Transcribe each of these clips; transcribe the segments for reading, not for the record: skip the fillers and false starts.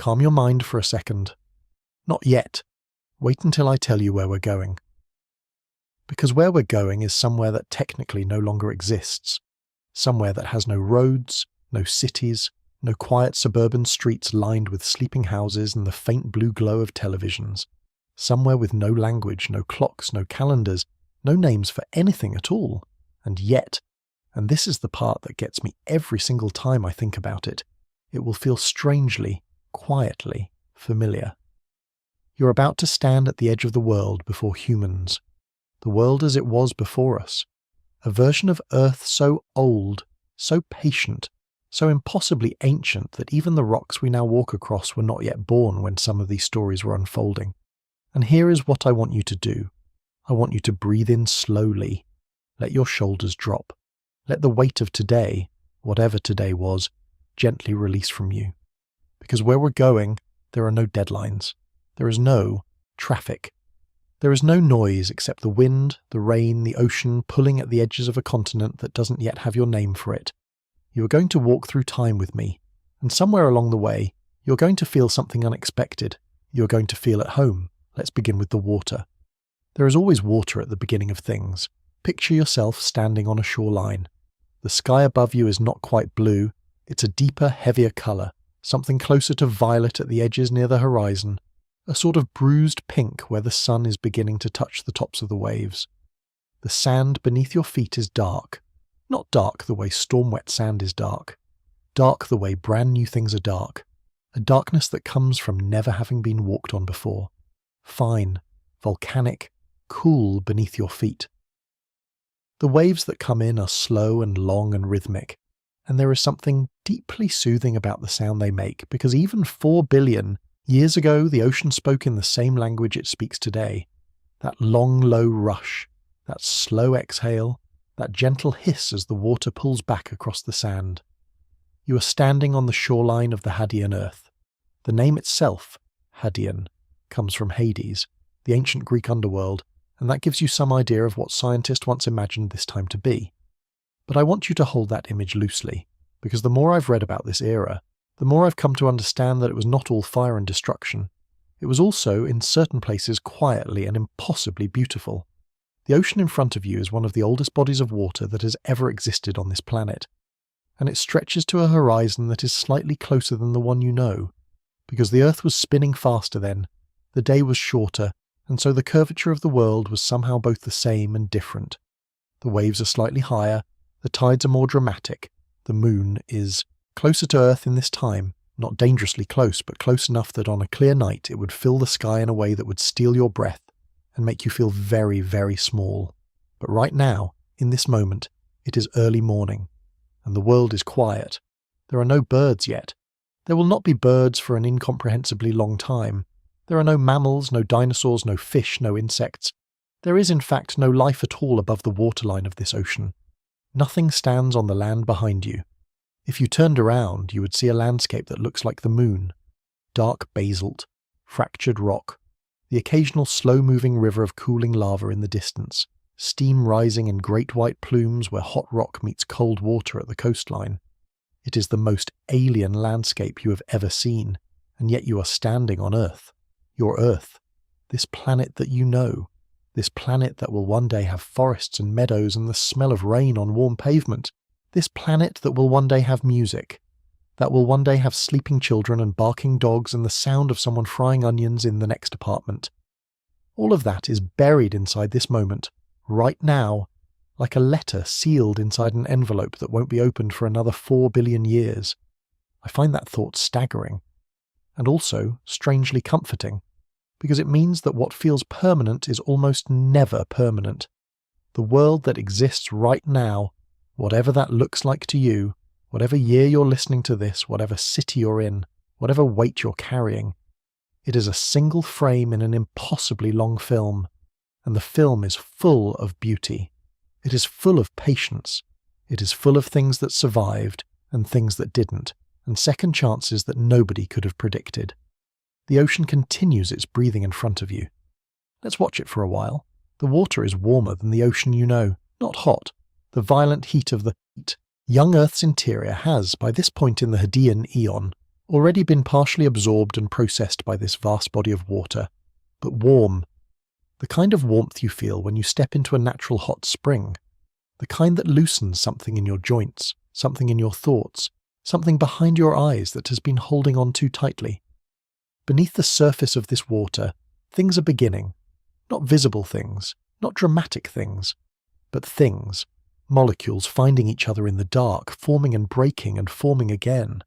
calm your mind for a second. Not yet. Wait until I tell you where we're going. Because where we're going is somewhere that technically no longer exists. Somewhere that has no roads, no cities, no quiet suburban streets lined with sleeping houses and the faint blue glow of televisions. Somewhere with no language, no clocks, no calendars, no names for anything at all. And yet, and this is the part that gets me every single time I think about it, it will feel strangely, quietly familiar. You're about to stand at the edge of the world before humans. The world as it was before us. A version of Earth so old, so patient, so impossibly ancient that even the rocks we now walk across were not yet born when some of these stories were unfolding. And here is what I want you to do. I want you to breathe in slowly. Let your shoulders drop. Let the weight of today, whatever today was, gently release from you. Because where we're going, there are no deadlines. There is no traffic. There is no noise except the wind, the rain, the ocean pulling at the edges of a continent that doesn't yet have your name for it. You are going to walk through time with me, and somewhere along the way, you're going to feel something unexpected. You're going to feel at home. Let's begin with the water. There is always water at the beginning of things. Picture yourself standing on a shoreline. The sky above you is not quite blue. It's a deeper, heavier colour, something closer to violet at the edges near the horizon, a sort of bruised pink where the sun is beginning to touch the tops of the waves. The sand beneath your feet is dark. Not dark the way storm-wet sand is dark. Dark the way brand new things are dark. A darkness that comes from never having been walked on before. Fine, volcanic, cool beneath your feet. The waves that come in are slow and long and rhythmic, and there is something deeply soothing about the sound they make, because even 4 billion years ago the ocean spoke in the same language it speaks today. That long, low rush, that slow exhale, that gentle hiss as the water pulls back across the sand. You are standing on the shoreline of the Hadean earth. The name itself, Hadean, comes from Hades, the ancient Greek underworld, and that gives you some idea of what scientists once imagined this time to be. But I want you to hold that image loosely, because the more I've read about this era, the more I've come to understand that it was not all fire and destruction. It was also, in certain places, quietly and impossibly beautiful. The ocean in front of you is one of the oldest bodies of water that has ever existed on this planet, and it stretches to a horizon that is slightly closer than the one you know, because the Earth was spinning faster then, the day was shorter, and so the curvature of the world was somehow both the same and different. The waves are slightly higher, the tides are more dramatic, the moon is closer to Earth in this time, not dangerously close, but close enough that on a clear night it would fill the sky in a way that would steal your breath and make you feel very, very small. But right now, in this moment, it is early morning, and the world is quiet. There are no birds yet. There will not be birds for an incomprehensibly long time. There are no mammals, no dinosaurs, no fish, no insects. There is in fact no life at all above the waterline of this ocean. Nothing stands on the land behind you. If you turned around, you would see a landscape that looks like the moon. Dark basalt, fractured rock, the occasional slow-moving river of cooling lava in the distance, steam rising in great white plumes where hot rock meets cold water at the coastline. It is the most alien landscape you have ever seen, and yet you are standing on Earth. Your Earth. This planet that you know. This planet that will one day have forests and meadows and the smell of rain on warm pavement. This planet that will one day have music. That will one day have sleeping children and barking dogs and the sound of someone frying onions in the next apartment. All of that is buried inside this moment, right now, like a letter sealed inside an envelope that won't be opened for another 4 billion years. I find that thought staggering, and also strangely comforting, because it means that what feels permanent is almost never permanent. The world that exists right now, whatever that looks like to you, whatever year you're listening to this, whatever city you're in, whatever weight you're carrying, it is a single frame in an impossibly long film, and the film is full of beauty. It is full of patience. It is full of things that survived and things that didn't, and second chances that nobody could have predicted. The ocean continues its breathing in front of you. Let's watch it for a while. The water is warmer than the ocean you know, not hot. The violent heat of the heat. Young Earth's interior has, by this point in the Hadean eon, already been partially absorbed and processed by this vast body of water, but warm. The kind of warmth you feel when you step into a natural hot spring. The kind that loosens something in your joints, something in your thoughts, something behind your eyes that has been holding on too tightly. Beneath the surface of this water, things are beginning. Not visible things, not dramatic things, but things, molecules finding each other in the dark, forming and breaking and forming again.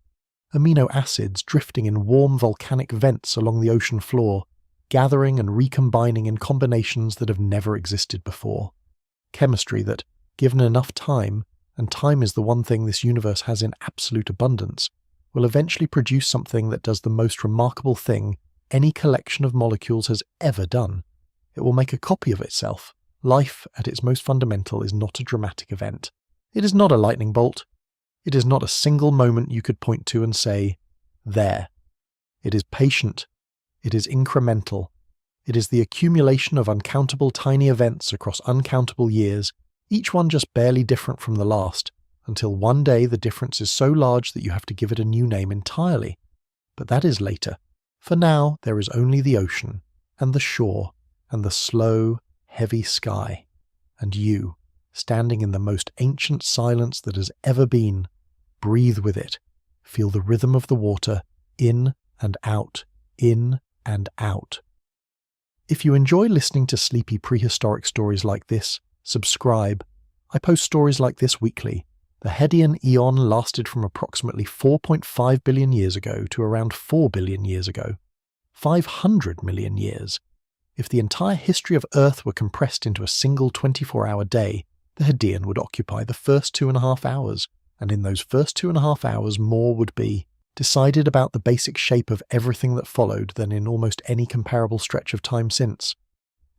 Amino acids drifting in warm volcanic vents along the ocean floor, gathering and recombining in combinations that have never existed before. Chemistry that, given enough time, and time is the one thing this universe has in absolute abundance, will eventually produce something that does the most remarkable thing any collection of molecules has ever done. It will make a copy of itself. Life, at its most fundamental, is not a dramatic event. It is not a lightning bolt. It is not a single moment you could point to and say, there. It is patient. It is incremental. It is the accumulation of uncountable tiny events across uncountable years, each one just barely different from the last, until one day the difference is so large that you have to give it a new name entirely. But that is later. For now, there is only the ocean, and the shore, and the slow, heavy sky, and you, standing in the most ancient silence that has ever been. Breathe with it. Feel the rhythm of the water, in and out, in and out. If you enjoy listening to sleepy prehistoric stories like this, subscribe. I post stories like this weekly. The Hadean Eon lasted from approximately 4.5 billion years ago to around 4 billion years ago. 500 million years. If the entire history of Earth were compressed into a single 24-hour day, the Hadean would occupy the first 2.5 hours, and in those first 2.5 hours more would be decided about the basic shape of everything that followed than in almost any comparable stretch of time since.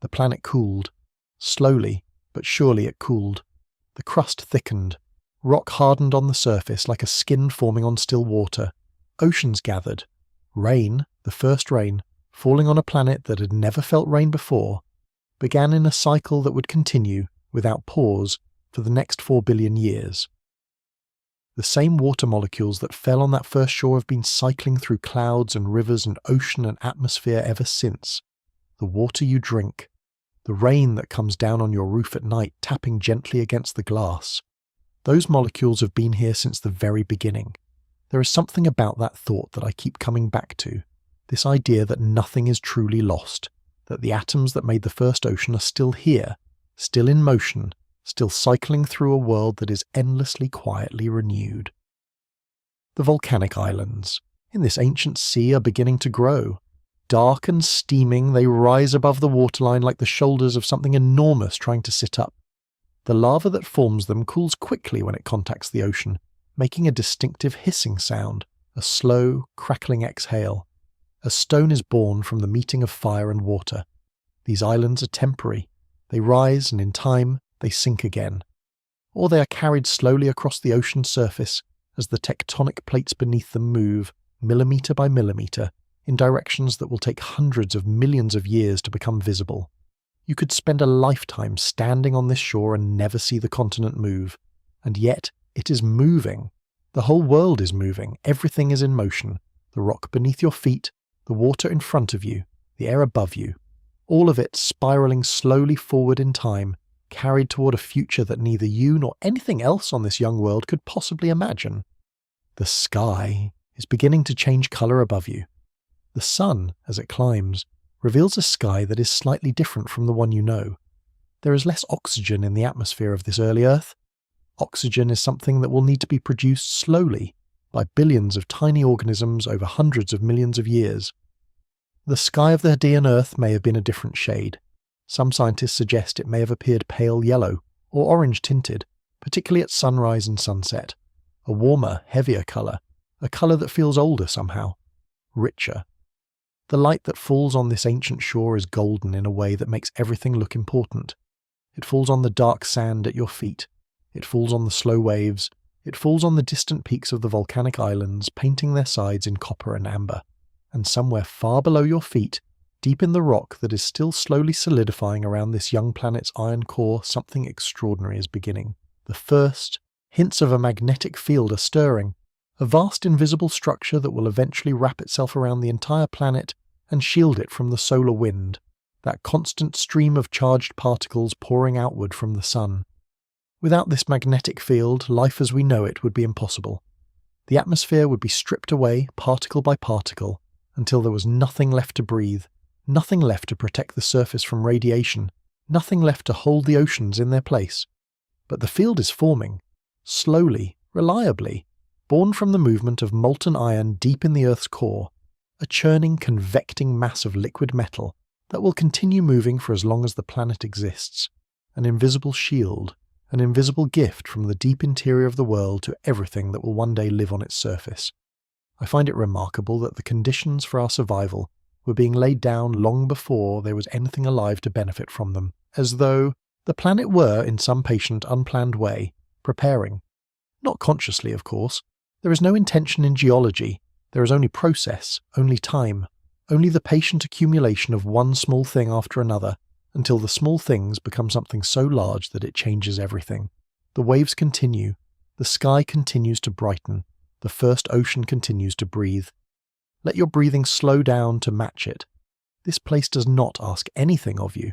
The planet cooled. Slowly, but surely it cooled. The crust thickened. Rock hardened on the surface like a skin forming on still water. Oceans gathered. Rain, the first rain, falling on a planet that had never felt rain before, began in a cycle that would continue, without pause, for the next 4 billion years. The same water molecules that fell on that first shore have been cycling through clouds and rivers and ocean and atmosphere ever since. The water you drink. The rain that comes down on your roof at night, tapping gently against the glass. Those molecules have been here since the very beginning. There is something about that thought that I keep coming back to. This idea that nothing is truly lost. That the atoms that made the first ocean are still here, still in motion, still cycling through a world that is endlessly quietly renewed. The volcanic islands in this ancient sea are beginning to grow. Dark and steaming, they rise above the waterline like the shoulders of something enormous trying to sit up. The lava that forms them cools quickly when it contacts the ocean, making a distinctive hissing sound, a slow, crackling exhale. A stone is born from the meeting of fire and water. These islands are temporary. They rise and in time, they sink again. Or they are carried slowly across the ocean's surface as the tectonic plates beneath them move, millimetre by millimetre, in directions that will take hundreds of millions of years to become visible. You could spend a lifetime standing on this shore and never see the continent move. And yet, it is moving. The whole world is moving. Everything is in motion. The rock beneath your feet, the water in front of you, the air above you. All of it spiralling slowly forward in time, carried toward a future that neither you nor anything else on this young world could possibly imagine. The sky is beginning to change colour above you. The sun, as it climbs, reveals a sky that is slightly different from the one you know. There is less oxygen in the atmosphere of this early Earth. Oxygen is something that will need to be produced slowly, by billions of tiny organisms over hundreds of millions of years. The sky of the Hadean Earth may have been a different shade. Some scientists suggest it may have appeared pale yellow, or orange tinted, particularly at sunrise and sunset. A warmer, heavier colour, a colour that feels older somehow, richer. The light that falls on this ancient shore is golden in a way that makes everything look important. It falls on the dark sand at your feet. It falls on the slow waves. It falls on the distant peaks of the volcanic islands, painting their sides in copper and amber. And somewhere far below your feet, deep in the rock that is still slowly solidifying around this young planet's iron core, something extraordinary is beginning. The first hints of a magnetic field are stirring. A vast invisible structure that will eventually wrap itself around the entire planet and shield it from the solar wind, that constant stream of charged particles pouring outward from the sun. Without this magnetic field, life as we know it would be impossible. The atmosphere would be stripped away, particle by particle, until there was nothing left to breathe, nothing left to protect the surface from radiation, nothing left to hold the oceans in their place. But the field is forming, slowly, reliably, born from the movement of molten iron deep in the Earth's core, a churning, convecting mass of liquid metal that will continue moving for as long as the planet exists, an invisible shield, an invisible gift from the deep interior of the world to everything that will one day live on its surface. I find it remarkable that the conditions for our survival were being laid down long before there was anything alive to benefit from them, as though the planet were, in some patient, unplanned way, preparing. Not consciously, of course. There is no intention in geology. There is only process, only time, only the patient accumulation of one small thing after another, until the small things become something so large that it changes everything. The waves continue, the sky continues to brighten, the first ocean continues to breathe. Let your breathing slow down to match it. This place does not ask anything of you.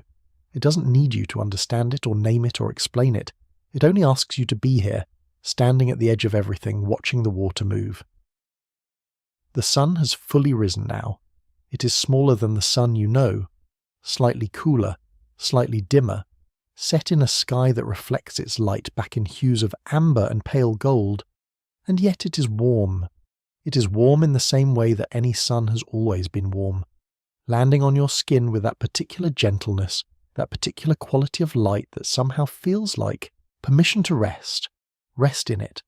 It doesn't need you to understand it or name it or explain it. It only asks you to be here, standing at the edge of everything, watching the water move. The sun has fully risen now. It is smaller than the sun you know, slightly cooler, slightly dimmer, set in a sky that reflects its light back in hues of amber and pale gold, and yet it is warm. It is warm in the same way that any sun has always been warm, landing on your skin with that particular gentleness, that particular quality of light that somehow feels like permission to rest. Rest in it.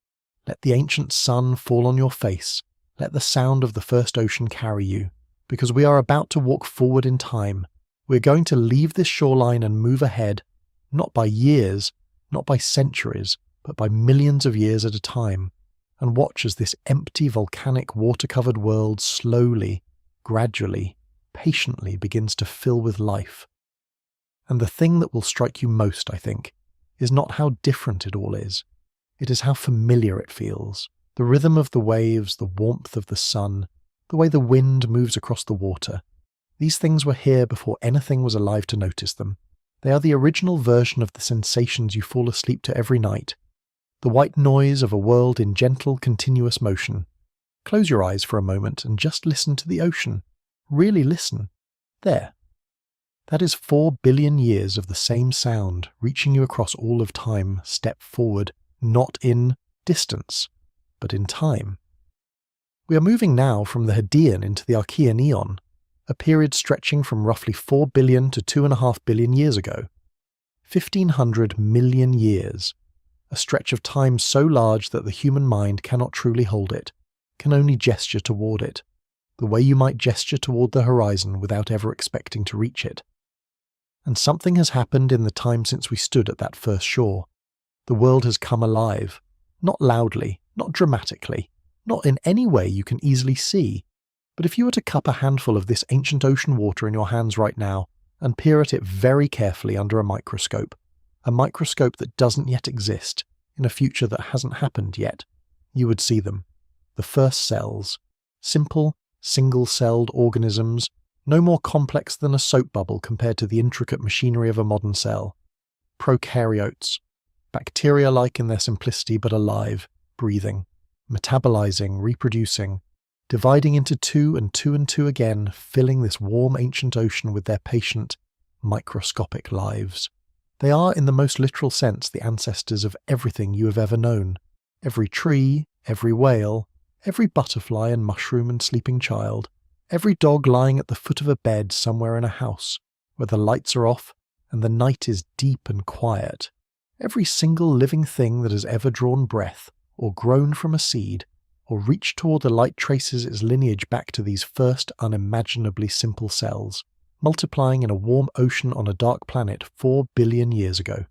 Let the ancient sun fall on your face. Let the sound of the first ocean carry you, because we are about to walk forward in time. We're going to leave this shoreline and move ahead, not by years, not by centuries, but by millions of years at a time, and watch as this empty, volcanic, water-covered world slowly, gradually, patiently begins to fill with life. And the thing that will strike you most, I think, is not how different it all is. It is how familiar it feels. The rhythm of the waves, the warmth of the sun, the way the wind moves across the water. These things were here before anything was alive to notice them. They are the original version of the sensations you fall asleep to every night. The white noise of a world in gentle, continuous motion. Close your eyes for a moment and just listen to the ocean. Really listen. There. That is 4 billion years of the same sound reaching you across all of time, step forward, not in distance, but in time. We are moving now from the Hadean into the Archean Eon, a period stretching from roughly 4 billion to 2.5 billion years ago. 1,500 million years. A stretch of time so large that the human mind cannot truly hold it, can only gesture toward it, the way you might gesture toward the horizon without ever expecting to reach it. And something has happened in the time since we stood at that first shore. The world has come alive, not loudly, not dramatically, not in any way you can easily see. But if you were to cup a handful of this ancient ocean water in your hands right now and peer at it very carefully under a microscope that doesn't yet exist, in a future that hasn't happened yet, you would see them. The first cells. Simple, single-celled organisms, no more complex than a soap bubble compared to the intricate machinery of a modern cell. Prokaryotes. Bacteria-like in their simplicity but alive, breathing, metabolizing, reproducing, dividing into two and two again, filling this warm ancient ocean with their patient, microscopic lives. They are, in the most literal sense, the ancestors of everything you have ever known. Every tree, every whale, every butterfly and mushroom and sleeping child, every dog lying at the foot of a bed somewhere in a house, where the lights are off and the night is deep and quiet. Every single living thing that has ever drawn breath, or grown from a seed, or reached toward the light traces its lineage back to these first unimaginably simple cells, multiplying in a warm ocean on a dark planet 4 billion years ago.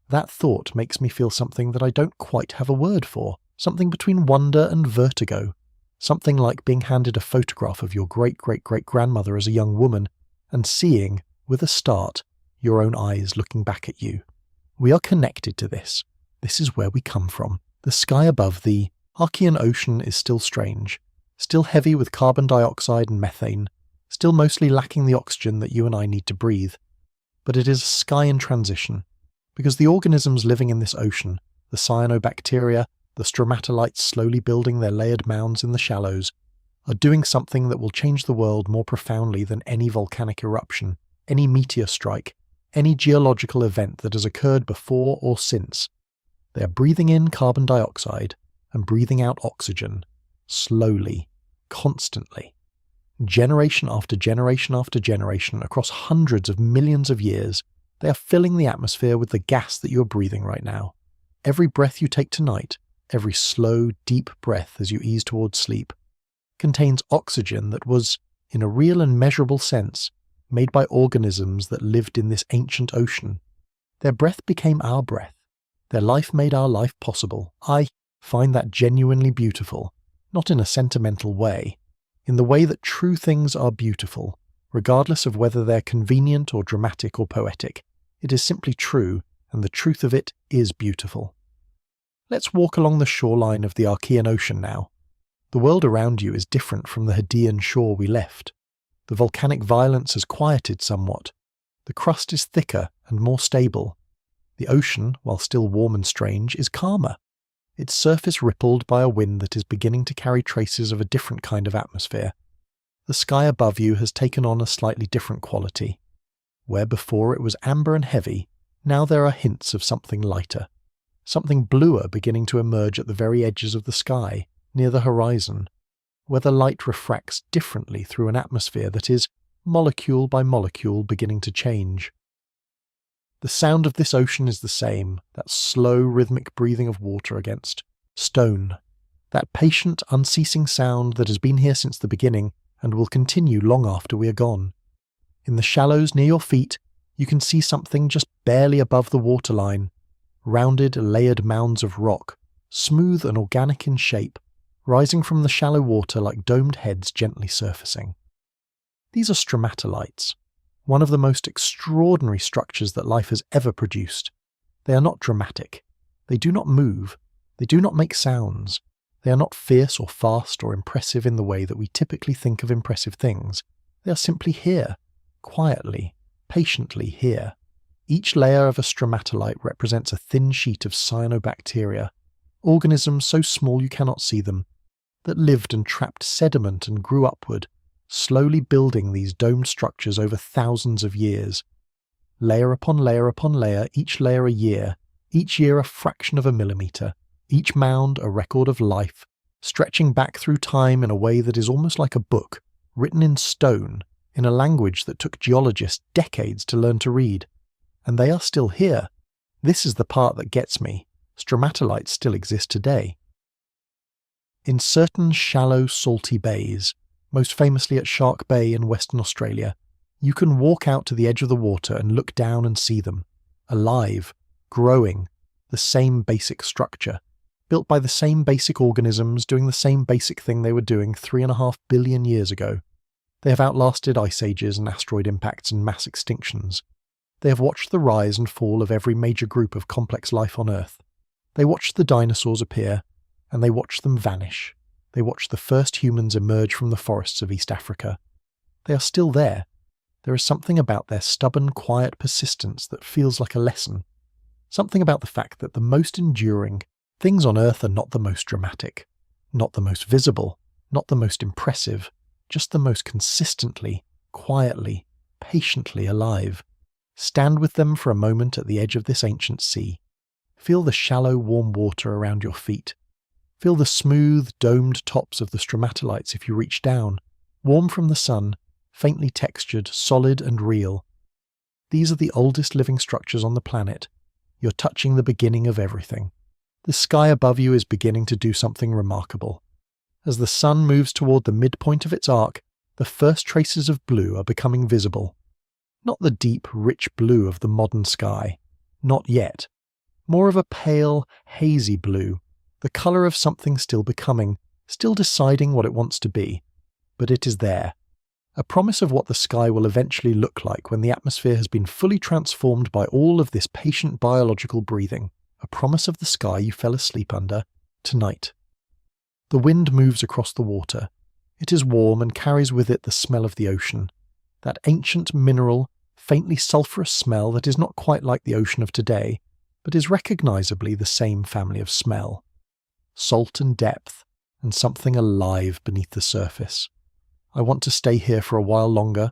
That thought makes me feel something that I don't quite have a word for, something between wonder and vertigo, something like being handed a photograph of your great-great-great-grandmother as a young woman, and seeing, with a start, your own eyes looking back at you. We are connected to this. This is where we come from. The sky above, the Archean Ocean is still strange, still heavy with carbon dioxide and methane, still mostly lacking the oxygen that you and I need to breathe. But it is a sky in transition, because the organisms living in this ocean, the cyanobacteria, the stromatolites slowly building their layered mounds in the shallows, are doing something that will change the world more profoundly than any volcanic eruption, any meteor strike, any geological event that has occurred before or since. They are breathing in carbon dioxide and breathing out oxygen, slowly, constantly. Generation after generation after generation, across hundreds of millions of years, they are filling the atmosphere with the gas that you are breathing right now. Every breath you take tonight, every slow, deep breath as you ease towards sleep, contains oxygen that was, in a real and measurable sense, made by organisms that lived in this ancient ocean. Their breath became our breath. Their life made our life possible. I find that genuinely beautiful, not in a sentimental way, in the way that true things are beautiful, regardless of whether they're convenient or dramatic or poetic. It is simply true, and the truth of it is beautiful. Let's walk along the shoreline of the Archean Ocean now. The world around you is different from the Hadean shore we left. The volcanic violence has quieted somewhat. The crust is thicker and more stable. The ocean, while still warm and strange, is calmer. Its surface rippled by a wind that is beginning to carry traces of a different kind of atmosphere. The sky above you has taken on a slightly different quality. Where before it was amber and heavy, now there are hints of something lighter. Something bluer beginning to emerge at the very edges of the sky, near the horizon, where the light refracts differently through an atmosphere that is, molecule by molecule, beginning to change. The sound of this ocean is the same, that slow rhythmic breathing of water against stone, that patient, unceasing sound that has been here since the beginning and will continue long after we are gone. In the shallows near your feet, you can see something just barely above the waterline, rounded, layered mounds of rock, smooth and organic in shape, rising from the shallow water like domed heads gently surfacing. These are stromatolites, one of the most extraordinary structures that life has ever produced. They are not dramatic. They do not move. They do not make sounds. They are not fierce or fast or impressive in the way that we typically think of impressive things. They are simply here, quietly, patiently here. Each layer of a stromatolite represents a thin sheet of cyanobacteria, organisms so small you cannot see them, that lived and trapped sediment and grew upward, slowly building these domed structures over thousands of years. Layer upon layer upon layer, each layer a year, each year a fraction of a millimetre, each mound a record of life, stretching back through time in a way that is almost like a book, written in stone, in a language that took geologists decades to learn to read. And they are still here. This is the part that gets me. Stromatolites still exist today. In certain shallow, salty bays, most famously at Shark Bay in Western Australia, you can walk out to the edge of the water and look down and see them, alive, growing, the same basic structure, built by the same basic organisms doing the same basic thing they were doing 3.5 billion years ago. They have outlasted ice ages and asteroid impacts and mass extinctions. They have watched the rise and fall of every major group of complex life on Earth. They watched the dinosaurs appear, and they watched them vanish. They watched the first humans emerge from the forests of East Africa. They are still there. There is something about their stubborn, quiet persistence that feels like a lesson. Something about the fact that the most enduring things on Earth are not the most dramatic, not the most visible, not the most impressive, just the most consistently, quietly, patiently alive. Stand with them for a moment at the edge of this ancient sea. Feel the shallow, warm water around your feet. Feel the smooth, domed tops of the stromatolites if you reach down, warm from the sun, faintly textured, solid and real. These are the oldest living structures on the planet. You're touching the beginning of everything. The sky above you is beginning to do something remarkable. As the sun moves toward the midpoint of its arc, the first traces of blue are becoming visible. Not the deep, rich blue of the modern sky. Not yet. More of a pale, hazy blue, the colour of something still becoming, still deciding what it wants to be. But it is there. A promise of what the sky will eventually look like when the atmosphere has been fully transformed by all of this patient biological breathing. A promise of the sky you fell asleep under tonight. The wind moves across the water. It is warm and carries with it the smell of the ocean, that ancient mineral, faintly sulphurous smell that is not quite like the ocean of today, but is recognizably the same family of smell. Salt and depth, and something alive beneath the surface. I want to stay here for a while longer,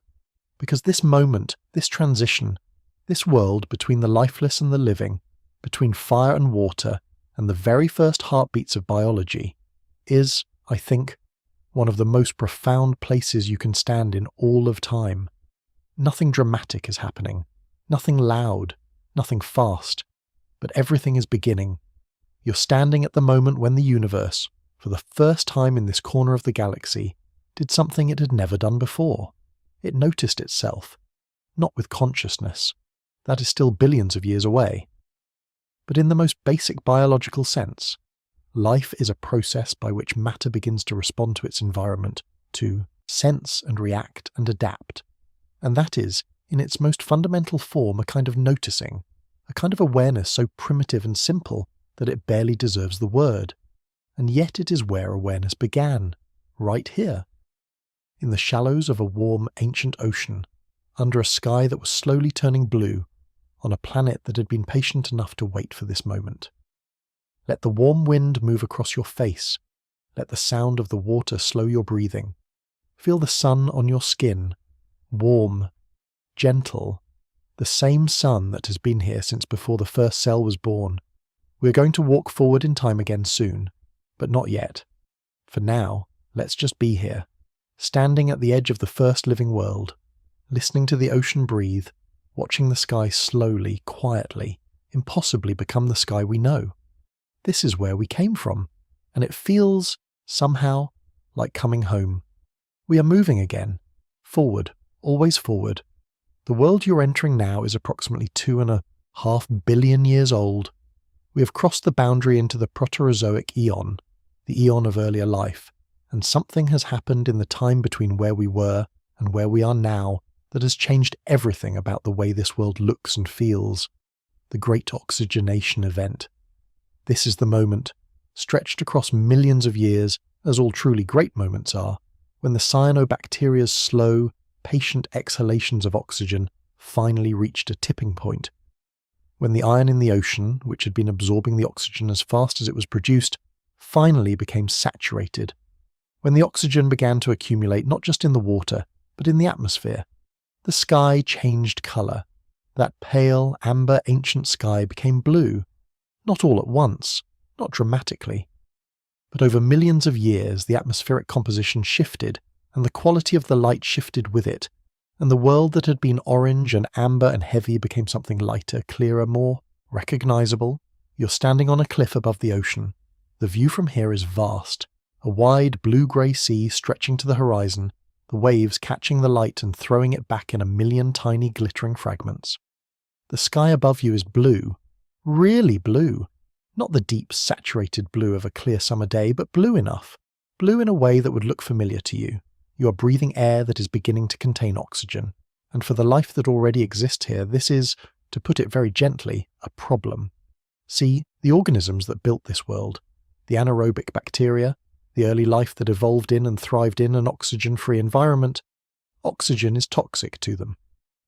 because this moment, this transition, this world between the lifeless and the living, between fire and water, and the very first heartbeats of biology, is, I think, one of the most profound places you can stand in all of time. Nothing dramatic is happening, nothing loud, nothing fast, but everything is beginning. You're standing at the moment when the universe, for the first time in this corner of the galaxy, did something it had never done before. It noticed itself, not with consciousness, that is still billions of years away, but in the most basic biological sense. Life is a process by which matter begins to respond to its environment, to sense and react and adapt. And that is, in its most fundamental form, a kind of noticing, a kind of awareness so primitive and simple that it barely deserves the word. And yet it is where awareness began, right here, in the shallows of a warm, ancient ocean, under a sky that was slowly turning blue, on a planet that had been patient enough to wait for this moment. Let the warm wind move across your face. Let the sound of the water slow your breathing. Feel the sun on your skin, warm, gentle, the same sun that has been here since before the first cell was born. We are going to walk forward in time again soon, but not yet. For now, let's just be here, standing at the edge of the first living world, listening to the ocean breathe, watching the sky slowly, quietly, impossibly become the sky we know. This is where we came from, and it feels, somehow, like coming home. We are moving again, forward, always forward. The world you're entering now is approximately 2.5 billion years old. We have crossed the boundary into the Proterozoic eon, the eon of earlier life, and something has happened in the time between where we were and where we are now that has changed everything about the way this world looks and feels. The Great Oxygenation Event. This is the moment, stretched across millions of years, as all truly great moments are, when the cyanobacteria's slow, patient exhalations of oxygen finally reached a tipping point. When the iron in the ocean, which had been absorbing the oxygen as fast as it was produced, finally became saturated. When the oxygen began to accumulate not just in the water, but in the atmosphere. The sky changed colour. That pale, amber ancient sky became blue. Not all at once, not dramatically. But over millions of years the atmospheric composition shifted, and the quality of the light shifted with it, and the world that had been orange and amber and heavy became something lighter, clearer, more recognizable. You're standing on a cliff above the ocean. The view from here is vast, a wide blue-grey sea stretching to the horizon, the waves catching the light and throwing it back in a million tiny glittering fragments. The sky above you is blue, really blue, not the deep saturated blue of a clear summer day, but blue enough, blue in a way that would look familiar to you. You are breathing air that is beginning to contain oxygen, and for the life that already exists here, this is, to put it very gently, a problem. See, the organisms that built this world, the anaerobic bacteria, the early life that evolved in and thrived in an oxygen-free environment, oxygen is toxic to them.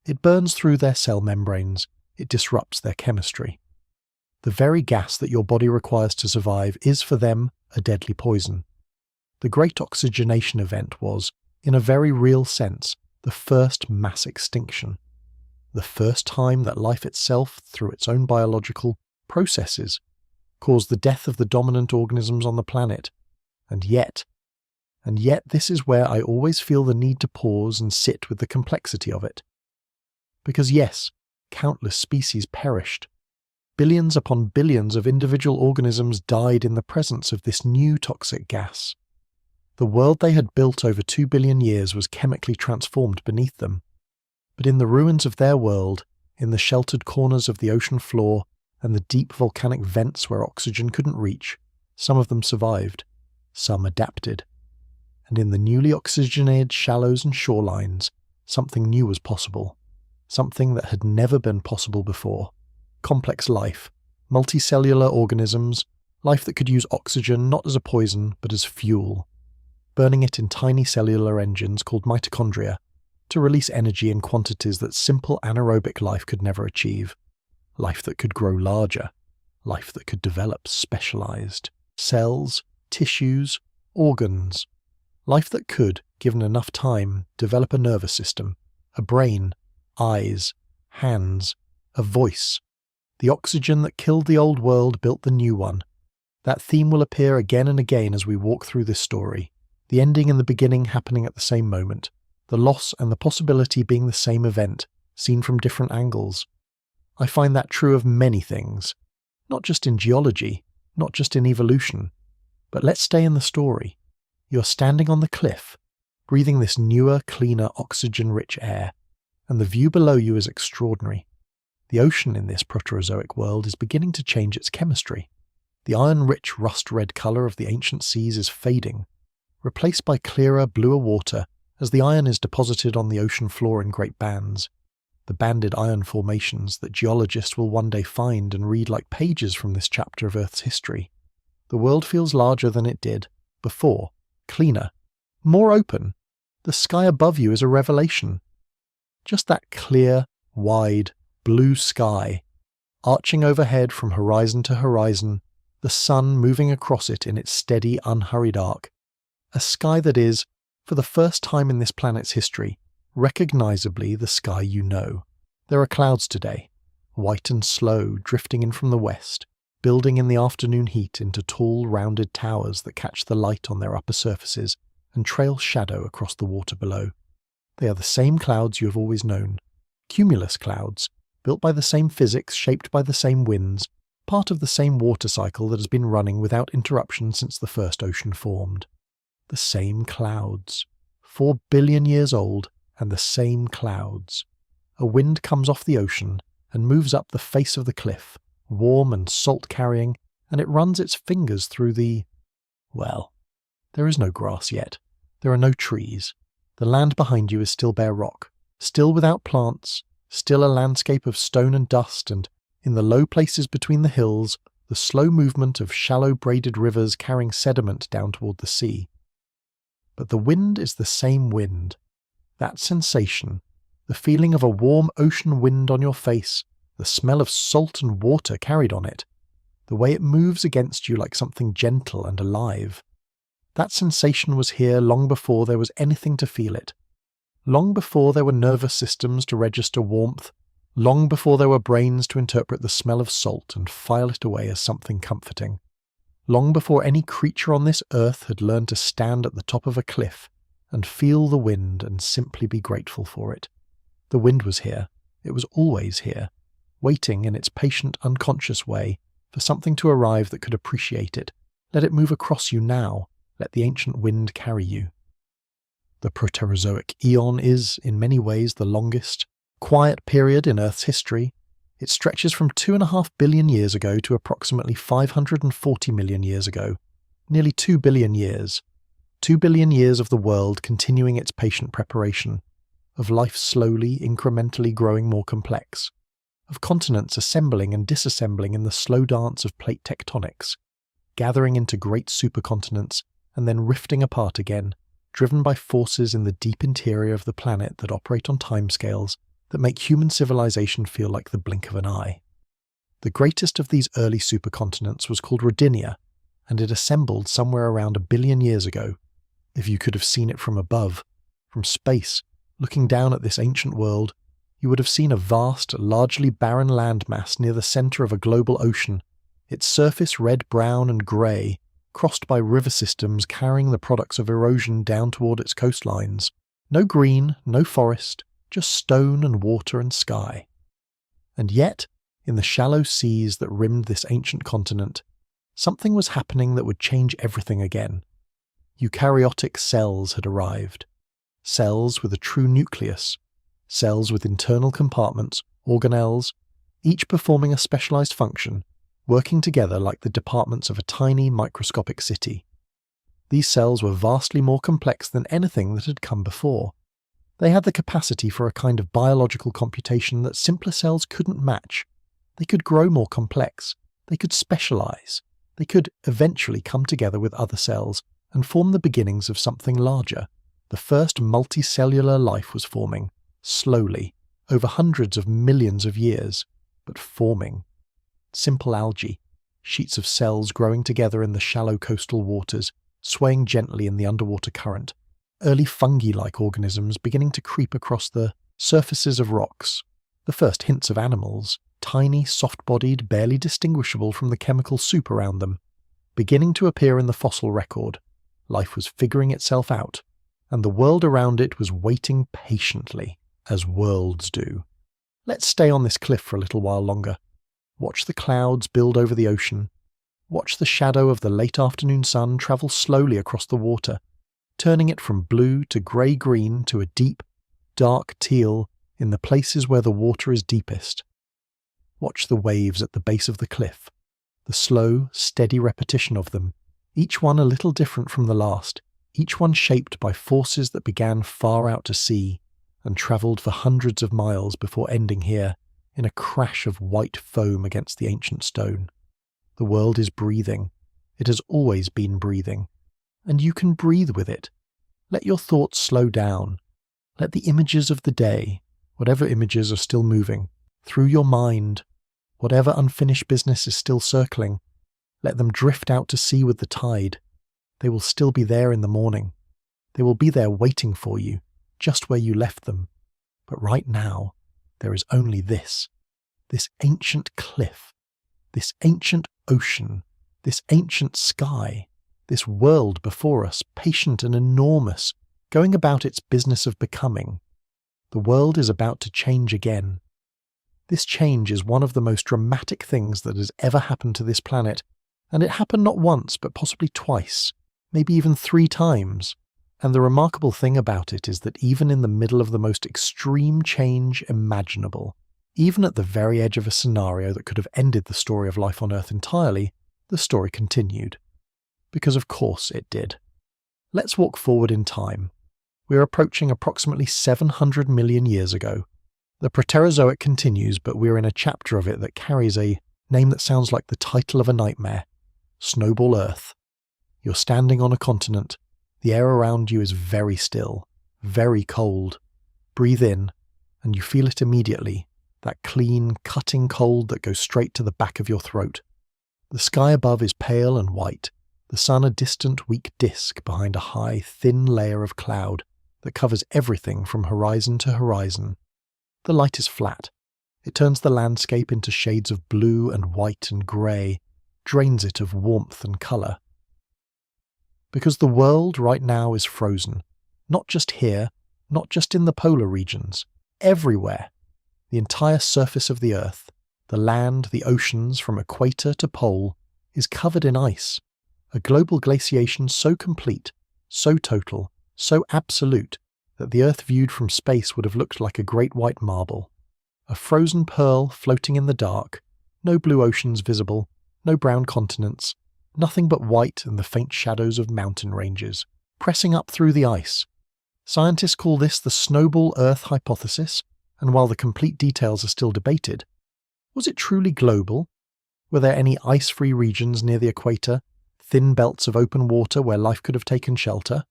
It burns through their cell membranes, it disrupts their chemistry. The very gas that your body requires to survive is for them a deadly poison. The Great Oxygenation Event was, in a very real sense, the first mass extinction. The first time that life itself, through its own biological processes, caused the death of the dominant organisms on the planet. And yet this is where I always feel the need to pause and sit with the complexity of it. Because yes, countless species perished. Billions upon billions of individual organisms died in the presence of this new toxic gas. The world they had built over 2 billion years was chemically transformed beneath them. But in the ruins of their world, in the sheltered corners of the ocean floor, and the deep volcanic vents where oxygen couldn't reach, some of them survived, some adapted. And in the newly oxygenated shallows and shorelines, something new was possible, something that had never been possible before. Complex life, multicellular organisms, Life that could use oxygen not as a poison, but as fuel, burning it in tiny cellular engines called mitochondria to release energy in quantities that simple anaerobic life could never achieve. Life that could grow larger. Life that could develop specialized cells, tissues, organs. Life that could, given enough time, develop a nervous system, a brain, eyes, hands, a voice. The oxygen that killed the old world built the new one. That theme will appear again and again as we walk through this story. The ending and the beginning happening at the same moment. The loss and the possibility being the same event, seen from different angles. I find that true of many things. Not just in geology, not just in evolution. But let's stay in the story. You're standing on the cliff, breathing this newer, cleaner, oxygen-rich air, and the view below you is extraordinary. The ocean in this Proterozoic world is beginning to change its chemistry. The iron-rich rust-red colour of the ancient seas is fading, replaced by clearer, bluer water as the iron is deposited on the ocean floor in great bands. The banded iron formations that geologists will one day find and read like pages from this chapter of Earth's history. The world feels larger than it did before, cleaner, more open. The sky above you is a revelation. Just that clear, wide, blue sky, arching overhead from horizon to horizon, the sun moving across it in its steady, unhurried arc. A sky that is, for the first time in this planet's history, recognizably the sky you know. There are clouds today, white and slow, drifting in from the west, building in the afternoon heat into tall, rounded towers that catch the light on their upper surfaces and trail shadow across the water below. They are the same clouds you have always known, cumulus clouds, built by the same physics, shaped by the same winds, part of the same water cycle that has been running without interruption since the first ocean formed. The same clouds, 4 billion years old, and the same clouds. A wind comes off the ocean and moves up the face of the cliff, warm and salt-carrying, and it runs its fingers through the... Well, there is no grass yet. There are no trees. The land behind you is still bare rock, still without plants, still a landscape of stone and dust, and in the low places between the hills, the slow movement of shallow braided rivers carrying sediment down toward the sea. But the wind is the same wind. That sensation, the feeling of a warm ocean wind on your face, the smell of salt and water carried on it, the way it moves against you like something gentle and alive. That sensation was here long before there was anything to feel it. Long before there were nervous systems to register warmth, long before there were brains to interpret the smell of salt and file it away as something comforting. Long before any creature on this earth had learned to stand at the top of a cliff and feel the wind and simply be grateful for it. The wind was here. It was always here, waiting in its patient, unconscious way for something to arrive that could appreciate it. Let it move across you now. Let the ancient wind carry you. The Proterozoic eon is, in many ways, the longest, quiet period in Earth's history. It stretches from 2.5 billion years ago to approximately 540 million years ago, nearly 2 billion years. 2 billion years of the world continuing its patient preparation, of life slowly, incrementally growing more complex, of continents assembling and disassembling in the slow dance of plate tectonics, gathering into great supercontinents and then rifting apart again, driven by forces in the deep interior of the planet that operate on timescales that make human civilization feel like the blink of an eye. The greatest of these early supercontinents was called Rodinia, and it assembled somewhere around 1 billion years ago. If you could have seen it from above, from space, looking down at this ancient world, you would have seen a vast, largely barren landmass near the center of a global ocean, its surface red-brown and grey, crossed by river systems carrying the products of erosion down toward its coastlines. No green, no forest, just stone and water and sky. And yet, in the shallow seas that rimmed this ancient continent, something was happening that would change everything again. Eukaryotic cells had arrived. Cells with a true nucleus. Cells with internal compartments, organelles, each performing a specialized function, working together like the departments of a tiny microscopic city. These cells were vastly more complex than anything that had come before. They had the capacity for a kind of biological computation that simpler cells couldn't match. They could grow more complex. They could specialize. They could eventually come together with other cells and form the beginnings of something larger. The first multicellular life was forming, slowly, over hundreds of millions of years, but forming. Simple algae, sheets of cells growing together in the shallow coastal waters, swaying gently in the underwater current. Early fungi-like organisms beginning to creep across the surfaces of rocks. The first hints of animals, tiny, soft-bodied, barely distinguishable from the chemical soup around them, beginning to appear in the fossil record. Life was figuring itself out, and the world around it was waiting patiently, as worlds do. Let's stay on this cliff for a little while longer. Watch the clouds build over the ocean. Watch the shadow of the late afternoon sun travel slowly across the water, turning it from blue to grey-green to a deep, dark teal in the places where the water is deepest. Watch the waves at the base of the cliff, the slow, steady repetition of them, each one a little different from the last, each one shaped by forces that began far out to sea and travelled for hundreds of miles before ending here in a crash of white foam against the ancient stone. The world is breathing. It has always been breathing. And you can breathe with it. Let your thoughts slow down. Let the images of the day, whatever images are still moving, through your mind, whatever unfinished business is still circling, let them drift out to sea with the tide. They will still be there in the morning. They will be there waiting for you, just where you left them. But right now, there is only this ancient cliff, this ancient ocean, this ancient sky, this world before us, patient and enormous, going about its business of becoming. The world is about to change again. This change is one of the most dramatic things that has ever happened to this planet, and it happened not once but possibly twice, maybe even 3 times. And the remarkable thing about it is that even in the middle of the most extreme change imaginable, even at the very edge of a scenario that could have ended the story of life on Earth entirely, the story continued. Because of course it did. Let's walk forward in time. We're approaching approximately 700 million years ago. The Preterizoic continues, but we're in a chapter of it that carries a name that sounds like the title of a nightmare. Snowball Earth. You're standing on a continent. The air around you is very still, very cold. Breathe in, and you feel it immediately, that clean, cutting cold that goes straight to the back of your throat. The sky above is pale and white, the sun a distant, weak disk behind a high, thin layer of cloud that covers everything from horizon to horizon. The light is flat. It turns the landscape into shades of blue and white and grey, drains it of warmth and colour. Because the world right now is frozen, not just here, not just in the polar regions, everywhere. The entire surface of the Earth, the land, the oceans, from equator to pole, is covered in ice. A global glaciation so complete, so total, so absolute, that the Earth viewed from space would have looked like a great white marble. A frozen pearl floating in the dark, no blue oceans visible, no brown continents, nothing but white and the faint shadows of mountain ranges, pressing up through the ice. Scientists call this the Snowball Earth hypothesis, and while the complete details are still debated, was it truly global? Were there any ice-free regions near the equator, thin belts of open water where life could have taken shelter?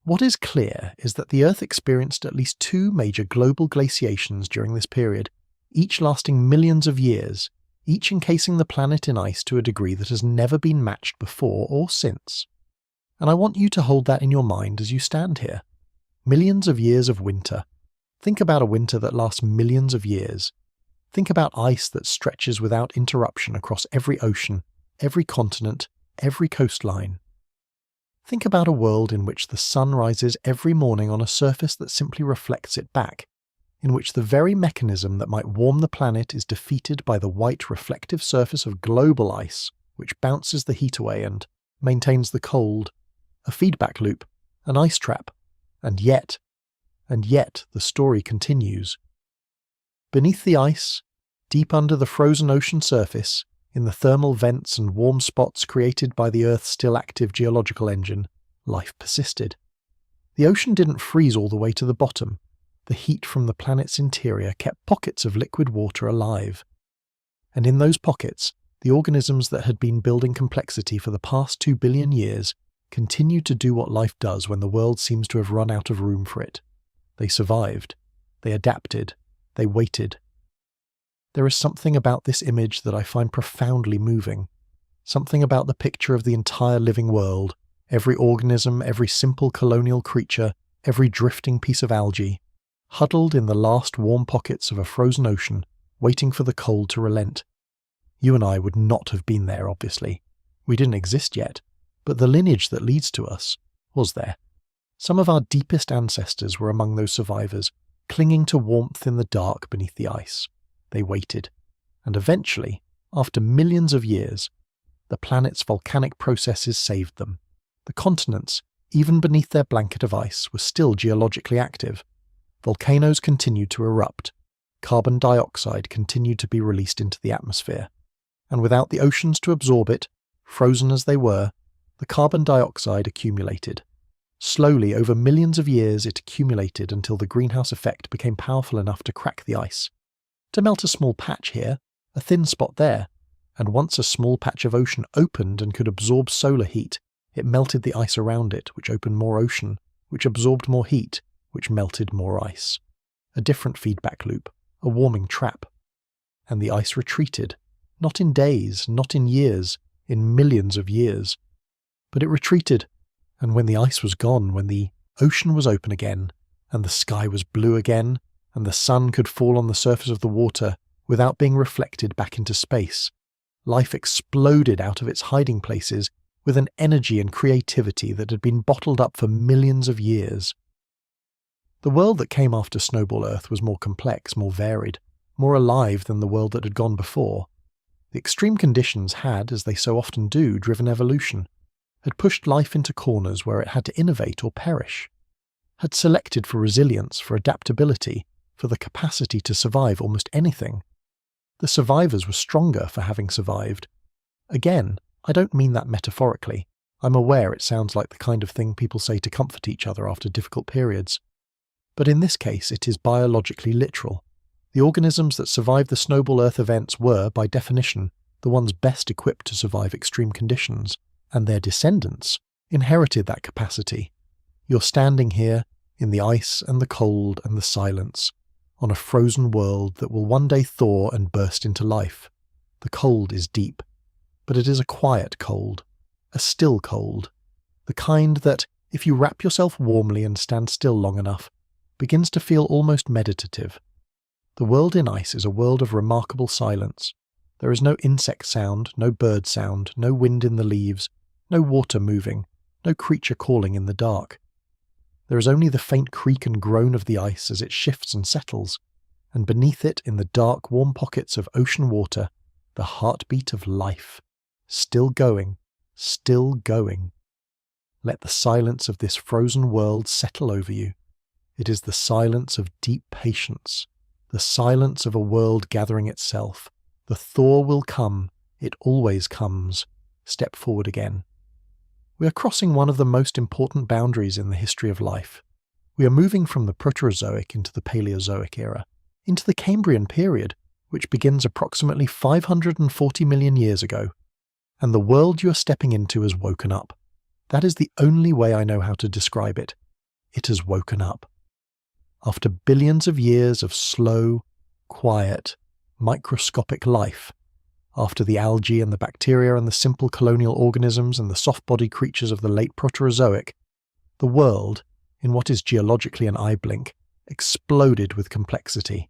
What is clear is that the Earth experienced at least 2 major global glaciations during this period, each lasting millions of years, each encasing the planet in ice to a degree that has never been matched before or since. And I want you to hold that in your mind as you stand here. Millions of years of winter. Think about a winter that lasts millions of years. Think about ice that stretches without interruption across every ocean, every continent, every coastline. Think about a world in which the sun rises every morning on a surface that simply reflects it back, in which the very mechanism that might warm the planet is defeated by the white reflective surface of global ice, which bounces the heat away and maintains the cold, a feedback loop, an ice trap, and yet the story continues. Beneath the ice, deep under the frozen ocean surface, in the thermal vents and warm spots created by the Earth's still active geological engine, life persisted. The ocean didn't freeze all the way to the bottom. The heat from the planet's interior kept pockets of liquid water alive. And in those pockets, The organisms that had been building complexity for the past 2 billion years continued to do what life does when the world seems to have run out of room for it. They survived. They adapted. They waited. There is something about this image that I find profoundly moving. Something about the picture of the entire living world, every organism, every simple colonial creature, every drifting piece of algae, huddled in the last warm pockets of a frozen ocean, waiting for the cold to relent. You and I would not have been there, obviously. We didn't exist yet, but the lineage that leads to us was there. Some of our deepest ancestors were among those survivors, clinging to warmth in the dark beneath the ice. They waited, and eventually, after millions of years, the planet's volcanic processes saved them. The continents, even beneath their blanket of ice, were still geologically active. Volcanoes continued to erupt. Carbon dioxide continued to be released into the atmosphere. And without the oceans to absorb it, frozen as they were, the carbon dioxide accumulated. Slowly, over millions of years, it accumulated until the greenhouse effect became powerful enough to crack the ice. To melt a small patch here, a thin spot there, and once a small patch of ocean opened and could absorb solar heat, it melted the ice around it, which opened more ocean, which absorbed more heat, which melted more ice. A different feedback loop, a warming trap. And the ice retreated, not in days, not in years, in millions of years. But it retreated, and when the ice was gone, when the ocean was open again, and the sky was blue again, and the sun could fall on the surface of the water without being reflected back into space, life exploded out of its hiding places with an energy and creativity that had been bottled up for millions of years. The world that came after Snowball Earth was more complex, more varied, more alive than the world that had gone before. The extreme conditions had, as they so often do, driven evolution, had pushed life into corners where it had to innovate or perish, had selected for resilience, for adaptability, for the capacity to survive almost anything. The survivors were stronger for having survived. Again, I don't mean that metaphorically. I'm aware it sounds like the kind of thing people say to comfort each other after difficult periods. But in this case, it is biologically literal. The organisms that survived the Snowball Earth events were, by definition, the ones best equipped to survive extreme conditions, and their descendants inherited that capacity. You're standing here, in the ice and the cold and the silence, on a frozen world that will one day thaw and burst into life. The cold is deep, but it is a quiet cold, a still cold, the kind that, if you wrap yourself warmly and stand still long enough, begins to feel almost meditative. The world in ice is a world of remarkable silence. There is no insect sound, no bird sound, no wind in the leaves, no water moving, no creature calling in the dark. There is only the faint creak and groan of the ice as it shifts and settles, and beneath it, in the dark, warm pockets of ocean water, the heartbeat of life, still going, still going. Let the silence of this frozen world settle over you. It is the silence of deep patience, the silence of a world gathering itself. The thaw will come, it always comes. Step forward again. We are crossing one of the most important boundaries in the history of life. We are moving from the Proterozoic into the Paleozoic era, into the Cambrian period, which begins approximately 540 million years ago. And the world you are stepping into has woken up. That is the only way I know how to describe it. It has woken up. After billions of years of slow, quiet, microscopic life, after the algae and the bacteria and the simple colonial organisms and the soft-bodied creatures of the late Proterozoic, the world, in what is geologically an eye blink, exploded with complexity.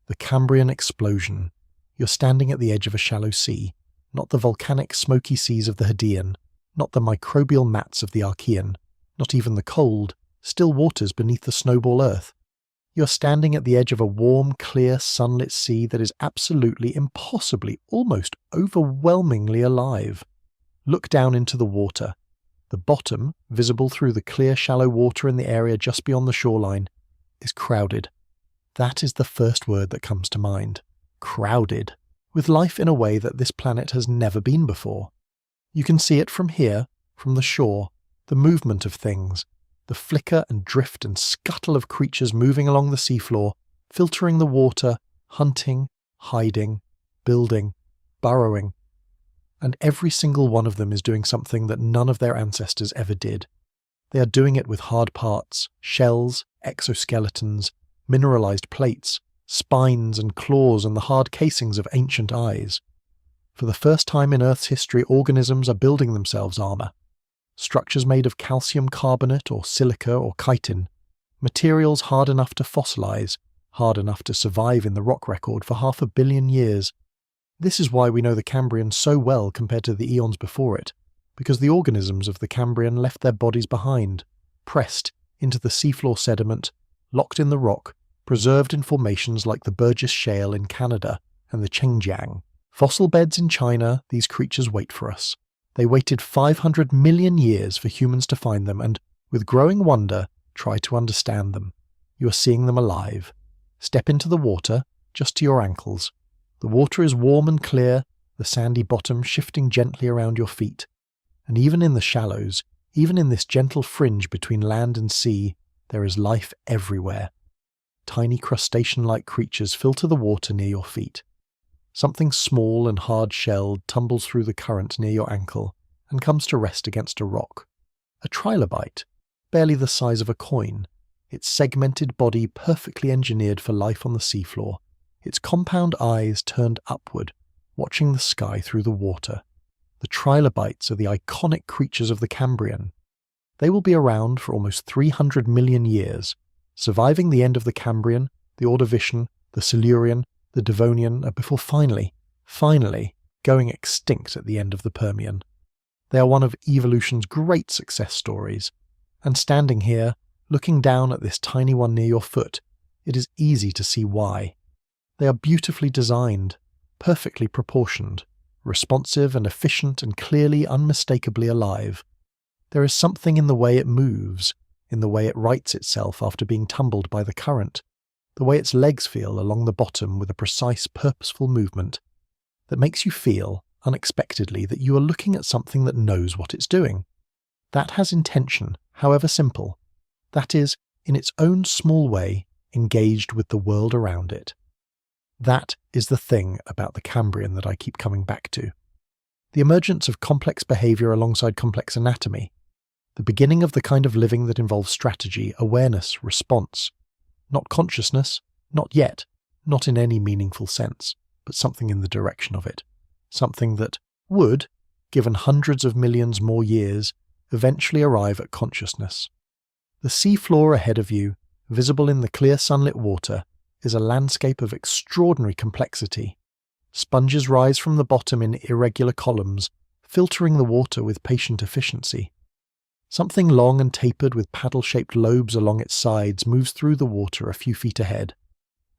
The Cambrian explosion. You're standing at the edge of a shallow sea, not the volcanic smoky seas of the Hadean, not the microbial mats of the Archean, not even the cold, still waters beneath the Snowball Earth. You're standing at the edge of a warm, clear, sunlit sea that is absolutely, impossibly, almost overwhelmingly alive. Look down into the water. The bottom, visible through the clear, shallow water in the area just beyond the shoreline, is crowded. That is the first word that comes to mind. Crowded. With life in a way that this planet has never been before. You can see it from here, from the shore, the movement of things, the flicker and drift and scuttle of creatures moving along the seafloor, filtering the water, hunting, hiding, building, burrowing, and every single one of them is doing something that none of their ancestors ever did. They are doing it with hard parts, shells, exoskeletons, mineralized plates, spines and claws, and the hard casings of ancient eyes. For the first time in Earth's history, organisms are building themselves armor. Structures made of calcium carbonate or silica or chitin, materials hard enough to fossilize, hard enough to survive in the rock record for 500 million years. This is why we know the Cambrian so well compared to the eons before it, because the organisms of the Cambrian left their bodies behind, pressed into the seafloor sediment, locked in the rock, preserved in formations like the Burgess Shale in Canada and the Chengjiang. Fossil beds in China, these creatures wait for us. They waited 500 million years for humans to find them and, with growing wonder, try to understand them. You are seeing them alive. Step into the water, just to your ankles. The water is warm and clear, the sandy bottom shifting gently around your feet. And even in the shallows, even in this gentle fringe between land and sea, there is life everywhere. Tiny crustacean-like creatures filter the water near your feet. Something small and hard-shelled tumbles through the current near your ankle and comes to rest against a rock. A trilobite, barely the size of a coin, its segmented body perfectly engineered for life on the seafloor, its compound eyes turned upward, watching the sky through the water. The trilobites are the iconic creatures of the Cambrian. They will be around for almost 300 million years, surviving the end of the Cambrian, the Ordovician, the Silurian, the Devonian, before finally going extinct at the end of the Permian. They are one of evolution's great success stories, and standing here, looking down at this tiny one near your foot, it is easy to see why. They are beautifully designed, perfectly proportioned, responsive and efficient and clearly unmistakably alive. There is something in the way it moves, in the way it rights itself after being tumbled by the current, the way its legs feel along the bottom with a precise, purposeful movement, that makes you feel, unexpectedly, that you are looking at something that knows what it's doing. That has intention, however simple. That is, in its own small way, engaged with the world around it. That is the thing about the Cambrian that I keep coming back to. The emergence of complex behavior alongside complex anatomy. The beginning of the kind of living that involves strategy, awareness, response. Not consciousness, not yet, not in any meaningful sense, but something in the direction of it. Something that would, given hundreds of millions more years, eventually arrive at consciousness. The seafloor ahead of you, visible in the clear sunlit water, is a landscape of extraordinary complexity. Sponges rise from the bottom in irregular columns, filtering the water with patient efficiency. Something long and tapered with paddle-shaped lobes along its sides moves through the water a few feet ahead.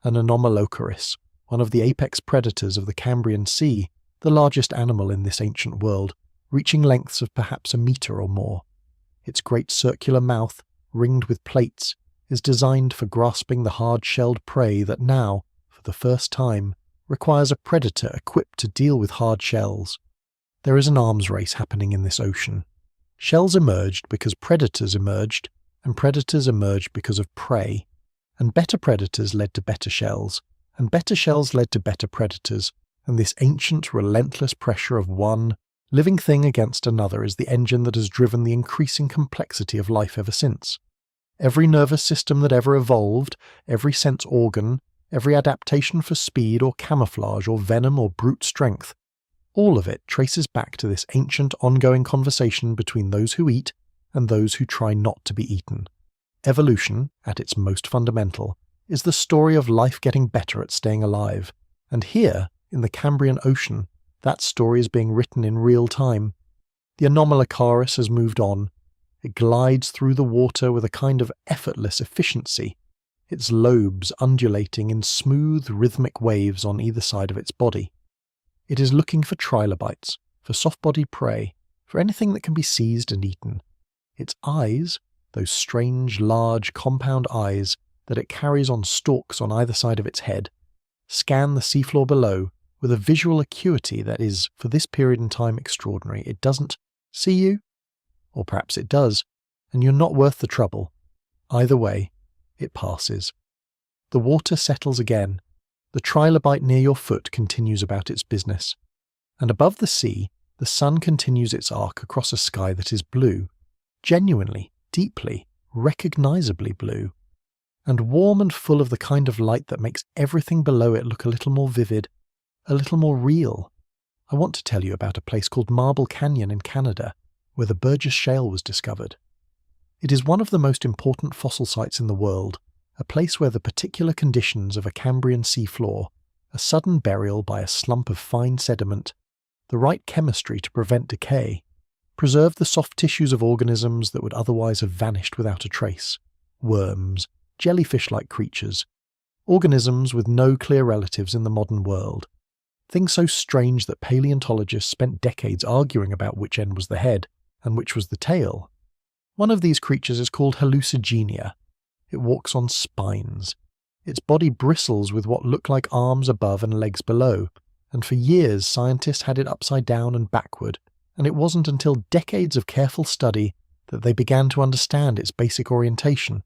An anomalocaris, one of the apex predators of the Cambrian Sea, the largest animal in this ancient world, reaching lengths of perhaps a metre or more. Its great circular mouth, ringed with plates, is designed for grasping the hard-shelled prey that now, for the first time, requires a predator equipped to deal with hard shells. There is an arms race happening in this ocean. Shells emerged because predators emerged, and predators emerged because of prey. And better predators led to better shells, and better shells led to better predators, and this ancient, relentless pressure of one living thing against another is the engine that has driven the increasing complexity of life ever since. Every nervous system that ever evolved, every sense organ, every adaptation for speed or camouflage or venom or brute strength, all of it traces back to this ancient ongoing conversation between those who eat and those who try not to be eaten. Evolution, at its most fundamental, is the story of life getting better at staying alive, and here, in the Cambrian Ocean, that story is being written in real time. The anomalocaris has moved on. It glides through the water with a kind of effortless efficiency, its lobes undulating in smooth, rhythmic waves on either side of its body. It is looking for trilobites, for soft-bodied prey, for anything that can be seized and eaten. Its eyes, those strange, large, compound eyes that it carries on stalks on either side of its head, scan the seafloor below with a visual acuity that is, for this period in time, extraordinary. It doesn't see you, or perhaps it does, and you're not worth the trouble. Either way, it passes. The water settles again. The trilobite near your foot continues about its business. And above the sea, the sun continues its arc across a sky that is blue, genuinely, deeply, recognizably blue, and warm and full of the kind of light that makes everything below it look a little more vivid, a little more real. I want to tell you about a place called Marble Canyon in Canada, where the Burgess Shale was discovered. It is one of the most important fossil sites in the world, a place where the particular conditions of a Cambrian seafloor, a sudden burial by a slump of fine sediment, the right chemistry to prevent decay, preserved the soft tissues of organisms that would otherwise have vanished without a trace. Worms, jellyfish-like creatures, organisms with no clear relatives in the modern world. Things so strange that paleontologists spent decades arguing about which end was the head and which was the tail. One of these creatures is called hallucigenia. It walks on spines. Its body bristles with what look like arms above and legs below, and for years scientists had it upside down and backward, and it wasn't until decades of careful study that they began to understand its basic orientation.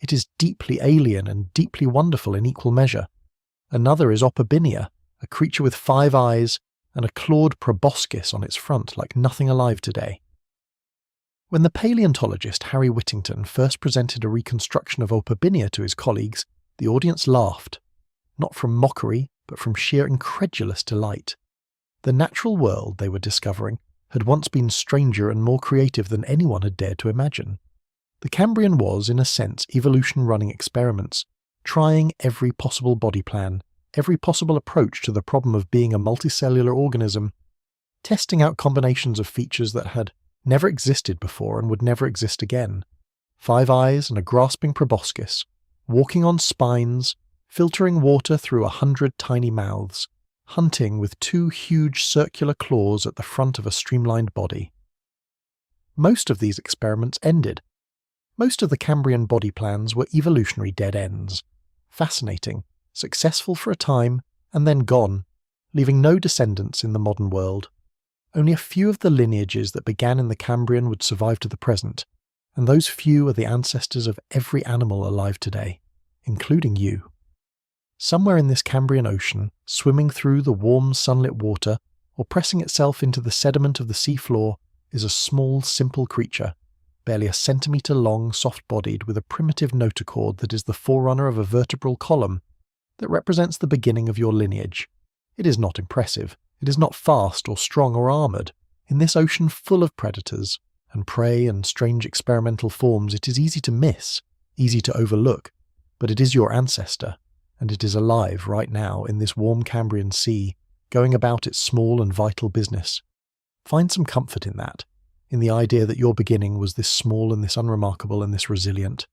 It is deeply alien and deeply wonderful in equal measure. Another is Opobinia, a creature with 5 eyes and a clawed proboscis on its front like nothing alive today. When the paleontologist Harry Whittington first presented a reconstruction of Opobinia to his colleagues, the audience laughed, not from mockery, but from sheer incredulous delight. The natural world they were discovering had once been stranger and more creative than anyone had dared to imagine. The Cambrian was, in a sense, evolution running experiments, trying every possible body plan, every possible approach to the problem of being a multicellular organism, testing out combinations of features that had never existed before and would never exist again. 5 eyes and a grasping proboscis, walking on spines, filtering water through 100 tiny mouths, hunting with 2 huge circular claws at the front of a streamlined body. Most of these experiments ended. Most of the Cambrian body plans were evolutionary dead ends. Fascinating, successful for a time, and then gone, leaving no descendants in the modern world. Only a few of the lineages that began in the Cambrian would survive to the present, and those few are the ancestors of every animal alive today, including you. Somewhere in this Cambrian ocean, swimming through the warm sunlit water, or pressing itself into the sediment of the seafloor, is a small, simple creature, barely a centimetre long, soft-bodied, with a primitive notochord that is the forerunner of a vertebral column, that represents the beginning of your lineage. It is not impressive. It is not fast or strong or armoured. In this ocean full of predators and prey and strange experimental forms, it is easy to miss, easy to overlook, but it is your ancestor, and it is alive right now in this warm Cambrian sea, going about its small and vital business. Find some comfort in that, in the idea that your beginning was this small and this unremarkable and this resilient,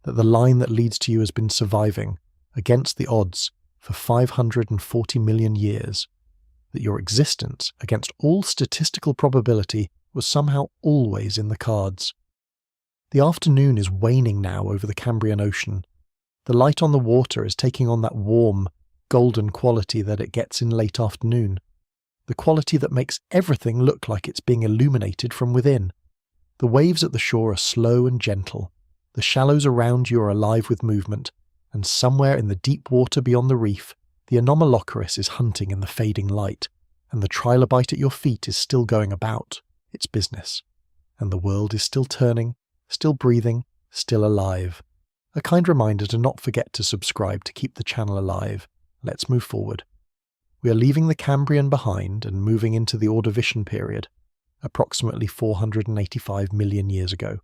that the line that leads to you has been surviving, against the odds, for 540 million years, that your existence, against all statistical probability, was somehow always in the cards. The afternoon is waning now over the Cambrian Ocean. The light on the water is taking on that warm, golden quality that it gets in late afternoon, the quality that makes everything look like it's being illuminated from within. The waves at the shore are slow and gentle, the shallows around you are alive with movement, and somewhere in the deep water beyond the reef, the Anomalocaris is hunting in the fading light, and the trilobite at your feet is still going about its business, and the world is still turning, still breathing, still alive. A kind reminder to not forget to subscribe to keep the channel alive. Let's move forward. We are leaving the Cambrian behind and moving into the Ordovician period, approximately 485 million years ago,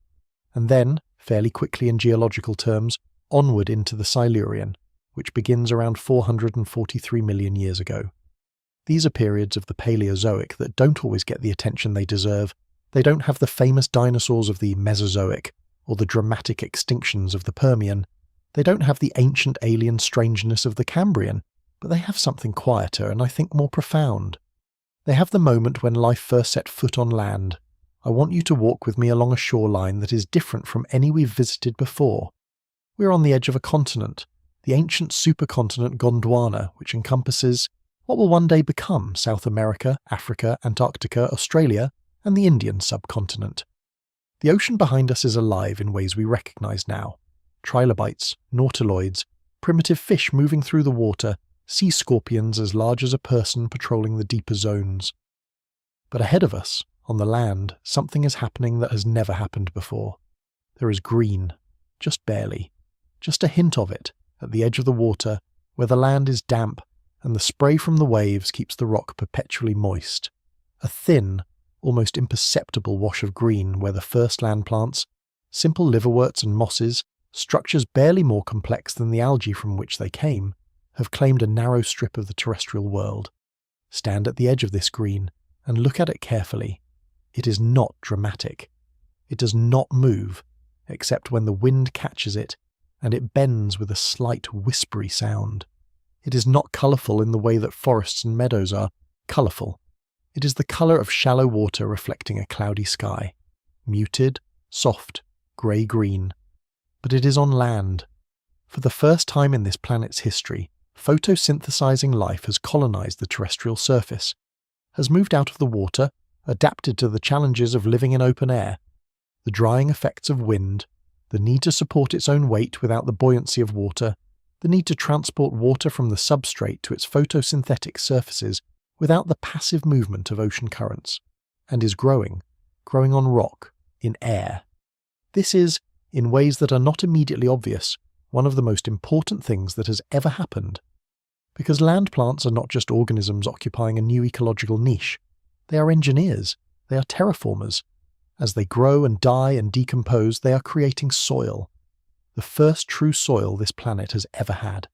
and then, fairly quickly in geological terms, onward into the Silurian, which begins around 443 million years ago. These are periods of the Paleozoic that don't always get the attention they deserve. They don't have the famous dinosaurs of the Mesozoic, or the dramatic extinctions of the Permian. They don't have the ancient alien strangeness of the Cambrian, but they have something quieter and I think more profound. They have the moment when life first set foot on land. I want you to walk with me along a shoreline that is different from any we've visited before. We're on the edge of a continent, the ancient supercontinent Gondwana, which encompasses what will one day become South America, Africa, Antarctica, Australia, and the Indian subcontinent. The ocean behind us is alive in ways we recognise now. Trilobites, nautiloids, primitive fish moving through the water, sea scorpions as large as a person patrolling the deeper zones. But ahead of us, on the land, something is happening that has never happened before. There is green, just barely, just a hint of it, at the edge of the water, where the land is damp and the spray from the waves keeps the rock perpetually moist. A thin, almost imperceptible wash of green where the first land plants, simple liverworts and mosses, structures barely more complex than the algae from which they came, have claimed a narrow strip of the terrestrial world. Stand at the edge of this green and look at it carefully. It is not dramatic. It does not move, except when the wind catches it, and it bends with a slight whispery sound. It is not colourful in the way that forests and meadows are colourful. It is the colour of shallow water reflecting a cloudy sky. Muted, soft, grey-green. But it is on land. For the first time in this planet's history, photosynthesizing life has colonised the terrestrial surface, has moved out of the water, adapted to the challenges of living in open air, the drying effects of wind, the need to support its own weight without the buoyancy of water, the need to transport water from the substrate to its photosynthetic surfaces without the passive movement of ocean currents, and is growing on rock, in air. This is, in ways that are not immediately obvious, one of the most important things that has ever happened. Because land plants are not just organisms occupying a new ecological niche. They are engineers. They are terraformers. As they grow and die and decompose, they are creating soil. The first true soil this planet has ever had.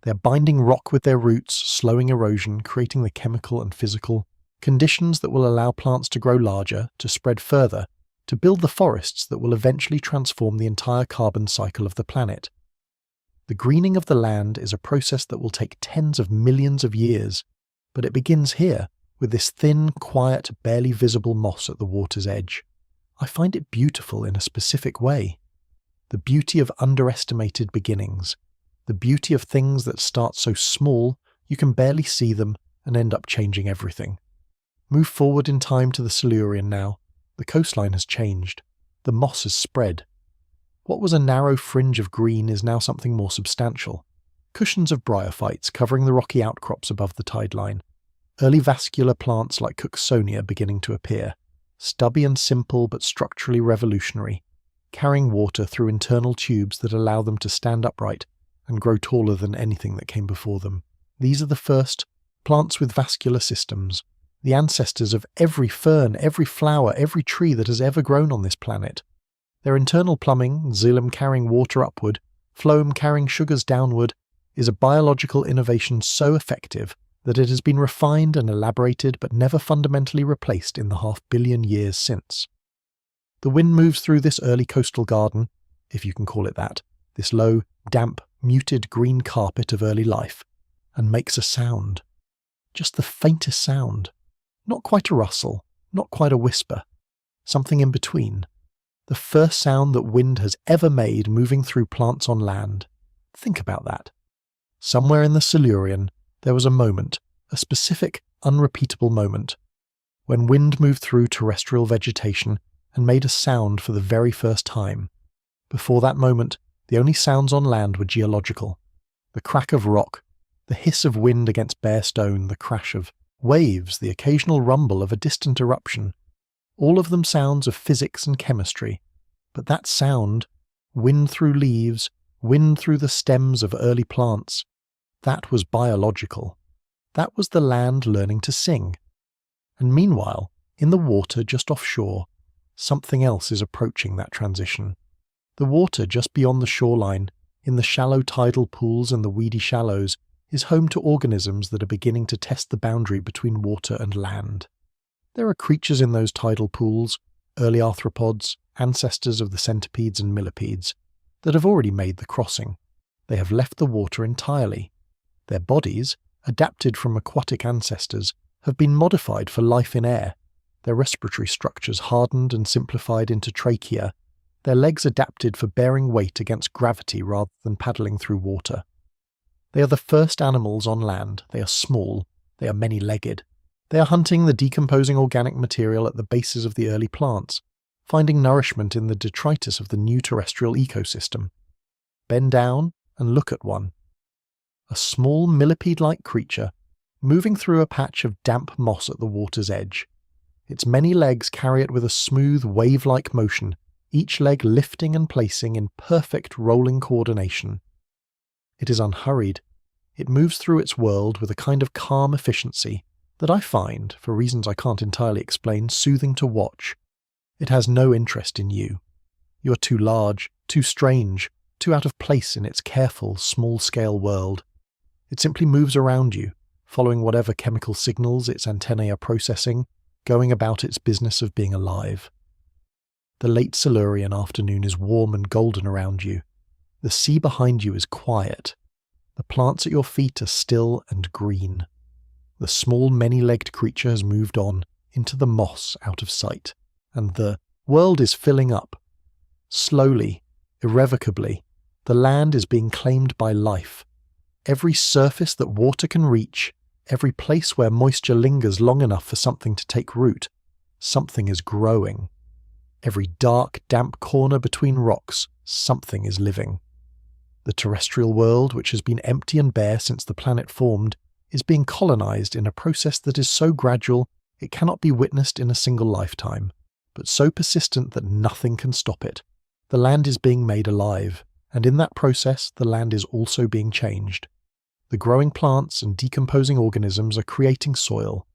They are binding rock with their roots, slowing erosion, creating the chemical and physical conditions that will allow plants to grow larger, to spread further, to build the forests that will eventually transform the entire carbon cycle of the planet. The greening of the land is a process that will take tens of millions of years, but it begins here, with this thin, quiet, barely visible moss at the water's edge. I find it beautiful in a specific way. The beauty of underestimated beginnings. The beauty of things that start so small you can barely see them and end up changing everything. Move forward in time to the Silurian now. The coastline has changed. The moss has spread. What was a narrow fringe of green is now something more substantial. Cushions of bryophytes covering the rocky outcrops above the tide line. Early vascular plants like Cooksonia beginning to appear. Stubby and simple but structurally revolutionary, carrying water through internal tubes that allow them to stand upright and grow taller than anything that came before them. These are the first plants with vascular systems, the ancestors of every fern, every flower, every tree that has ever grown on this planet. Their internal plumbing, xylem carrying water upward, phloem carrying sugars downward, is a biological innovation so effective that it has been refined and elaborated but never fundamentally replaced in the 500 million years since. The wind moves through this early coastal garden, if you can call it that, this low, damp, muted green carpet of early life, and makes a sound. Just the faintest sound. Not quite a rustle, not quite a whisper. Something in between. The first sound that wind has ever made moving through plants on land. Think about that. Somewhere in the Silurian, there was a moment, a specific, unrepeatable moment, when wind moved through terrestrial vegetation and made a sound for the very first time. Before that moment, the only sounds on land were geological. The crack of rock, the hiss of wind against bare stone, the crash of waves, the occasional rumble of a distant eruption. All of them sounds of physics and chemistry. But that sound, wind through leaves, wind through the stems of early plants, that was biological. That was the land learning to sing. And meanwhile, in the water just offshore, something else is approaching that transition. The water just beyond the shoreline, in the shallow tidal pools and the weedy shallows, is home to organisms that are beginning to test the boundary between water and land. There are creatures in those tidal pools, early arthropods, ancestors of the centipedes and millipedes, that have already made the crossing. They have left the water entirely. Their bodies, adapted from aquatic ancestors, have been modified for life in air, their respiratory structures hardened and simplified into trachea, their legs adapted for bearing weight against gravity rather than paddling through water. They are the first animals on land. They are small. They are many-legged. They are hunting the decomposing organic material at the bases of the early plants, finding nourishment in the detritus of the new terrestrial ecosystem. Bend down and look at one. A small millipede-like creature moving through a patch of damp moss at the water's edge. Its many legs carry it with a smooth, wave-like motion, each leg lifting and placing in perfect rolling coordination. It is unhurried. It moves through its world with a kind of calm efficiency that I find, for reasons I can't entirely explain, soothing to watch. It has no interest in you. You are too large, too strange, too out of place in its careful, small-scale world. It simply moves around you, following whatever chemical signals its antennae are processing, going about its business of being alive. The late Silurian afternoon is warm and golden around you. The sea behind you is quiet. The plants at your feet are still and green. The small, many-legged creature has moved on, into the moss out of sight, and the world is filling up. Slowly, irrevocably, the land is being claimed by life. Every surface that water can reach, every place where moisture lingers long enough for something to take root, something is growing. Every dark, damp corner between rocks, something is living. The terrestrial world, which has been empty and bare since the planet formed, is being colonized in a process that is so gradual it cannot be witnessed in a single lifetime, but so persistent that nothing can stop it. The land is being made alive, and in that process the land is also being changed. The growing plants and decomposing organisms are creating soil.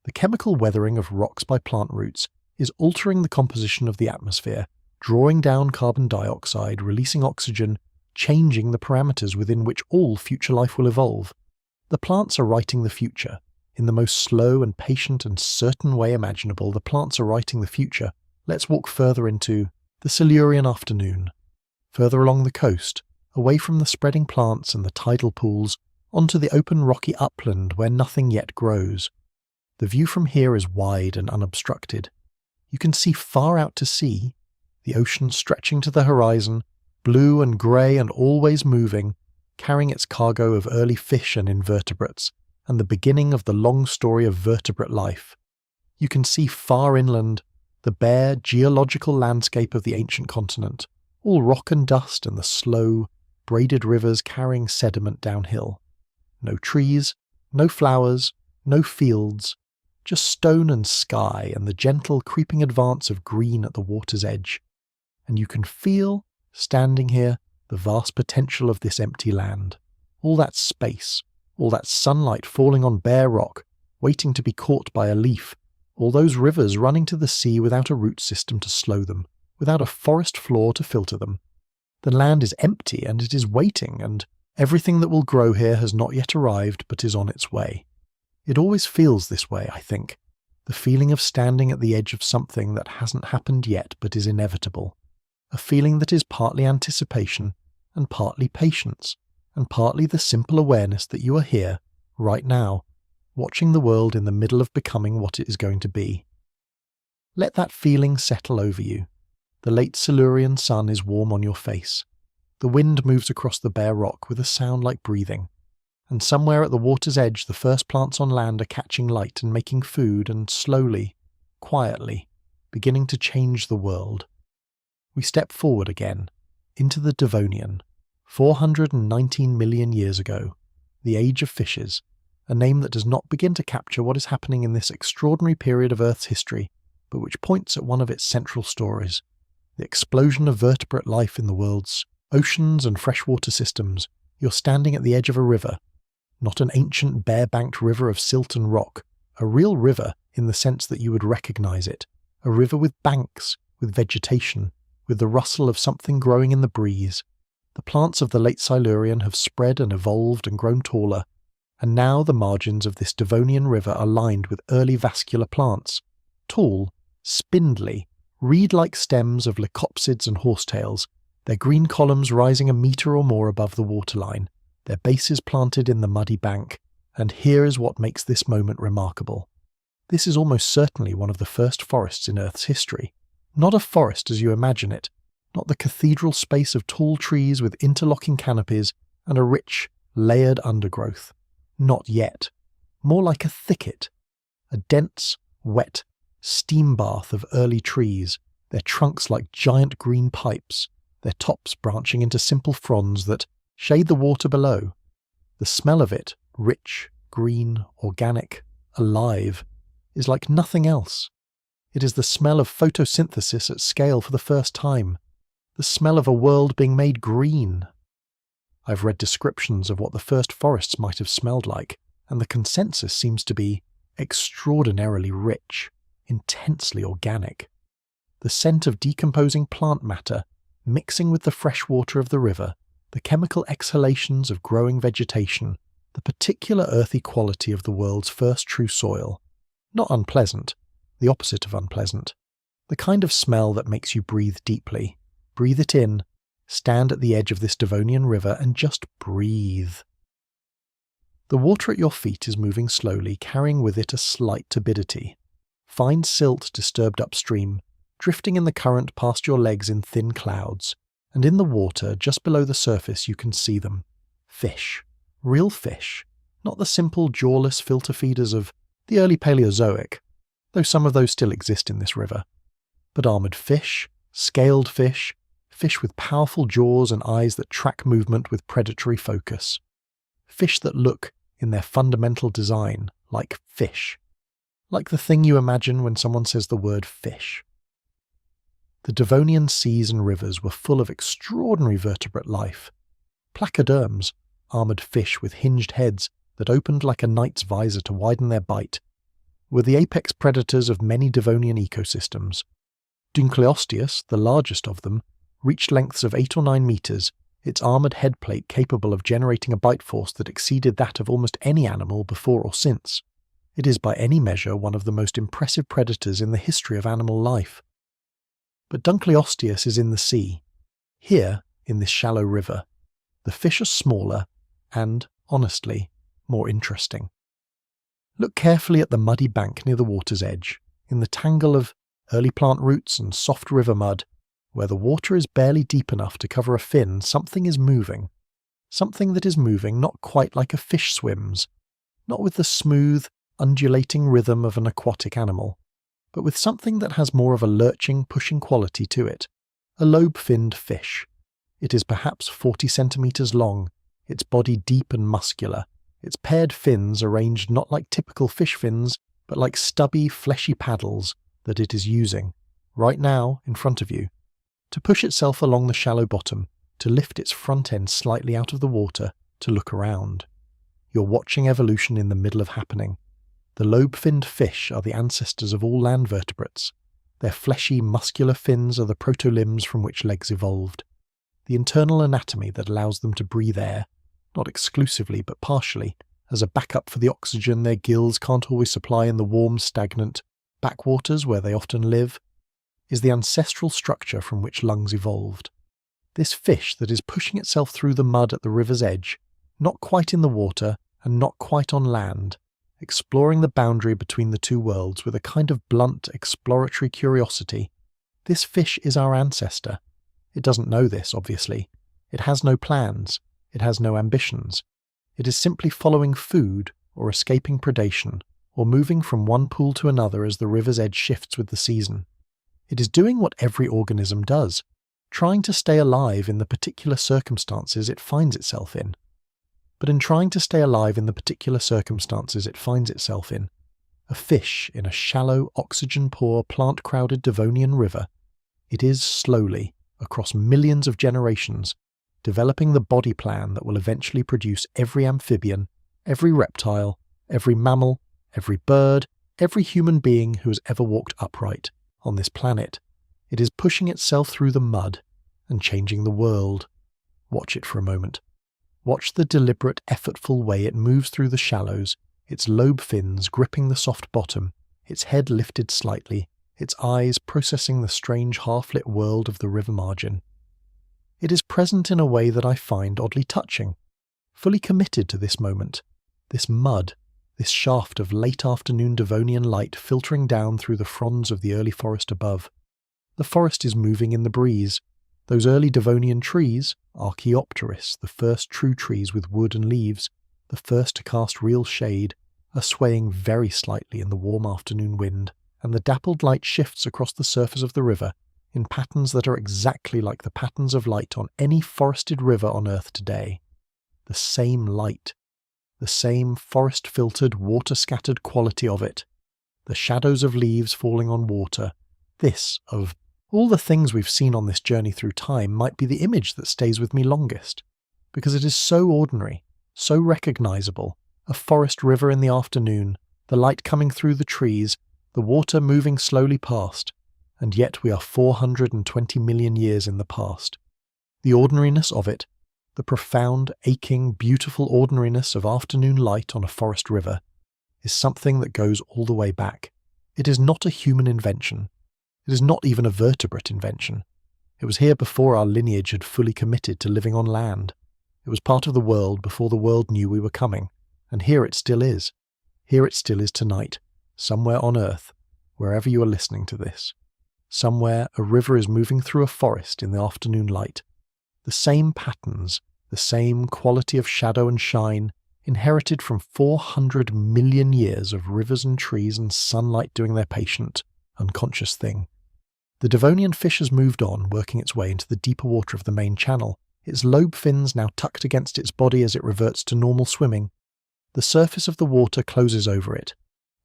The chemical weathering of rocks by plant roots is altering the composition of the atmosphere, drawing down carbon dioxide, releasing oxygen, changing the parameters within which all future life will evolve. The plants are writing the future. In the most slow and patient and certain way imaginable, the plants are writing the future. Let's walk further into the Silurian afternoon. Further along the coast, away from the spreading plants and the tidal pools, onto the open rocky upland where nothing yet grows. The view from here is wide and unobstructed. You can see far out to sea, the ocean stretching to the horizon, blue and grey and always moving, carrying its cargo of early fish and invertebrates, and the beginning of the long story of vertebrate life. You can see far inland, the bare geological landscape of the ancient continent, all rock and dust and the slow, braided rivers carrying sediment downhill. No trees, no flowers, no fields, just stone and sky and the gentle creeping advance of green at the water's edge. And you can feel, standing here, the vast potential of this empty land. All that space, all that sunlight falling on bare rock, waiting to be caught by a leaf, all those rivers running to the sea without a root system to slow them, without a forest floor to filter them. The land is empty and it is waiting, and everything that will grow here has not yet arrived but is on its way. It always feels this way, I think, the feeling of standing at the edge of something that hasn't happened yet but is inevitable, a feeling that is partly anticipation and partly patience, and partly the simple awareness that you are here, right now, watching the world in the middle of becoming what it is going to be. Let that feeling settle over you. The late Silurian sun is warm on your face. The wind moves across the bare rock with a sound like breathing, and somewhere at the water's edge the first plants on land are catching light and making food and slowly, quietly, beginning to change the world. We step forward again, into the Devonian, 419 million years ago, the age of fishes, a name that does not begin to capture what is happening in this extraordinary period of Earth's history, but which points at one of its central stories, the explosion of vertebrate life in the world's oceans and freshwater systems. You're standing at the edge of a river, not an ancient bare-banked river of silt and rock, a real river in the sense that you would recognize it, a river with banks, with vegetation, with the rustle of something growing in the breeze. The plants of the late Silurian have spread and evolved and grown taller, and now the margins of this Devonian river are lined with early vascular plants, tall, spindly, reed-like stems of leucopsids and horsetails, their green columns rising a metre or more above the waterline, their bases planted in the muddy bank, and here is what makes this moment remarkable. This is almost certainly one of the first forests in Earth's history. Not a forest as you imagine it, not the cathedral space of tall trees with interlocking canopies and a rich, layered undergrowth. Not yet. More like a thicket, a dense, wet, steam bath of early trees, their trunks like giant green pipes, their tops branching into simple fronds that shade the water below. The smell of it, rich, green, organic, alive, is like nothing else. It is the smell of photosynthesis at scale for the first time. The smell of a world being made green. I've read descriptions of what the first forests might have smelled like, and the consensus seems to be extraordinarily rich, intensely organic. The scent of decomposing plant matter mixing with the fresh water of the river, the chemical exhalations of growing vegetation, the particular earthy quality of the world's first true soil. Not unpleasant, the opposite of unpleasant. The kind of smell that makes you breathe deeply. Breathe it in, stand at the edge of this Devonian river and just breathe. The water at your feet is moving slowly, carrying with it a slight turbidity. Fine silt disturbed upstream, drifting in the current past your legs in thin clouds, and in the water just below the surface you can see them. Fish. Real fish. Not the simple jawless filter feeders of the early Paleozoic, though some of those still exist in this river. But armoured fish, scaled fish, fish with powerful jaws and eyes that track movement with predatory focus. Fish that look, in their fundamental design, like fish. Like the thing you imagine when someone says the word fish. The Devonian seas and rivers were full of extraordinary vertebrate life. Placoderms, armoured fish with hinged heads that opened like a knight's visor to widen their bite, were the apex predators of many Devonian ecosystems. Dunkleosteus, the largest of them, reached lengths of 8 or 9 metres, its armoured headplate capable of generating a bite force that exceeded that of almost any animal before or since. It is by any measure one of the most impressive predators in the history of animal life. But Dunkleosteus is in the sea. Here, in this shallow river, the fish are smaller and, honestly, more interesting. Look carefully at the muddy bank near the water's edge, in the tangle of early plant roots and soft river mud. Where the water is barely deep enough to cover a fin, something is moving. Something that is moving not quite like a fish swims, not with the smooth, undulating rhythm of an aquatic animal, but with something that has more of a lurching, pushing quality to it. A lobe-finned fish. It is perhaps 40 centimetres long, its body deep and muscular, its paired fins arranged not like typical fish fins, but like stubby, fleshy paddles that it is using, right now, in front of you, to push itself along the shallow bottom, to lift its front end slightly out of the water, to look around. You're watching evolution in the middle of happening. The lobe-finned fish are the ancestors of all land vertebrates. Their fleshy, muscular fins are the proto-limbs from which legs evolved. The internal anatomy that allows them to breathe air, not exclusively but partially, as a backup for the oxygen their gills can't always supply in the warm, stagnant backwaters where they often live, is the ancestral structure from which lungs evolved. This fish that is pushing itself through the mud at the river's edge, not quite in the water and not quite on land, exploring the boundary between the two worlds with a kind of blunt, exploratory curiosity. This fish is our ancestor. It doesn't know this, obviously. It has no plans. It has no ambitions. It is simply following food or escaping predation, or moving from one pool to another as the river's edge shifts with the season. It is doing what every organism does, trying to stay alive in the particular circumstances it finds itself in. But in trying to stay alive in the particular circumstances it finds itself in, a fish in a shallow, oxygen-poor, plant-crowded Devonian river, it is slowly, across millions of generations, developing the body plan that will eventually produce every amphibian, every reptile, every mammal, every bird, every human being who has ever walked upright on this planet. It is pushing itself through the mud and changing the world. Watch it for a moment. Watch the deliberate, effortful way it moves through the shallows, its lobe fins gripping the soft bottom, its head lifted slightly, its eyes processing the strange half-lit world of the river margin. It is present in a way that I find oddly touching, fully committed to this moment, this mud, this shaft of late afternoon Devonian light filtering down through the fronds of the early forest above. The forest is moving in the breeze. Those early Devonian trees, Archaeopteris, the first true trees with wood and leaves, the first to cast real shade, are swaying very slightly in the warm afternoon wind, and the dappled light shifts across the surface of the river in patterns that are exactly like the patterns of light on any forested river on Earth today. The same light. The same forest-filtered, water-scattered quality of it. the shadows of leaves falling on water, this, of all the things we've seen on this journey through time, might be the image that stays with me longest, because it is so ordinary, so recognizable, a forest river in the afternoon, the light coming through the trees, the water moving slowly past, and yet we are 420 million years in the past. The ordinariness of it, the profound, aching, beautiful ordinariness of afternoon light on a forest river, is something that goes all the way back. It is not a human invention. It is not even a vertebrate invention. It was here before our lineage had fully committed to living on land. It was part of the world before the world knew we were coming, and here it still is. Here it still is tonight, somewhere on Earth, wherever you are listening to this. Somewhere a river is moving through a forest in the afternoon light. The same patterns, the same quality of shadow and shine, inherited from 400 million years of rivers and trees and sunlight doing their patient, unconscious thing. The Devonian fish has moved on, working its way into the deeper water of the main channel, its lobe fins now tucked against its body as it reverts to normal swimming. The surface of the water closes over it.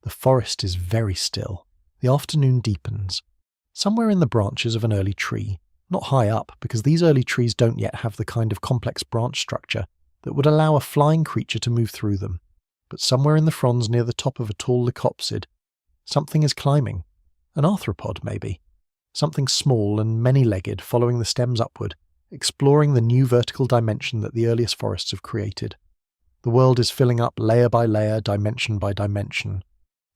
The forest is very still. The afternoon deepens. Somewhere in the branches of an early tree, not high up because these early trees don't yet have the kind of complex branch structure that would allow a flying creature to move through them, but somewhere in the fronds near the top of a tall lycopsid, something is climbing. An arthropod, maybe. Something small and many-legged, following the stems upward, exploring the new vertical dimension that the earliest forests have created. The world is filling up layer by layer, dimension by dimension.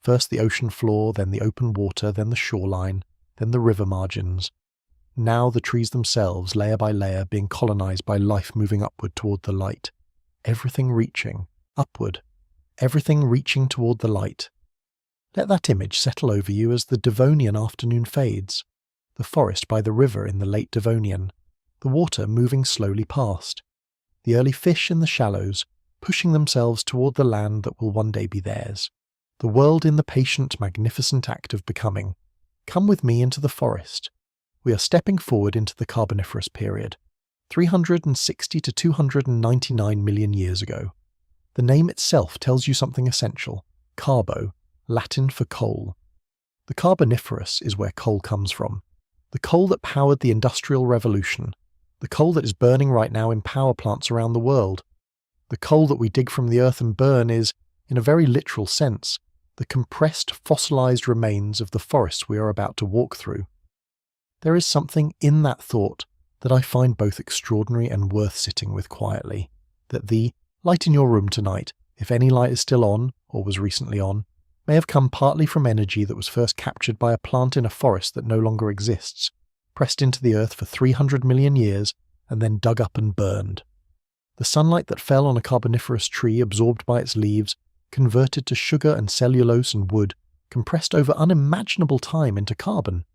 First the ocean floor, then the open water, then the shoreline, then the river margins. Now the trees themselves, layer by layer, being colonized by life moving upward toward the light. Everything reaching, upward. Everything reaching toward the light. Let that image settle over you as the Devonian afternoon fades. The forest by the river in the late Devonian. The water moving slowly past. The early fish in the shallows, pushing themselves toward the land that will one day be theirs. The world in the patient, magnificent act of becoming. Come with me into the forest. We are stepping forward into the Carboniferous period, 360 to 299 million years ago. The name itself tells you something essential. Carbo, Latin for coal. The Carboniferous is where coal comes from. The coal that powered the Industrial Revolution. The coal that is burning right now in power plants around the world. The coal that we dig from the earth and burn is, in a very literal sense, the compressed, fossilized remains of the forests we are about to walk through. There is something in that thought that I find both extraordinary and worth sitting with quietly, that the light in your room tonight, if any light is still on, or was recently on, may have come partly from energy that was first captured by a plant in a forest that no longer exists, pressed into the earth for 300 million years, and then dug up and burned. The sunlight that fell on a Carboniferous tree absorbed by its leaves, converted to sugar and cellulose and wood, compressed over unimaginable time into carbon.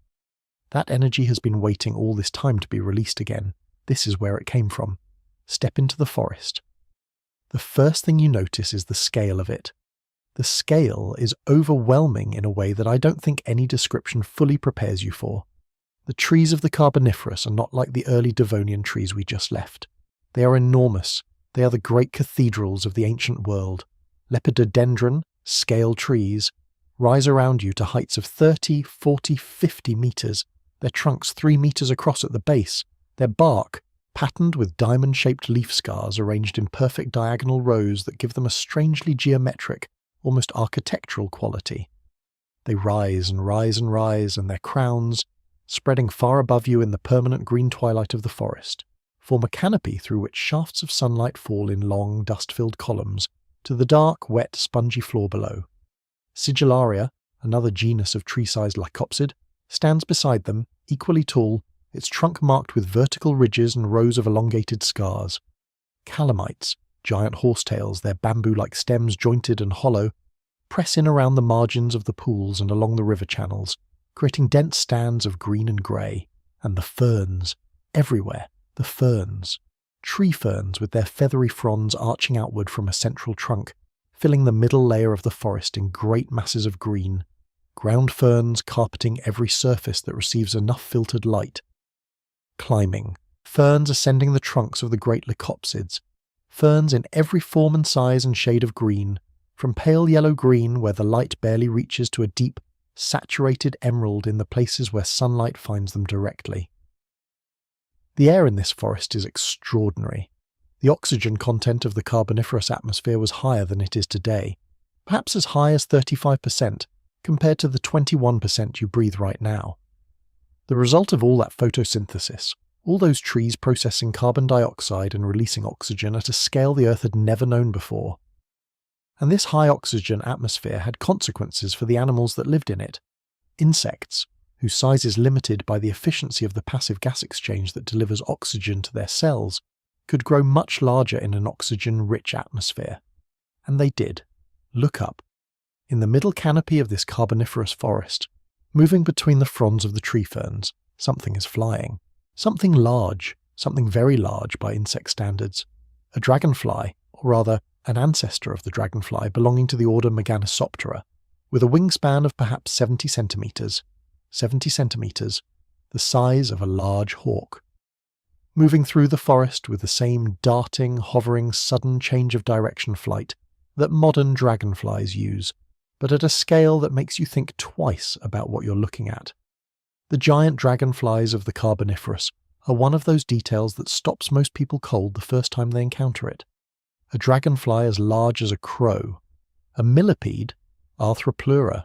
That energy has been waiting all this time to be released again. This is where it came from. Step into the forest. The first thing you notice is the scale of it. The scale is overwhelming in a way that I don't think any description fully prepares you for. The trees of the Carboniferous are not like the early Devonian trees we just left. They are enormous. They are the great cathedrals of the ancient world. Lepidodendron, scale trees, rise around you to heights of 30, 40, 50 meters, their trunks 3 meters across at the base, their bark patterned with diamond-shaped leaf scars arranged in perfect diagonal rows that give them a strangely geometric, almost architectural quality. They rise and rise and rise, and their crowns, spreading far above you in the permanent green twilight of the forest, form a canopy through which shafts of sunlight fall in long, dust-filled columns to the dark, wet, spongy floor below. Sigillaria, another genus of tree-sized lycopsid, stands beside them, equally tall, its trunk marked with vertical ridges and rows of elongated scars. Calamites, giant horsetails, their bamboo-like stems jointed and hollow, press in around the margins of the pools and along the river channels, creating dense stands of green and grey. And the ferns, everywhere, the ferns. Tree ferns with their feathery fronds arching outward from a central trunk, filling the middle layer of the forest in great masses of green. Ground ferns carpeting every surface that receives enough filtered light. Climbing. Ferns ascending the trunks of the great lycopsids. Ferns in every form and size and shade of green, from pale yellow-green where the light barely reaches to a deep, saturated emerald in the places where sunlight finds them directly. The air in this forest is extraordinary. The oxygen content of the Carboniferous atmosphere was higher than it is today, perhaps as high as 35%, compared to the 21% you breathe right now. The result of all that photosynthesis, all those trees processing carbon dioxide and releasing oxygen at a scale the Earth had never known before. And this high oxygen atmosphere had consequences for the animals that lived in it. Insects, whose size is limited by the efficiency of the passive gas exchange that delivers oxygen to their cells, could grow much larger in an oxygen-rich atmosphere. And they did. Look up. In the middle canopy of this Carboniferous forest, moving between the fronds of the tree ferns, something is flying. Something large, something very large by insect standards. A dragonfly, or rather, an ancestor of the dragonfly belonging to the order Meganosoptera, with a wingspan of perhaps 70 centimetres. 70 centimetres, the size of a large hawk. Moving through the forest with the same darting, hovering, sudden change of direction flight that modern dragonflies use, but at a scale that makes you think twice about what you're looking at. The giant dragonflies of the Carboniferous are one of those details that stops most people cold the first time they encounter it. A dragonfly as large as a crow, a millipede, Arthropleura,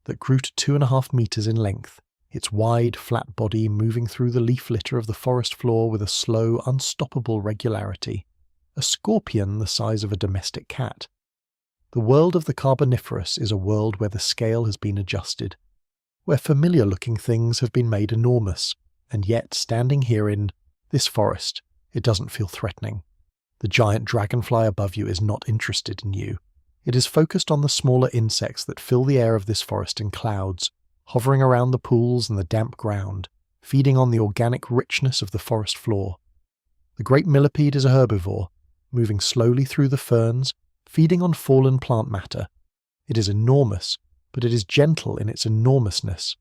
that grew to 2.5 meters in length, its wide, flat body moving through the leaf litter of the forest floor with a slow, unstoppable regularity, a scorpion the size of a domestic cat. The world of the Carboniferous is a world where the scale has been adjusted, where familiar-looking things have been made enormous, and yet, standing here in this forest, it doesn't feel threatening. The giant dragonfly above you is not interested in you. It is focused on the smaller insects that fill the air of this forest in clouds, hovering around the pools and the damp ground, feeding on the organic richness of the forest floor. The great millipede is a herbivore, moving slowly through the ferns, feeding on fallen plant matter. It is enormous, but it is gentle in its enormousness.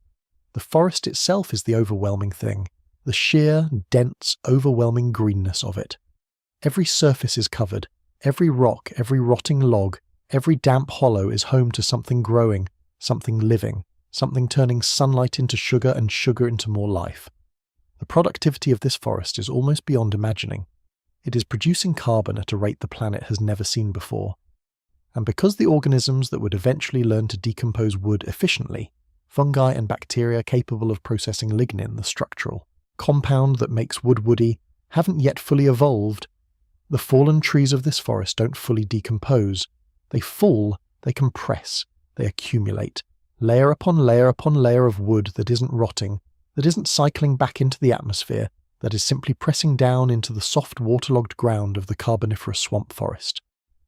The forest itself is the overwhelming thing, the sheer, dense, overwhelming greenness of it. Every surface is covered, every rock, every rotting log, every damp hollow is home to something growing, something living, something turning sunlight into sugar and sugar into more life. The productivity of this forest is almost beyond imagining. It is producing carbon at a rate the planet has never seen before. And because the organisms that would eventually learn to decompose wood efficiently, fungi and bacteria capable of processing lignin, the structural compound that makes wood woody, haven't yet fully evolved, the fallen trees of this forest don't fully decompose. They fall, they compress, they accumulate, layer upon layer of wood that isn't rotting, that isn't cycling back into the atmosphere, that is simply pressing down into the soft waterlogged ground of the Carboniferous swamp forest,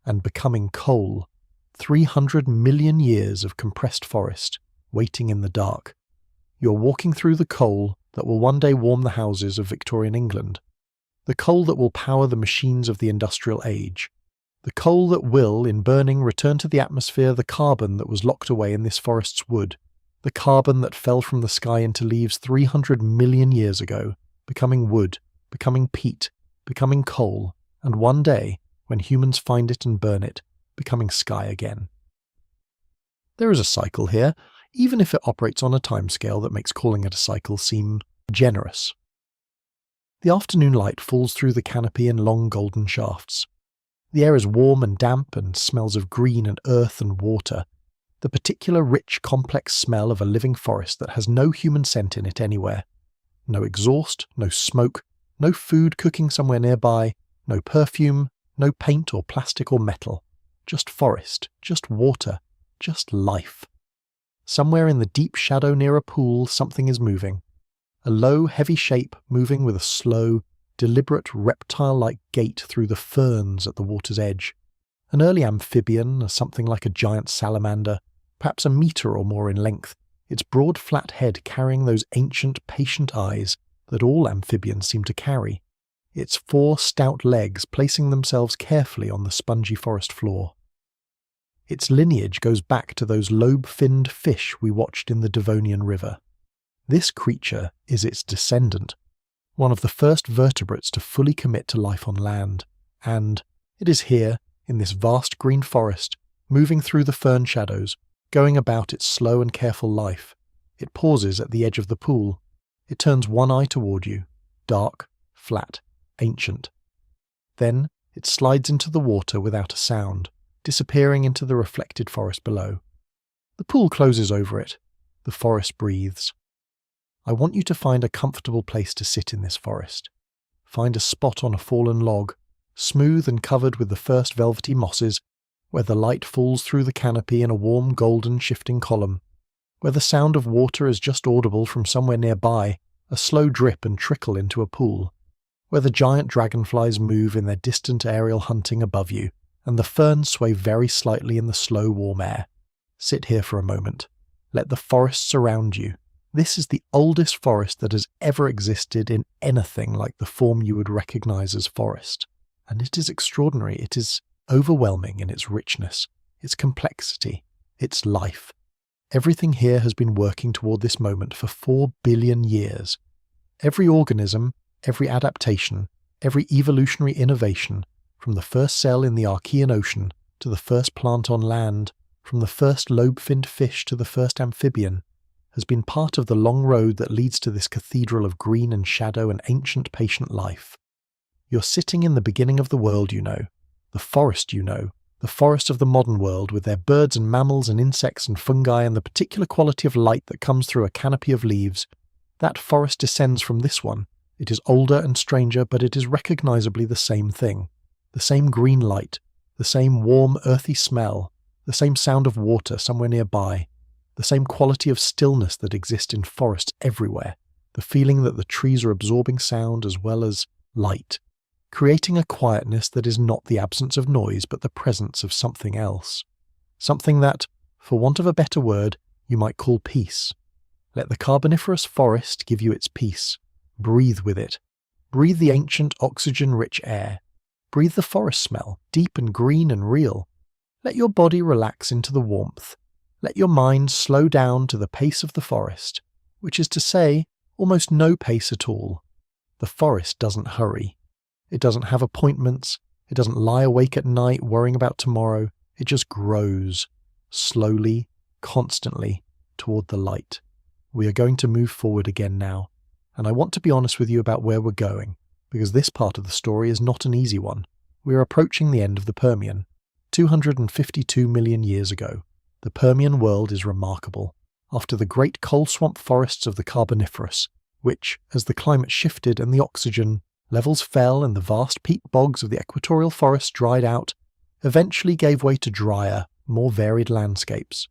and becoming coal. 300 million years of compressed forest, waiting in the dark. You're walking through the coal that will one day warm the houses of Victorian England. The coal that will power the machines of the industrial age. The coal that will, in burning, return to the atmosphere the carbon that was locked away in this forest's wood. The carbon that fell from the sky into leaves 300 million years ago, becoming wood, becoming peat, becoming coal, and one day, when humans find it and burn it, becoming sky again. There is a cycle here, even if it operates on a timescale that makes calling it a cycle seem generous. The afternoon light falls through the canopy in long golden shafts. The air is warm and damp and smells of green and earth and water, the particular rich, complex smell of a living forest that has no human scent in it anywhere. No exhaust, no smoke, no food cooking somewhere nearby, no perfume, no paint or plastic or metal. Just forest, just water, just life. Somewhere in the deep shadow near a pool, something is moving. A low, heavy shape moving with a slow, deliberate reptile-like gait through the ferns at the water's edge. An early amphibian, something like a giant salamander, perhaps a metre or more in length, its broad flat head carrying those ancient, patient eyes that all amphibians seem to carry, its 4 stout legs placing themselves carefully on the spongy forest floor. Its lineage goes back to those lobe-finned fish we watched in the Devonian River. This creature is its descendant, one of the first vertebrates to fully commit to life on land, and it is here, in this vast green forest, moving through the fern shadows, going about its slow and careful life. It pauses at the edge of the pool. It turns one eye toward you, dark, flat, ancient. Then it slides into the water without a sound, disappearing into the reflected forest below. The pool closes over it. The forest breathes. I want you to find a comfortable place to sit in this forest. Find a spot on a fallen log, smooth and covered with the first velvety mosses, where the light falls through the canopy in a warm golden shifting column, where the sound of water is just audible from somewhere nearby, a slow drip and trickle into a pool, where the giant dragonflies move in their distant aerial hunting above you, and the ferns sway very slightly in the slow warm air. Sit here for a moment. Let the forest surround you. This is the oldest forest that has ever existed in anything like the form you would recognize as forest. And it is extraordinary. It is overwhelming in its richness, its complexity, its life. Everything here has been working toward this moment for 4 billion years. Every organism, every adaptation, every evolutionary innovation, from the first cell in the Archean Ocean to the first plant on land, from the first lobe-finned fish to the first amphibian, has been part of the long road that leads to this cathedral of green and shadow and ancient patient life. You're sitting in the beginning of the world, you know, the forest, you know, the forest of the modern world with their birds and mammals and insects and fungi and the particular quality of light that comes through a canopy of leaves. That forest descends from this one. It is older and stranger, but it is recognizably the same thing. The same green light, the same warm, earthy smell, the same sound of water somewhere nearby, the same quality of stillness that exists in forests everywhere, the feeling that the trees are absorbing sound as well as light, creating a quietness that is not the absence of noise but the presence of something else. Something that, for want of a better word, you might call peace. Let the Carboniferous forest give you its peace. Breathe with it. Breathe the ancient oxygen-rich air. Breathe the forest smell, deep and green and real. Let your body relax into the warmth. Let your mind slow down to the pace of the forest, which is to say, almost no pace at all. The forest doesn't hurry. It doesn't have appointments. It doesn't lie awake at night worrying about tomorrow. It just grows, slowly, constantly, toward the light. We are going to move forward again now, and I want to be honest with you about where we're going, because this part of the story is not an easy one. We are approaching the end of the Permian. 252 million years ago. The Permian world is remarkable, after the great coal swamp forests of the Carboniferous, which, as the climate shifted and the oxygen levels fell and the vast peat bogs of the equatorial forests dried out, eventually gave way to drier, more varied landscapes.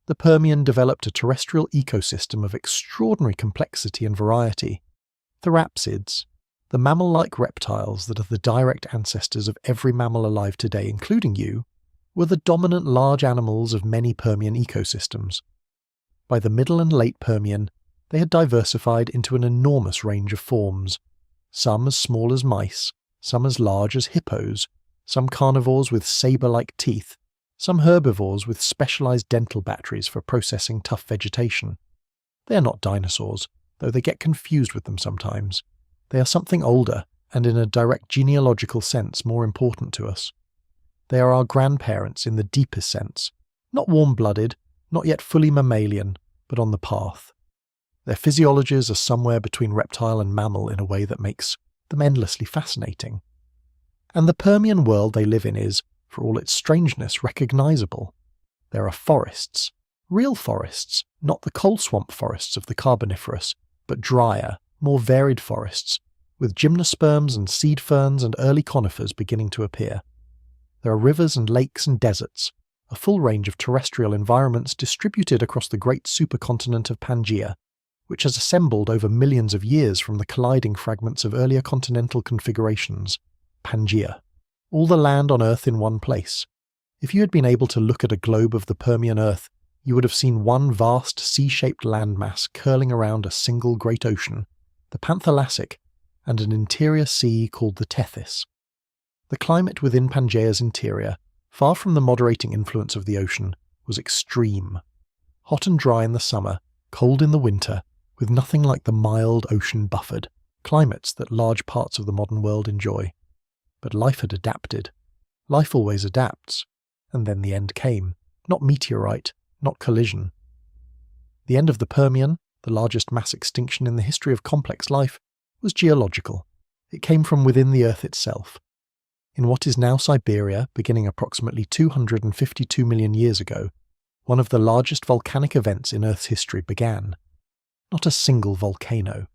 The Permian developed a terrestrial ecosystem of extraordinary complexity and variety. Therapsids, the mammal-like reptiles that are the direct ancestors of every mammal alive today, including you, were the dominant large animals of many Permian ecosystems. By the middle and late Permian, they had diversified into an enormous range of forms, some as small as mice, some as large as hippos, some carnivores with saber-like teeth, some herbivores with specialized dental batteries for processing tough vegetation. They are not dinosaurs, though they get confused with them sometimes. They are something older, and in a direct genealogical sense more important to us. They are our grandparents in the deepest sense, not warm-blooded, not yet fully mammalian, but on the path. Their physiologies are somewhere between reptile and mammal in a way that makes them endlessly fascinating. And the Permian world they live in is, for all its strangeness, recognizable. There are forests, real forests, not the coal swamp forests of the Carboniferous, but drier, more varied forests, with gymnosperms and seed ferns and early conifers beginning to appear. There are rivers and lakes and deserts, a full range of terrestrial environments distributed across the great supercontinent of Pangaea, which has assembled over millions of years from the colliding fragments of earlier continental configurations. Pangaea. All the land on Earth in one place. If you had been able to look at a globe of the Permian Earth, you would have seen one vast C-shaped landmass curling around a single great ocean, the Panthalassic, and an interior sea called the Tethys. The climate within Pangaea's interior, far from the moderating influence of the ocean, was extreme. Hot and dry in the summer, cold in the winter, with nothing like the mild ocean-buffered climates that large parts of the modern world enjoy. But life had adapted. Life always adapts. And then the end came. Not meteorite, not collision. The end of the Permian, the largest mass extinction in the history of complex life, was geological. It came from within the Earth itself. In what is now Siberia, beginning approximately 252 million years ago, one of the largest volcanic events in Earth's history began. Not a single volcano,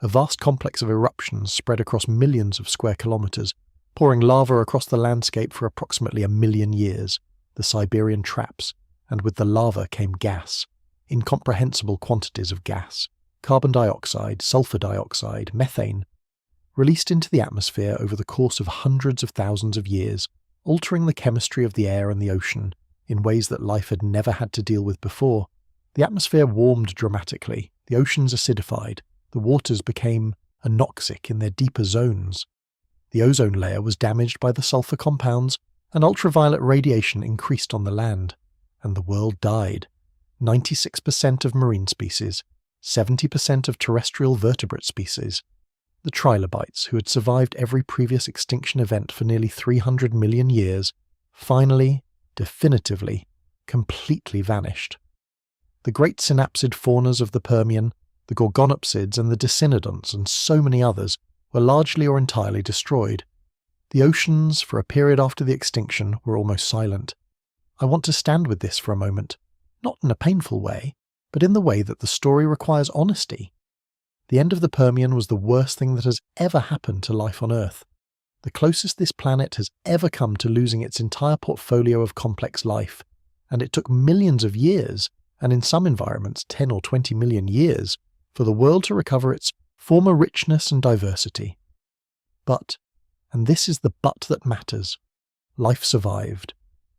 a vast complex of eruptions spread across millions of square kilometers, pouring lava across the landscape for approximately 1 million years, the Siberian traps, and with the lava came gas, incomprehensible quantities of gas, carbon dioxide, sulfur dioxide, methane, released into the atmosphere over the course of hundreds of thousands of years, altering the chemistry of the air and the ocean in ways that life had never had to deal with before. The atmosphere warmed dramatically, the oceans acidified, the waters became anoxic in their deeper zones. The ozone layer was damaged by the sulfur compounds, and ultraviolet radiation increased on the land, and the world died. 96% of marine species, 70% of terrestrial vertebrate species, the trilobites, who had survived every previous extinction event for nearly 300 million years, finally, definitively, completely vanished. The great synapsid faunas of the Permian, the gorgonopsids and the dicynodonts and so many others, were largely or entirely destroyed. The oceans, for a period after the extinction, were almost silent. I want to stand with this for a moment, not in a painful way, but in the way that the story requires honesty. The end of the Permian was the worst thing that has ever happened to life on Earth. The closest this planet has ever come to losing its entire portfolio of complex life, and it took millions of years, and in some environments 10 or 20 million years, for the world to recover its former richness and diversity. But, and this is the but that matters, life survived.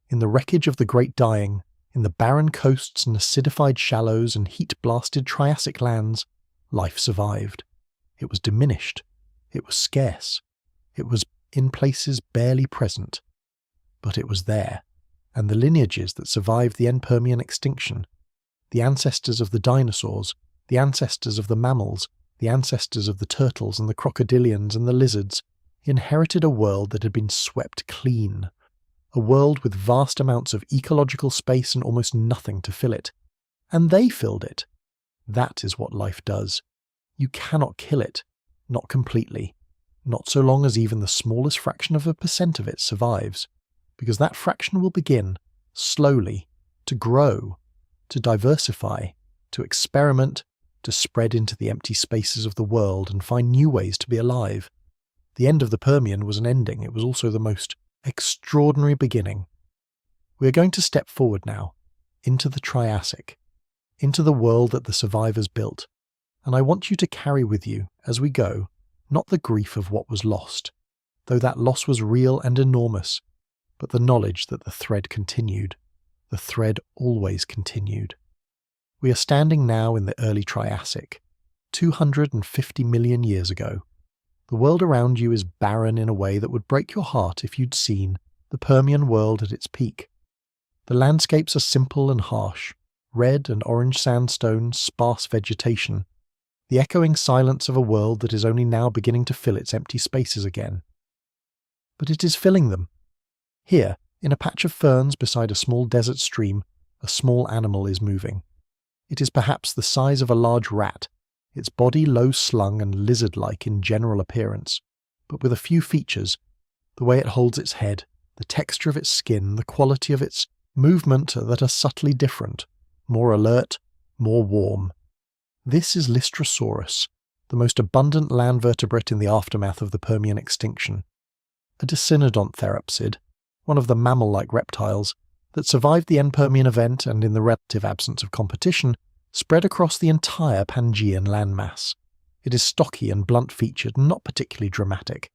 In the wreckage of the Great Dying, in the barren coasts and acidified shallows and heat-blasted Triassic lands, life survived. It was diminished. It was scarce. It was, in places, barely present. But it was there, and the lineages that survived the end Permian extinction, the ancestors of the dinosaurs, the ancestors of the mammals, the ancestors of the turtles and the crocodilians and the lizards, inherited a world that had been swept clean, a world with vast amounts of ecological space and almost nothing to fill it. And they filled it. That is what life does. You cannot kill it, not completely, not so long as even the smallest fraction of a percent of it survives, because that fraction will begin, slowly, to grow, to diversify, to experiment, to spread into the empty spaces of the world and find new ways to be alive. The end of the Permian was an ending. It was also the most extraordinary beginning. We are going to step forward now, into the Triassic, into the world that the survivors built, and I want you to carry with you, as we go, not the grief of what was lost, though that loss was real and enormous, but the knowledge that the thread continued. The thread always continued. We are standing now in the early Triassic, 250 million years ago. The world around you is barren in a way that would break your heart if you'd seen the Permian world at its peak. The landscapes are simple and harsh, red and orange sandstone, sparse vegetation, the echoing silence of a world that is only now beginning to fill its empty spaces again. But it is filling them. Here, in a patch of ferns beside a small desert stream, a small animal is moving. It is perhaps the size of a large rat, its body low-slung and lizard-like in general appearance, but with a few features, the way it holds its head, the texture of its skin, the quality of its movement that are subtly different, more alert, more warm. This is Lystrosaurus, the most abundant land vertebrate in the aftermath of the Permian extinction. A dicynodont therapsid, one of the mammal-like reptiles, that survived the end Permian event and, in the relative absence of competition, spread across the entire Pangaean landmass. It is stocky and blunt-featured and not particularly dramatic.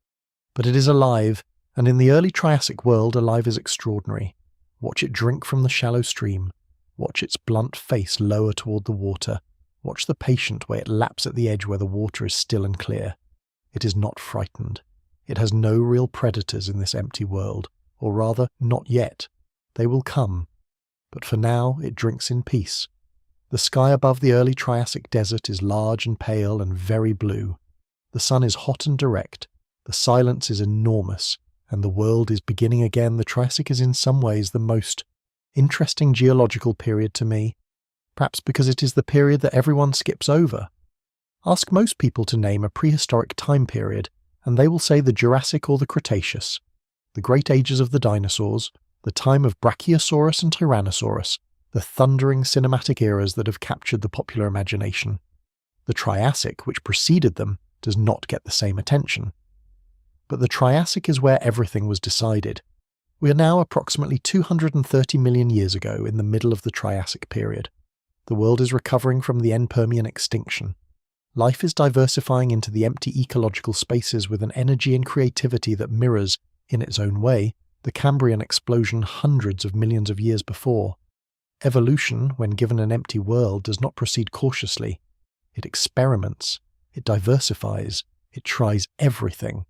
But it is alive, and in the early Triassic world alive is extraordinary. Watch it drink from the shallow stream. Watch its blunt face lower toward the water. Watch the patient way it laps at the edge where the water is still and clear. It is not frightened. It has no real predators in this empty world, or rather, not yet. They will come. But for now, it drinks in peace. The sky above the early Triassic desert is large and pale and very blue. The sun is hot and direct. The silence is enormous, and the world is beginning again. The Triassic is in some ways the most Interesting geological period to me, perhaps because it is the period that everyone skips over. Ask most people to name a prehistoric time period, and they will say the Jurassic or the Cretaceous, the great ages of the dinosaurs, the time of Brachiosaurus and Tyrannosaurus, the thundering cinematic eras that have captured the popular imagination. The Triassic, which preceded them, does not get the same attention. But the Triassic is where everything was decided. We are now approximately 230 million years ago in the middle of the Triassic period. The world is recovering from the end Permian extinction. Life is diversifying into the empty ecological spaces with an energy and creativity that mirrors, in its own way, the Cambrian explosion hundreds of millions of years before. Evolution, when given an empty world, does not proceed cautiously. It experiments, it diversifies, it tries everything.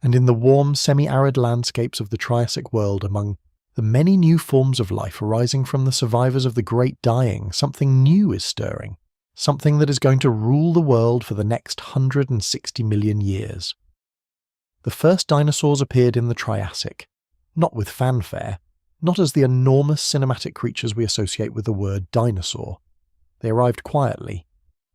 And in the warm, semi-arid landscapes of the Triassic world, among the many new forms of life arising from the survivors of the Great Dying, something new is stirring, something that is going to rule the world for the next 160 million years. The first dinosaurs appeared in the Triassic, not with fanfare, not as the enormous cinematic creatures we associate with the word dinosaur. They arrived quietly.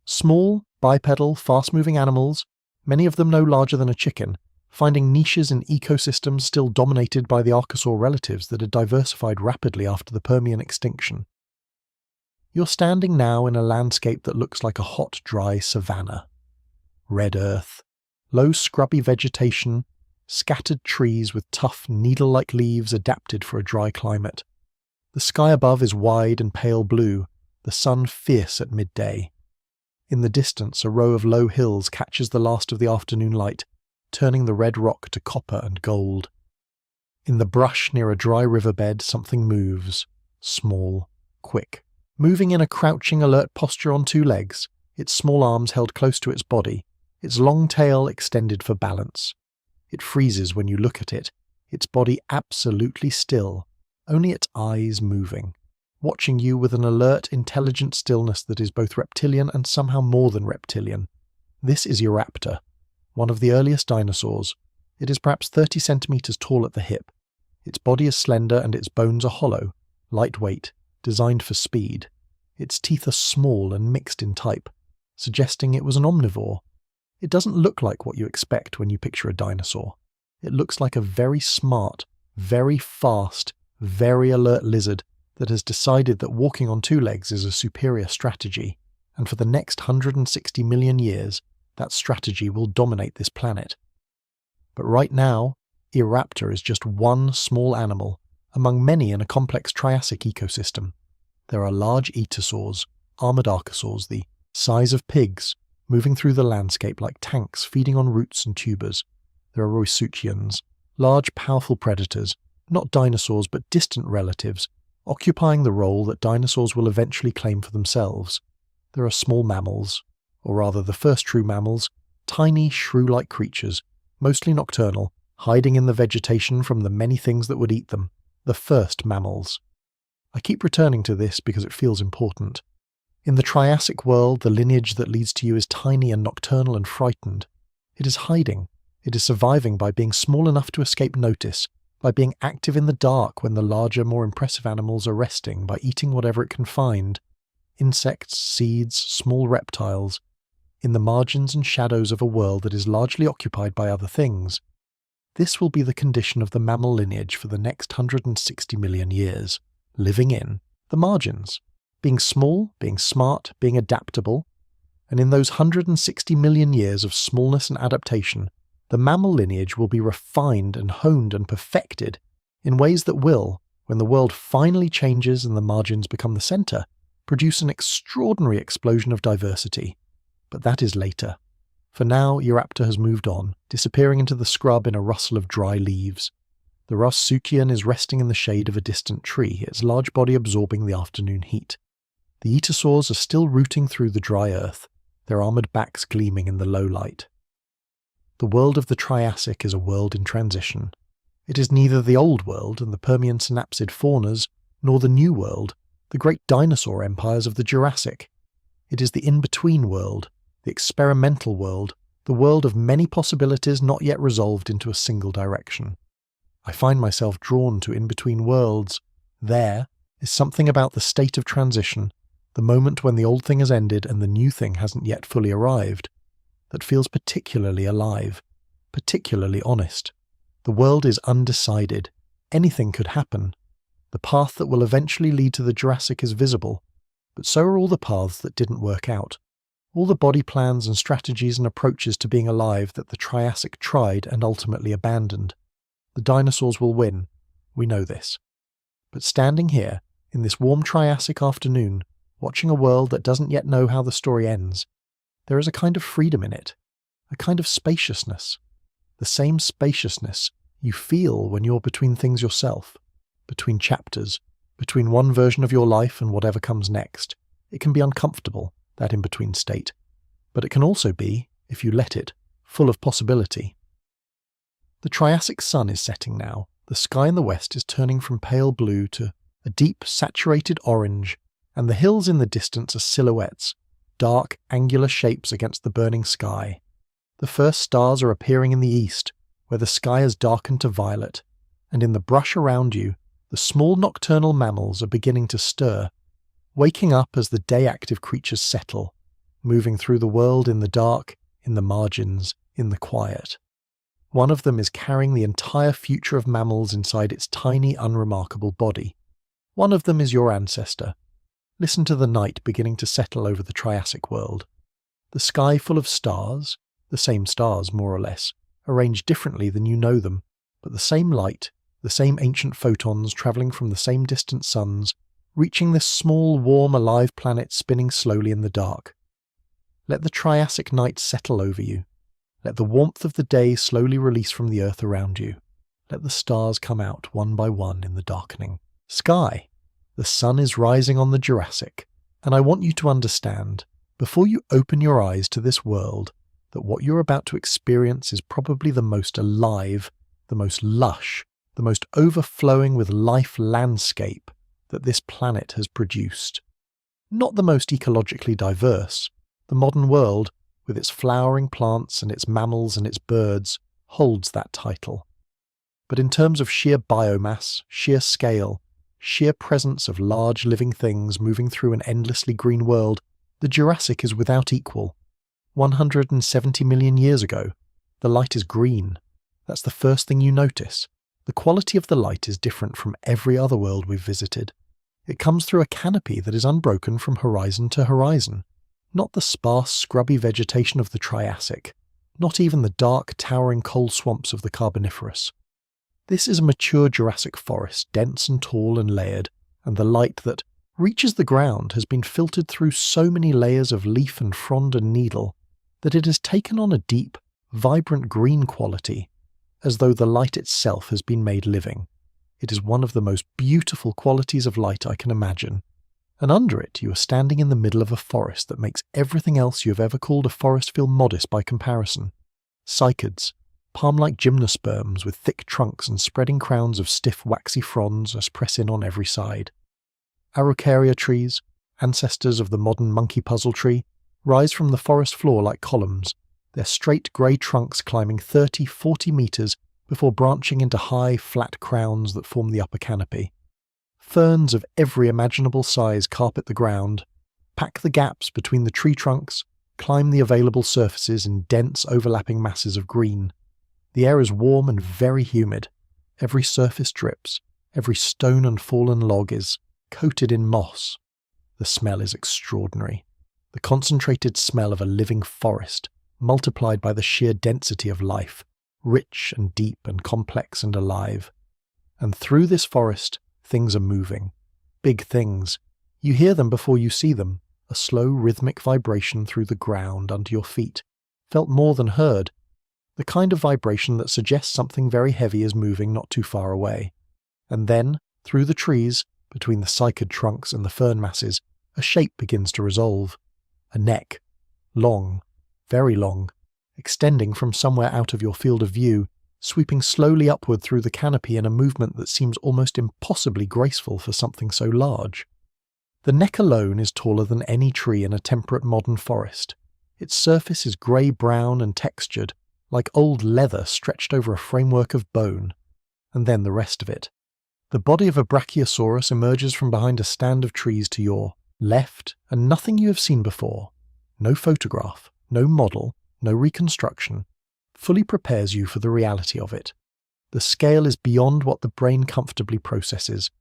Small, bipedal, fast-moving animals, many of them no larger than a chicken, finding niches in ecosystems still dominated by the archosaur relatives that had diversified rapidly after the Permian extinction. You're standing now in a landscape that looks like a hot, dry savanna. Red earth, low scrubby vegetation, scattered trees with tough, needle-like leaves adapted for a dry climate. The sky above is wide and pale blue, the sun fierce at midday. In the distance, a row of low hills catches the last of the afternoon light, turning the red rock to copper and gold. In the brush near a dry riverbed, something moves, small, quick, moving in a crouching, alert posture on two legs, its small arms held close to its body, its long tail extended for balance. It freezes when you look at it, its body absolutely still, only its eyes moving, watching you with an alert, intelligent stillness that is both reptilian and somehow more than reptilian. This is Euraptor, one of the earliest dinosaurs. It is perhaps 30 centimeters tall at the hip. Its body is slender and its bones are hollow, lightweight, designed for speed. Its teeth are small and mixed in type, suggesting it was an omnivore. It doesn't look like what you expect when you picture a dinosaur. It looks like a very smart, very fast, very alert lizard that has decided that walking on two legs is a superior strategy, and for the next 160 million years, that strategy will dominate this planet. But right now, Euraptor is just one small animal, among many in a complex Triassic ecosystem. There are large etosaurs, armored archosaurs, the size of pigs, moving through the landscape like tanks feeding on roots and tubers. There are Roisuchians, large powerful predators, not dinosaurs but distant relatives, occupying the role that dinosaurs will eventually claim for themselves. There are small mammals, or rather the first true mammals, tiny shrew-like creatures, mostly nocturnal, hiding in the vegetation from the many things that would eat them, the first mammals. I keep returning to this because it feels important. In the Triassic world, the lineage that leads to you is tiny and nocturnal and frightened. It is hiding. It is surviving by being small enough to escape notice, by being active in the dark when the larger, more impressive animals are resting, by eating whatever it can find. Insects, seeds, small reptiles, in the margins and shadows of a world that is largely occupied by other things. This will be the condition of the mammal lineage for the next 160 million years, living in the margins, being small, being smart, being adaptable, and in those 160 million years of smallness and adaptation, the mammal lineage will be refined and honed and perfected in ways that will, when the world finally changes and the margins become the centre, produce an extraordinary explosion of diversity. But that is later. For now, Euraptor has moved on, disappearing into the scrub in a rustle of dry leaves. The Roisuchian is resting in the shade of a distant tree, its large body absorbing the afternoon heat. The etosaurs are still rooting through the dry earth, their armoured backs gleaming in the low light. The world of the Triassic is a world in transition. It is neither the old world and the Permian synapsid faunas, nor the new world, the great dinosaur empires of the Jurassic. It is the in-between world, the experimental world, the world of many possibilities not yet resolved into a single direction. I find myself drawn to in-between worlds. There, is something about the state of transition, the moment when the old thing has ended and the new thing hasn't yet fully arrived, that feels particularly alive, particularly honest. The world is undecided. Anything could happen. The path that will eventually lead to the Jurassic is visible, but so are all the paths that didn't work out. All the body plans and strategies and approaches to being alive that the Triassic tried and ultimately abandoned. The dinosaurs will win. We know this. But standing here, in this warm Triassic afternoon, watching a world that doesn't yet know how the story ends, there is a kind of freedom in it, a kind of spaciousness. The same spaciousness you feel when you're between things yourself, between chapters, between one version of your life and whatever comes next. It can be uncomfortable, that in-between state, but it can also be, if you let it, full of possibility. The Triassic sun is setting now. The sky in the west is turning from pale blue to a deep, saturated orange, and the hills in the distance are silhouettes, dark, angular shapes against the burning sky. The first stars are appearing in the east, where the sky has darkened to violet, and in the brush around you, the small nocturnal mammals are beginning to stir, waking up as the day-active creatures settle, moving through the world in the dark, in the margins, in the quiet. One of them is carrying the entire future of mammals inside its tiny, unremarkable body. One of them is your ancestor. Listen to the night beginning to settle over the Triassic world. The sky full of stars, the same stars more or less, arranged differently than you know them, but the same light, the same ancient photons travelling from the same distant suns, reaching this small, warm, alive planet spinning slowly in the dark. Let the Triassic night settle over you. Let the warmth of the day slowly release from the earth around you. Let the stars come out one by one in the darkening sky. The sun is rising on the Jurassic, and I want you to understand, before you open your eyes to this world, that what you're about to experience is probably the most alive, the most lush, the most overflowing with life landscape that this planet has produced. Not the most ecologically diverse. The modern world, with its flowering plants and its mammals and its birds, holds that title. But in terms of sheer biomass, sheer scale, sheer presence of large living things moving through an endlessly green world, the Jurassic is without equal. 170 million years ago, the light is green. That's the first thing you notice. The quality of the light is different from every other world we've visited. It comes through a canopy that is unbroken from horizon to horizon. Not the sparse, scrubby vegetation of the Triassic, not even the dark, towering coal swamps of the Carboniferous. This is a mature Jurassic forest, dense and tall and layered, and the light that reaches the ground has been filtered through so many layers of leaf and frond and needle that it has taken on a deep, vibrant green quality, as though the light itself has been made living. It is one of the most beautiful qualities of light I can imagine. And under it you are standing in the middle of a forest that makes everything else you have ever called a forest feel modest by comparison. Cycads, palm-like gymnosperms with thick trunks and spreading crowns of stiff waxy fronds as press in on every side. Araucaria trees, ancestors of the modern monkey puzzle tree, rise from the forest floor like columns, their straight grey trunks climbing 30-40 metres before branching into high, flat crowns that form the upper canopy. Ferns of every imaginable size carpet the ground, pack the gaps between the tree trunks, climb the available surfaces in dense overlapping masses of green. The air is warm and very humid. Every surface drips. Every stone and fallen log is coated in moss. The smell is extraordinary. The concentrated smell of a living forest, multiplied by the sheer density of life, rich and deep and complex and alive. And through this forest, things are moving. Big things. You hear them before you see them, a slow rhythmic vibration through the ground under your feet, felt more than heard, the kind of vibration that suggests something very heavy is moving not too far away. And then, through the trees, between the cycad trunks and the fern masses, a shape begins to resolve. A neck. Long. Very long. Extending from somewhere out of your field of view, sweeping slowly upward through the canopy in a movement that seems almost impossibly graceful for something so large. The neck alone is taller than any tree in a temperate modern forest. Its surface is grey-brown and textured, like old leather stretched over a framework of bone. And then the rest of it. The body of a Brachiosaurus emerges from behind a stand of trees to your left, and nothing you have seen before, no photograph, no model, no reconstruction, fully prepares you for the reality of it. The scale is beyond what the brain comfortably processes.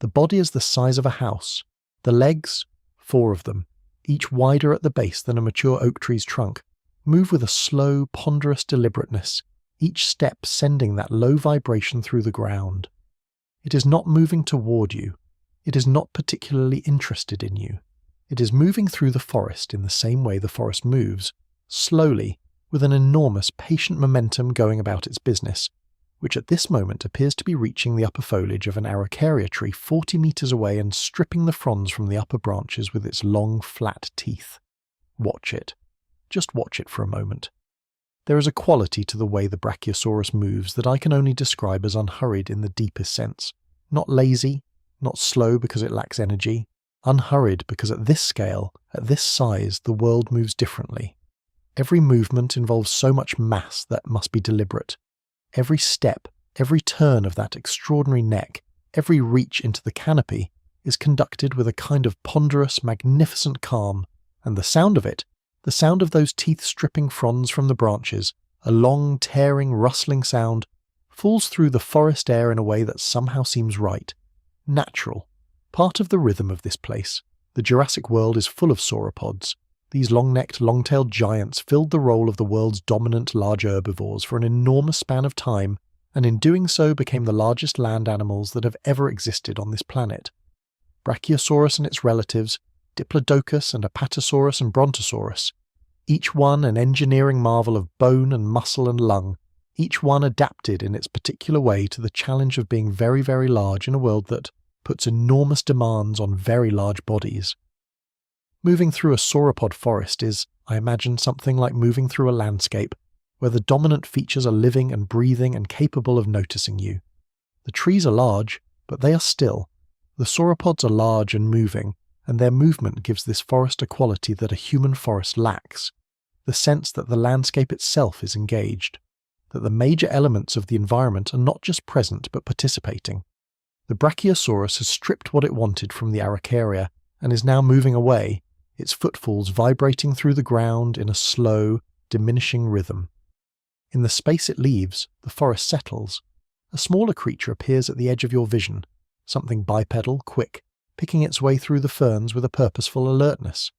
The body is the size of a house. The legs, 4 of them, each wider at the base than a mature oak tree's trunk, move with a slow, ponderous deliberateness, each step sending that low vibration through the ground. It is not moving toward you. It is not particularly interested in you. It is moving through the forest in the same way the forest moves, slowly, with an enormous, patient momentum going about its business, which at this moment appears to be reaching the upper foliage of an araucaria tree 40 meters away and stripping the fronds from the upper branches with its long, flat teeth. Watch it. Just watch it for a moment. There is a quality to the way the Brachiosaurus moves that I can only describe as unhurried in the deepest sense. Not lazy, not slow because it lacks energy. Unhurried because at this scale, at this size, the world moves differently. Every movement involves so much mass that must be deliberate. Every step, every turn of that extraordinary neck, every reach into the canopy is conducted with a kind of ponderous, magnificent calm, and the sound of it, the sound of those teeth stripping fronds from the branches, a long, tearing, rustling sound, falls through the forest air in a way that somehow seems right, natural, part of the rhythm of this place. The Jurassic world is full of sauropods. These long-necked, long-tailed giants filled the role of the world's dominant large herbivores for an enormous span of time, and in doing so became the largest land animals that have ever existed on this planet. Brachiosaurus and its relatives, Diplodocus and Apatosaurus and Brontosaurus, each one an engineering marvel of bone and muscle and lung, each one adapted in its particular way to the challenge of being very, very large in a world that puts enormous demands on very large bodies. Moving through a sauropod forest is, I imagine, something like moving through a landscape where the dominant features are living and breathing and capable of noticing you. The trees are large, but they are still. The sauropods are large and moving, and their movement gives this forest a quality that a human forest lacks, the sense that the landscape itself is engaged, that the major elements of the environment are not just present but participating. The Brachiosaurus has stripped what it wanted from the araucaria and is now moving away, its footfalls vibrating through the ground in a slow, diminishing rhythm. In the space it leaves, the forest settles. A smaller creature appears at the edge of your vision, something bipedal, quick, picking its way through the ferns with a purposeful alertness.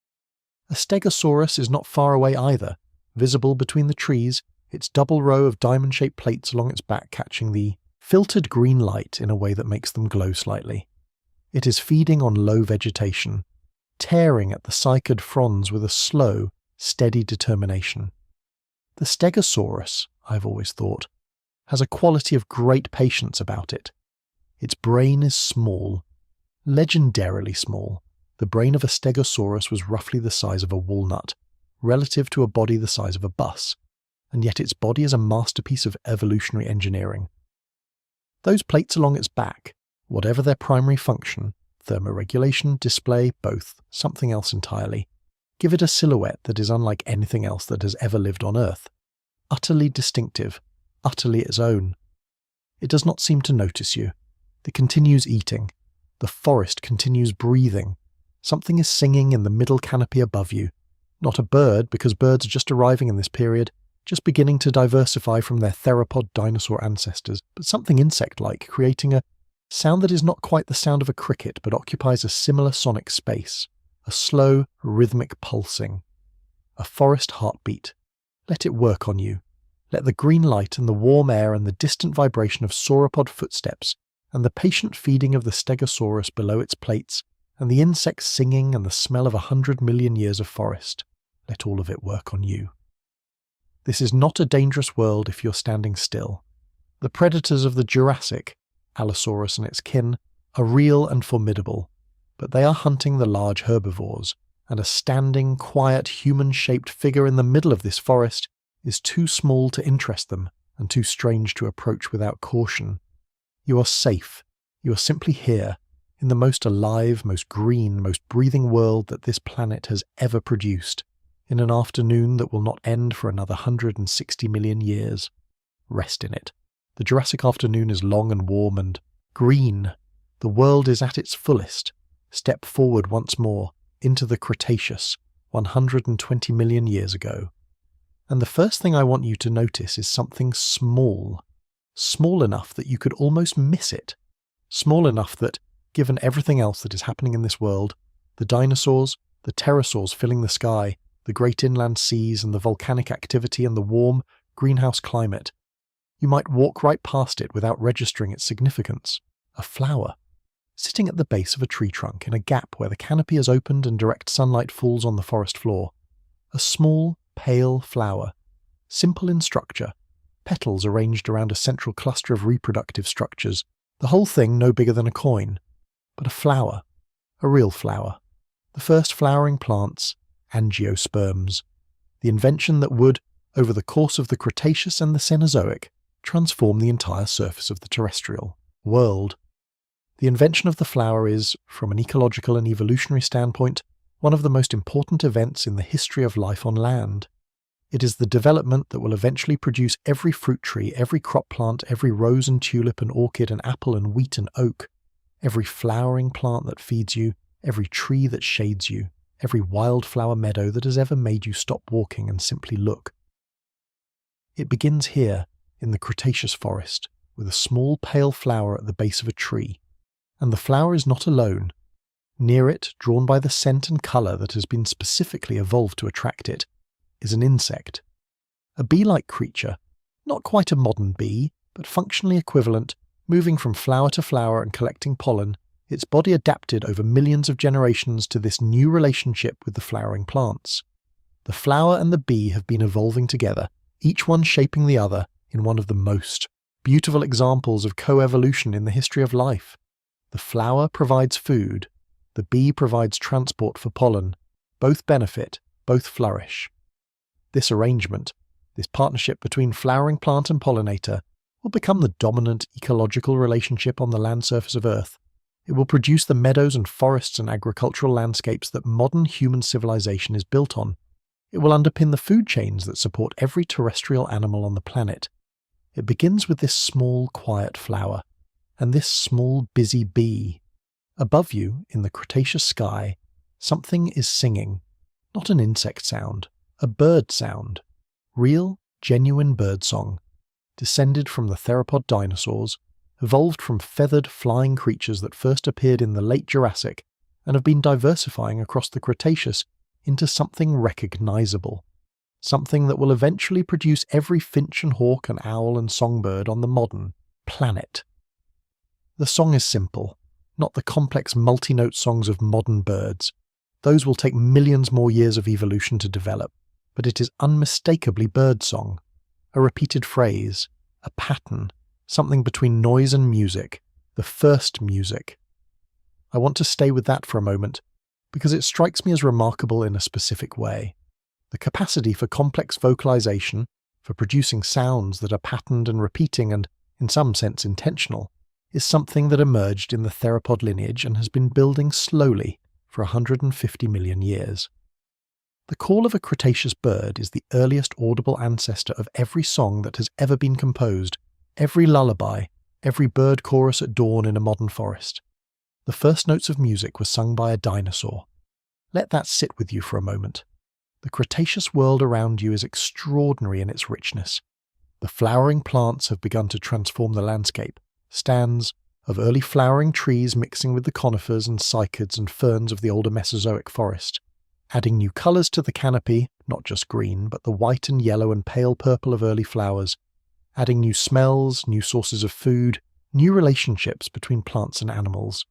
A Stegosaurus is not far away either, visible between the trees, its double row of diamond-shaped plates along its back catching the filtered green light in a way that makes them glow slightly. It is feeding on low vegetation, tearing at the cycad fronds with a slow, steady determination. The Stegosaurus, I've always thought, has a quality of great patience about it. Its brain is small, legendarily small. The brain of a Stegosaurus was roughly the size of a walnut, relative to a body the size of a bus, and yet its body is a masterpiece of evolutionary engineering. Those plates along its back, whatever their primary function, thermoregulation, display, both, something else entirely, give it a silhouette that is unlike anything else that has ever lived on Earth. Utterly distinctive, utterly its own. It does not seem to notice you. It continues eating. The forest continues breathing. Something is singing in the middle canopy above you. Not a bird, because birds are just arriving in this period, just beginning to diversify from their theropod dinosaur ancestors, but something insect-like, creating a sound that is not quite the sound of a cricket, but occupies a similar sonic space, a slow, rhythmic pulsing. A forest heartbeat. Let it work on you. Let the green light and the warm air and the distant vibration of sauropod footsteps and the patient feeding of the Stegosaurus below its plates and the insects singing and the smell of 100 million years of forest, let all of it work on you. This is not a dangerous world if you're standing still. The predators of the Jurassic, Allosaurus and its kin, are real and formidable, but they are hunting the large herbivores, and a standing, quiet, human-shaped figure in the middle of this forest is too small to interest them and too strange to approach without caution. You are safe. You are simply here, in the most alive, most green, most breathing world that this planet has ever produced, in an afternoon that will not end for another 160 million years. Rest in it. The Jurassic afternoon is long and warm and Green. The world is at its fullest. Step forward once more into the Cretaceous, 120 million years ago. And the first thing I want you to notice is something small. Small enough that you could almost miss it. Small enough that, given everything else that is happening in this world, the dinosaurs, the pterosaurs filling the sky, the great inland seas and the volcanic activity and the warm, greenhouse climate, you might walk right past it without registering its significance. A flower, sitting at the base of a tree trunk in a gap where the canopy is opened and direct sunlight falls on the forest floor. A small, pale flower, simple in structure, petals arranged around a central cluster of reproductive structures, the whole thing no bigger than a coin. But a flower, a real flower. The first flowering plants, angiosperms. The invention that would, over the course of the Cretaceous and the Cenozoic, transform the entire surface of the terrestrial world. The invention of the flower is, from an ecological and evolutionary standpoint, one of the most important events in the history of life on land. It is the development that will eventually produce every fruit tree, every crop plant, every rose and tulip and orchid and apple and wheat and oak, every flowering plant that feeds you, every tree that shades you, every wildflower meadow that has ever made you stop walking and simply look. It begins here, in the Cretaceous forest, with a small pale flower at the base of a tree. And the flower is not alone. Near it, drawn by the scent and colour that has been specifically evolved to attract it, is an insect. A bee-like creature, not quite a modern bee, but functionally equivalent, moving from flower to flower and collecting pollen, its body adapted over millions of generations to this new relationship with the flowering plants. The flower and the bee have been evolving together, each one shaping the other in one of the most beautiful examples of coevolution in the history of life. The flower provides food, the bee provides transport for pollen. Both benefit, both flourish. This arrangement, this partnership between flowering plant and pollinator, will become the dominant ecological relationship on the land surface of Earth. It will produce the meadows and forests and agricultural landscapes that modern human civilization is built on. It will underpin the food chains that support every terrestrial animal on the planet. It begins with this small, quiet flower, and this small, busy bee. Above you, in the Cretaceous sky, something is singing. Not an insect sound, a bird sound. Real, genuine bird song. Descended from the theropod dinosaurs, evolved from feathered, flying creatures that first appeared in the late Jurassic and have been diversifying across the Cretaceous into something recognizable. Something that will eventually produce every finch and hawk and owl and songbird on the modern planet. The song is simple, not the complex multi-note songs of modern birds. Those will take millions more years of evolution to develop, but it is unmistakably birdsong. A repeated phrase, a pattern, something between noise and music, the first music. I want to stay with that for a moment, because it strikes me as remarkable in a specific way. The capacity for complex vocalization, for producing sounds that are patterned and repeating and, in some sense, intentional, is something that emerged in the theropod lineage and has been building slowly for 150 million years. The call of a Cretaceous bird is the earliest audible ancestor of every song that has ever been composed, every lullaby, every bird chorus at dawn in a modern forest. The first notes of music were sung by a dinosaur. Let that sit with you for a moment. The Cretaceous world around you is extraordinary in its richness. The flowering plants have begun to transform the landscape. Stands of early flowering trees mixing with the conifers and cycads and ferns of the older Mesozoic forest, adding new colours to the canopy, not just green, but the white and yellow and pale purple of early flowers, adding new smells, new sources of food, new relationships between plants and animals.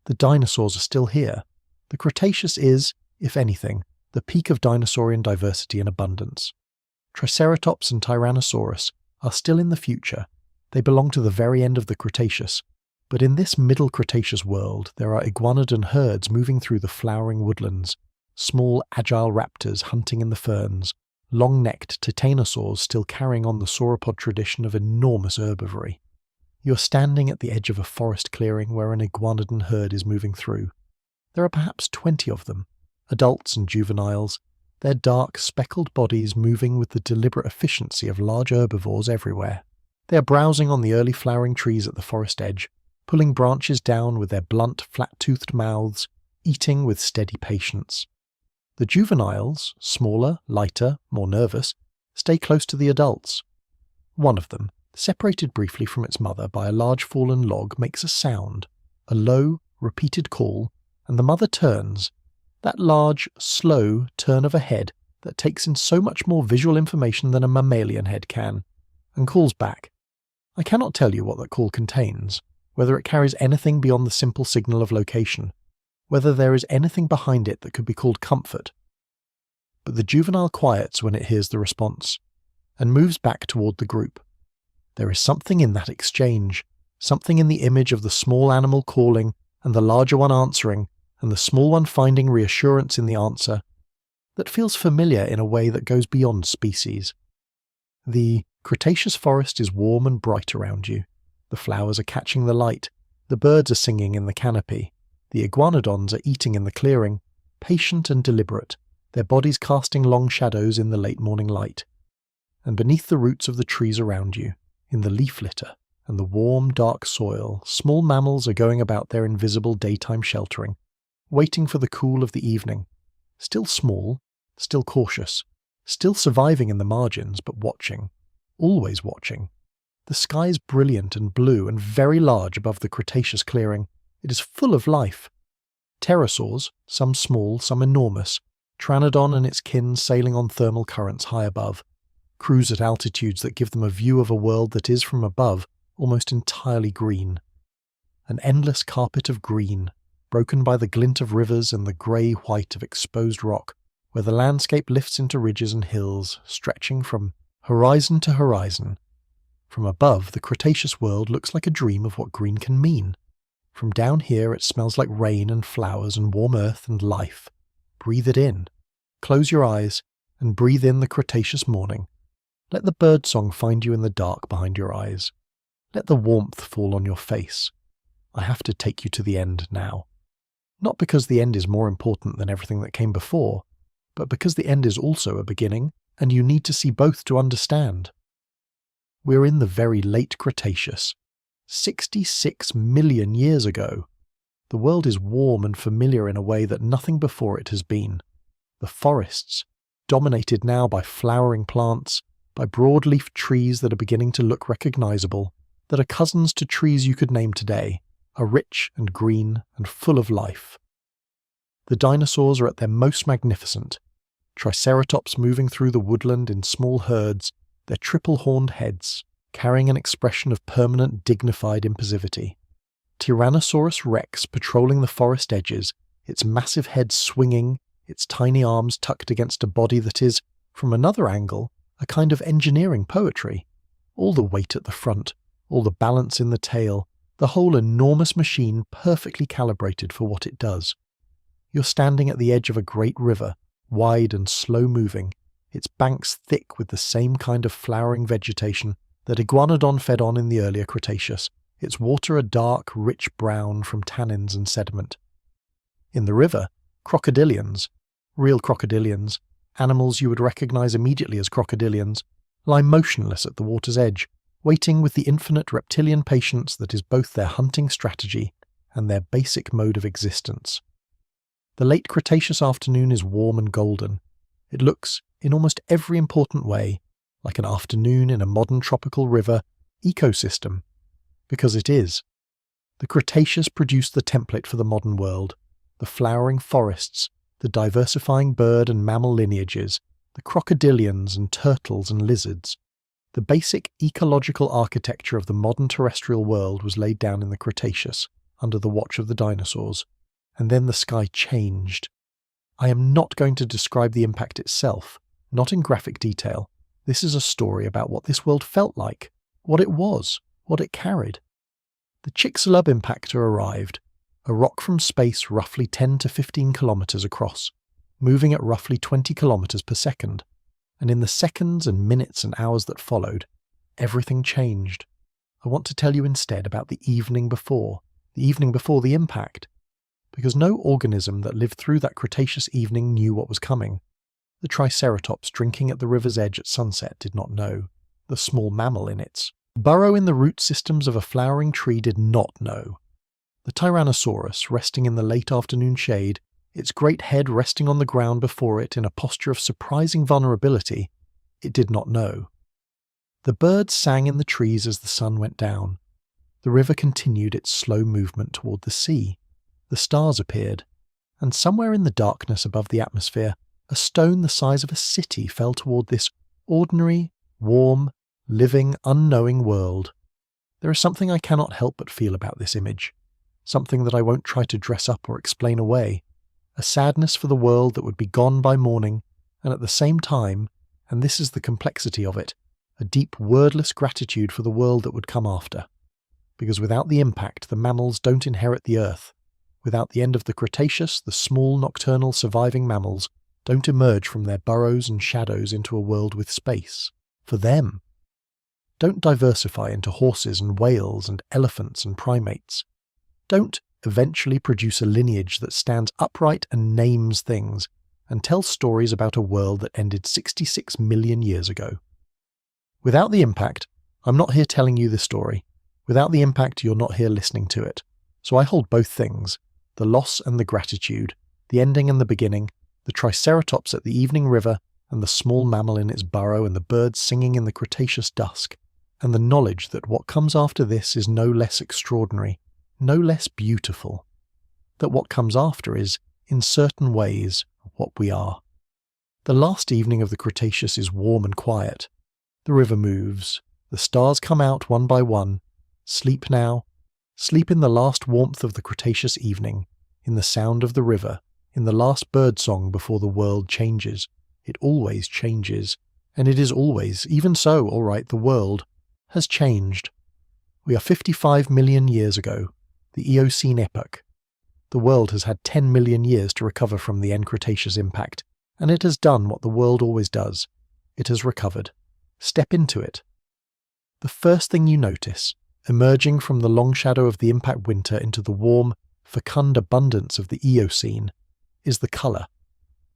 The dinosaurs are still here. The Cretaceous is, if anything, the peak of dinosaurian diversity and abundance. Triceratops and Tyrannosaurus are still in the future. They belong to the very end of the Cretaceous. But in this middle Cretaceous world, there are iguanodon herds moving through the flowering woodlands, small agile raptors hunting in the ferns, long-necked titanosaurs still carrying on the sauropod tradition of enormous herbivory. You're standing at the edge of a forest clearing where an iguanodon herd is moving through. There are perhaps 20 of them, adults and juveniles, their dark, speckled bodies moving with the deliberate efficiency of large herbivores everywhere. They are browsing on the early flowering trees at the forest edge, pulling branches down with their blunt, flat-toothed mouths, eating with steady patience. The juveniles, smaller, lighter, more nervous, stay close to the adults. One of them, separated briefly from its mother by a large fallen log, makes a sound, a low, repeated call, and the mother turns, that large, slow turn of a head that takes in so much more visual information than a mammalian head can, and calls back. I cannot tell you what that call contains, whether it carries anything beyond the simple signal of location, whether there is anything behind it that could be called comfort. But the juvenile quiets when it hears the response, and moves back toward the group. There is something in that exchange, something in the image of the small animal calling and the larger one answering, and the small one finding reassurance in the answer, that feels familiar in a way that goes beyond species. The Cretaceous forest is warm and bright around you. The flowers are catching the light, the birds are singing in the canopy, the iguanodons are eating in the clearing, patient and deliberate, their bodies casting long shadows in the late morning light. And beneath the roots of the trees around you, in the leaf litter and the warm, dark soil, small mammals are going about their invisible daytime sheltering, waiting for the cool of the evening, still small, still cautious, still surviving in the margins, but watching, always watching. The sky is brilliant and blue and very large above the Cretaceous clearing. It is full of life. Pterosaurs, some small, some enormous, Pteranodon and its kin sailing on thermal currents high above, cruise at altitudes that give them a view of a world that is, from above, almost entirely green. An endless carpet of green, broken by the glint of rivers and the grey-white of exposed rock, where the landscape lifts into ridges and hills, stretching from horizon to horizon. From above, the Cretaceous world looks like a dream of what green can mean. From down here, it smells like rain and flowers and warm earth and life. Breathe it in. Close your eyes and breathe in the Cretaceous morning. Let the birdsong find you in the dark behind your eyes. Let the warmth fall on your face. I have to take you to the end now. Not because the end is more important than everything that came before, but because the end is also a beginning, and you need to see both to understand. We're in the very late Cretaceous, 66 million years ago. The world is warm and familiar in a way that nothing before it has been. The forests, dominated now by flowering plants, by broadleaf trees that are beginning to look recognizable, that are cousins to trees you could name today, are rich and green and full of life. The dinosaurs are at their most magnificent, triceratops moving through the woodland in small herds, their triple-horned heads carrying an expression of permanent, dignified impassivity. Tyrannosaurus rex patrolling the forest edges, its massive head swinging, its tiny arms tucked against a body that is, from another angle, a kind of engineering poetry. All the weight at the front, all the balance in the tail, the whole enormous machine perfectly calibrated for what it does. You're standing at the edge of a great river, wide and slow-moving, its banks thick with the same kind of flowering vegetation that iguanodon fed on in the earlier Cretaceous, its water a dark, rich brown from tannins and sediment. In the river, crocodilians, real crocodilians, animals you would recognize immediately as crocodilians, lie motionless at the water's edge, waiting with the infinite reptilian patience that is both their hunting strategy and their basic mode of existence. The late Cretaceous afternoon is warm and golden. It looks, in almost every important way, like an afternoon in a modern tropical river ecosystem, because it is. The Cretaceous produced the template for the modern world, the flowering forests, the diversifying bird and mammal lineages, the crocodilians and turtles and lizards. The basic ecological architecture of the modern terrestrial world was laid down in the Cretaceous, under the watch of the dinosaurs, and then the sky changed. I am not going to describe the impact itself, not in graphic detail. This is a story about what this world felt like, what it was, what it carried. The Chicxulub impactor arrived, a rock from space roughly 10 to 15 kilometers across, moving at roughly 20 kilometers per second, and in the seconds and minutes and hours that followed, everything changed. I want to tell you instead about the evening before the impact, because no organism that lived through that Cretaceous evening knew what was coming. The triceratops drinking at the river's edge at sunset did not know. The small mammal in its Burrow in the root systems of a flowering tree did not know. The Tyrannosaurus, resting in the late afternoon shade, its great head resting on the ground before it in a posture of surprising vulnerability, it did not know. The birds sang in the trees as the sun went down. The river continued its slow movement toward the sea. The stars appeared, and somewhere in the darkness above the atmosphere, a stone the size of a city fell toward this ordinary, warm, living, unknowing world. There is something I cannot help but feel about this image, something that I won't try to dress up or explain away, a sadness for the world that would be gone by morning, and at the same time, and this is the complexity of it, a deep wordless gratitude for the world that would come after. Because without the impact, the mammals don't inherit the earth. Without the end of the Cretaceous, the small nocturnal surviving mammals don't emerge from their burrows and shadows into a world with space. For them. Don't diversify into horses and whales and elephants and primates. Don't eventually produce a lineage that stands upright and names things and tells stories about a world that ended 66 million years ago. Without the impact, I'm not here telling you the story. Without the impact, you're not here listening to it. So I hold both things, the loss and the gratitude, the ending and the beginning, the triceratops at the evening river and the small mammal in its burrow and the birds singing in the Cretaceous dusk, and the knowledge that what comes after this is no less extraordinary, no less beautiful, that what comes after is, in certain ways, what we are. The last evening of the Cretaceous is warm and quiet. The river moves, the stars come out one by one. Sleep now, sleep in the last warmth of the Cretaceous evening, in the sound of the river, in the last birdsong before the world changes. It always changes, and it is always, even so, all right, the world has changed. We are 55 million years ago, the Eocene epoch. The world has had 10 million years to recover from the end Cretaceous impact, and it has done what the world always does. It has recovered. Step into it. The first thing you notice, emerging from the long shadow of the impact winter into the warm, fecund abundance of the Eocene, is the colour.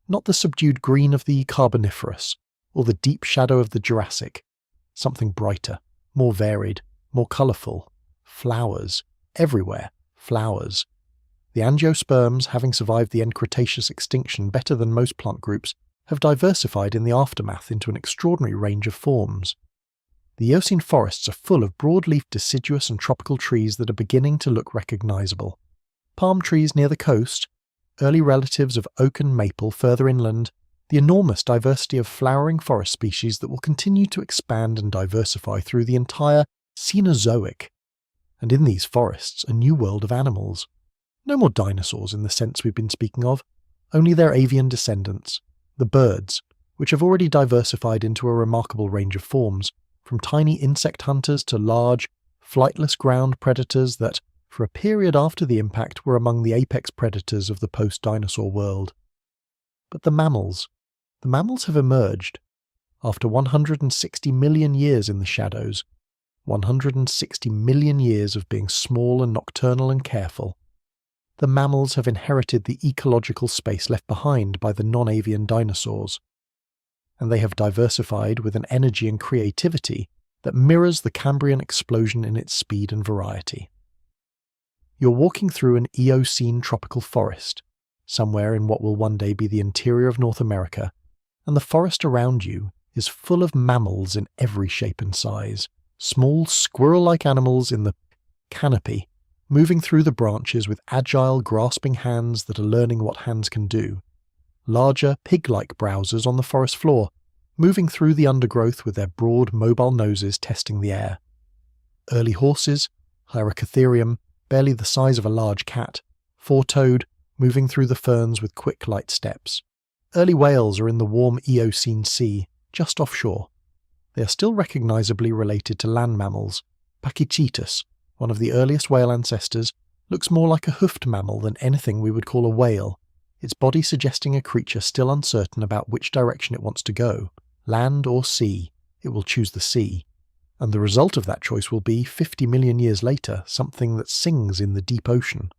Not the subdued green of the Carboniferous, or the deep shadow of the Jurassic. Something brighter, more varied, more colourful. Flowers. Everywhere. Flowers. The angiosperms, having survived the end Cretaceous extinction better than most plant groups, have diversified in the aftermath into an extraordinary range of forms. The Eocene forests are full of broad-leafed deciduous and tropical trees that are beginning to look recognisable. Palm trees near the coast, early relatives of oak and maple further inland, the enormous diversity of flowering forest species that will continue to expand and diversify through the entire Cenozoic. And in these forests, a new world of animals. No more dinosaurs in the sense we've been speaking of, only their avian descendants, the birds, which have already diversified into a remarkable range of forms, from tiny insect hunters to large, flightless ground predators that, for a period after the impact, were among the apex predators of the post-dinosaur world. But the mammals have emerged. After 160 million years in the shadows, 160 million years of being small and nocturnal and careful, the mammals have inherited the ecological space left behind by the non-avian dinosaurs, and they have diversified with an energy and creativity that mirrors the Cambrian explosion in its speed and variety. You're walking through an Eocene tropical forest, somewhere in what will one day be the interior of North America, and the forest around you is full of mammals in every shape and size, small squirrel-like animals in the canopy, moving through the branches with agile, grasping hands that are learning what hands can do, larger, pig-like browsers on the forest floor, moving through the undergrowth with their broad, mobile noses testing the air. Early horses, Hyracotherium, barely the size of a large cat, four-toed, moving through the ferns with quick, light steps. Early whales are in the warm Eocene sea, just offshore. They are still recognisably related to land mammals. Pachycetus, one of the earliest whale ancestors, looks more like a hoofed mammal than anything we would call a whale, its body suggesting a creature still uncertain about which direction it wants to go, land or sea. It will choose the sea. And the result of that choice will be, 50 million years later, something that sings in the deep ocean.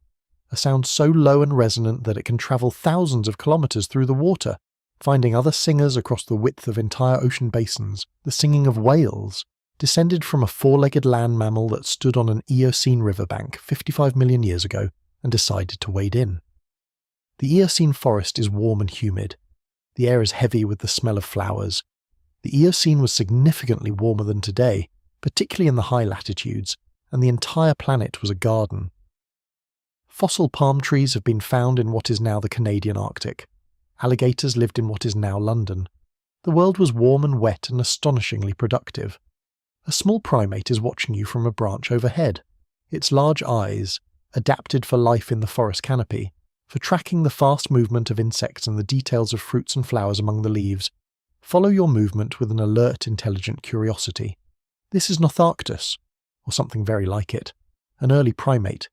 A sound so low and resonant that it can travel thousands of kilometres through the water, finding other singers across the width of entire ocean basins, the singing of whales, descended from a four-legged land mammal that stood on an Eocene riverbank 55 million years ago and decided to wade in. The Eocene forest is warm and humid. The air is heavy with the smell of flowers. The Eocene was significantly warmer than today, particularly in the high latitudes, and the entire planet was a garden. Fossil palm trees have been found in what is now the Canadian Arctic. Alligators lived in what is now London. The world was warm and wet and astonishingly productive. A small primate is watching you from a branch overhead. Its large eyes, adapted for life in the forest canopy, for tracking the fast movement of insects and the details of fruits and flowers among the leaves, follow your movement with an alert, intelligent curiosity. This is Notharctus, or something very like it, an early primate,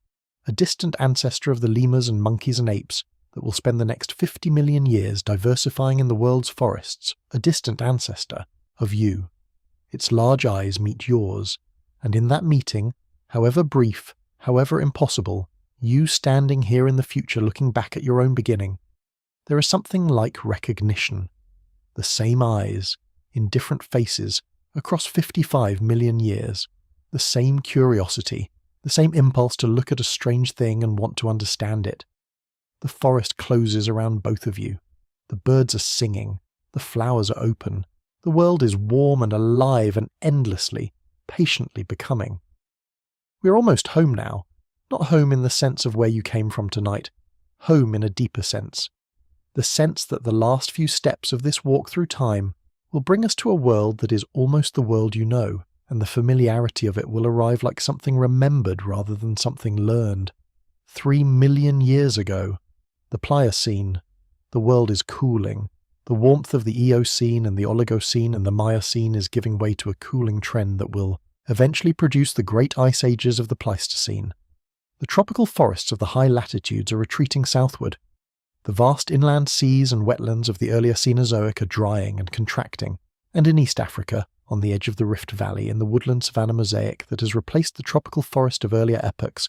a distant ancestor of the lemurs and monkeys and apes that will spend the next 50 million years diversifying in the world's forests, a distant ancestor of you. Its large eyes meet yours, and in that meeting, however brief, however impossible, you standing here in the future looking back at your own beginning, there is something like recognition. The same eyes, in different faces, across 55 million years. The same curiosity, the same impulse to look at a strange thing and want to understand it. The forest closes around both of you. The birds are singing. The flowers are open. The world is warm and alive and endlessly, patiently becoming. We are almost home now. Not home in the sense of where you came from tonight. Home in a deeper sense. The sense that the last few steps of this walk through time will bring us to a world that is almost the world you know, and the familiarity of it will arrive like something remembered rather than something learned. 3 million years ago, the Pliocene, the world is cooling. The warmth of the Eocene and the Oligocene and the Miocene is giving way to a cooling trend that will eventually produce the great ice ages of the Pleistocene. The tropical forests of the high latitudes are retreating southward. The vast inland seas and wetlands of the earlier Cenozoic are drying and contracting, and in East Africa, on the edge of the Rift Valley in the woodland savanna mosaic that has replaced the tropical forest of earlier epochs,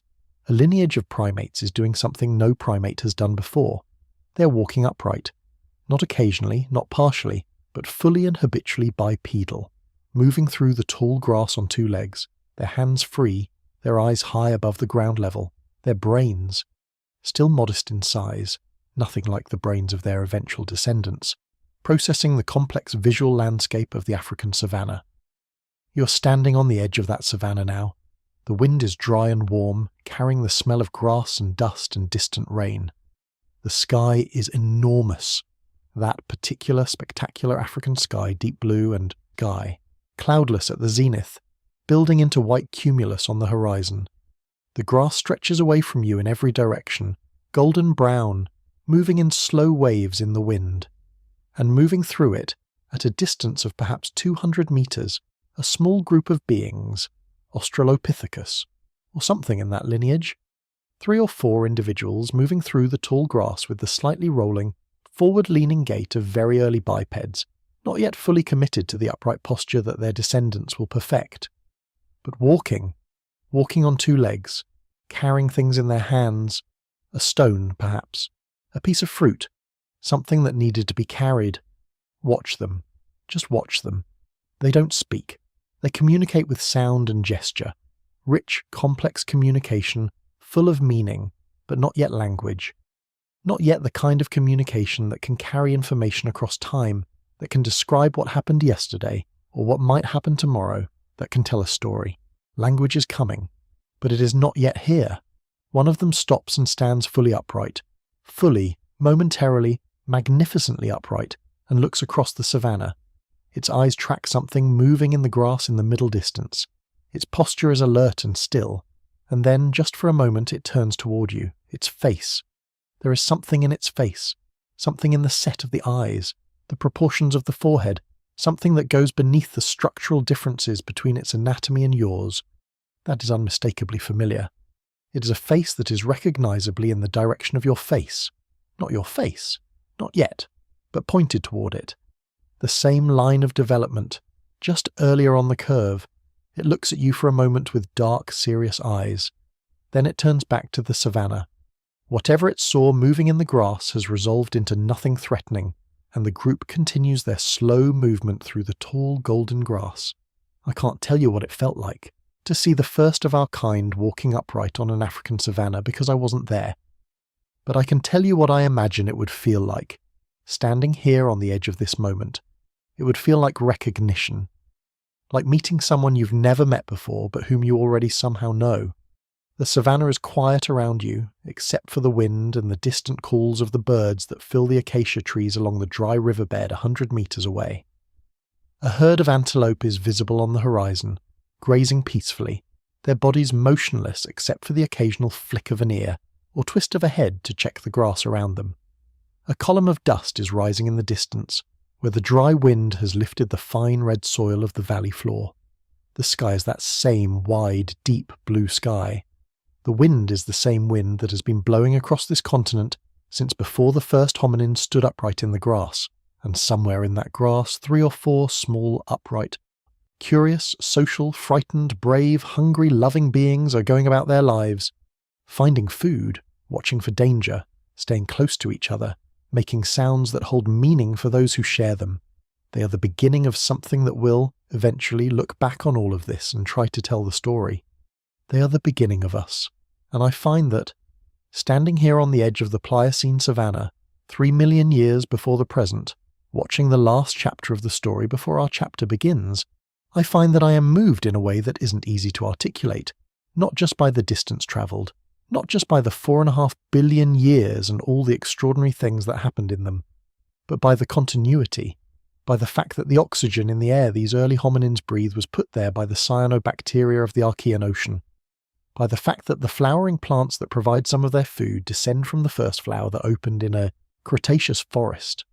a lineage of primates is doing something no primate has done before. They are walking upright. Not occasionally, not partially, but fully and habitually bipedal, moving through the tall grass on two legs, their hands free, their eyes high above the ground level, their brains, still modest in size, nothing like the brains of their eventual descendants, processing the complex visual landscape of the African savanna. You're standing on the edge of that savanna now. The wind is dry and warm, carrying the smell of grass and dust and distant rain. The sky is enormous. That particular spectacular African sky, deep blue and sky, cloudless at the zenith, building into white cumulus on the horizon. The grass stretches away from you in every direction, golden brown, moving in slow waves in the wind. And moving through it, at a distance of perhaps 200 meters, a small group of beings, Australopithecus, or something in that lineage. 3 or 4 individuals moving through the tall grass with the slightly rolling, forward-leaning gait of very early bipeds, not yet fully committed to the upright posture that their descendants will perfect. But walking on 2 legs, carrying things in their hands, a stone perhaps, a piece of fruit, something that needed to be carried. Watch them. Just watch them. They don't speak. They communicate with sound and gesture. Rich, complex communication, full of meaning, but not yet language. Not yet the kind of communication that can carry information across time, that can describe what happened yesterday, or what might happen tomorrow, that can tell a story. Language is coming, but it is not yet here. One of them stops and stands fully upright. Fully, momentarily, magnificently upright, and looks across the savanna. Its eyes track something moving in the grass in the middle distance. Its posture is alert and still, and then, just for a moment, it turns toward you. Its face. There is something in its face, something in the set of the eyes, the proportions of the forehead, something that goes beneath the structural differences between its anatomy and yours. That is unmistakably familiar. It is a face that is recognizably in the direction of your face. Not your face, not yet, but pointed toward it. The same line of development, just earlier on the curve. It looks at you for a moment with dark, serious eyes. Then it turns back to the savanna. Whatever it saw moving in the grass has resolved into nothing threatening, and the group continues their slow movement through the tall golden grass. I can't tell you what it felt like to see the first of our kind walking upright on an African savanna because I wasn't there. But I can tell you what I imagine it would feel like, standing here on the edge of this moment. It would feel like recognition, like meeting someone you've never met before but whom you already somehow know. The savanna is quiet around you, except for the wind and the distant calls of the birds that fill the acacia trees along the dry riverbed 100 meters away. A herd of antelope is visible on the horizon, grazing peacefully, their bodies motionless except for the occasional flick of an ear or twist of a head to check the grass around them. A column of dust is rising in the distance, where the dry wind has lifted the fine red soil of the valley floor. The sky is that same wide, deep blue sky. The wind is the same wind that has been blowing across this continent since before the first hominins stood upright in the grass, and somewhere in that grass 3 or 4 small, upright, curious, social, frightened, brave, hungry, loving beings are going about their lives, finding food, watching for danger, staying close to each other, making sounds that hold meaning for those who share them. They are the beginning of something that will, eventually, look back on all of this and try to tell the story. They are the beginning of us, and I find that, standing here on the edge of the Pliocene savanna, 3 million years before the present, watching the last chapter of the story before our chapter begins, I find that I am moved in a way that isn't easy to articulate, not just by the distance travelled, not just by the 4.5 billion years and all the extraordinary things that happened in them, but by the continuity, by the fact that the oxygen in the air these early hominins breathed was put there by the cyanobacteria of the Archean Ocean, by the fact that the flowering plants that provide some of their food descend from the first flower that opened in a Cretaceous forest,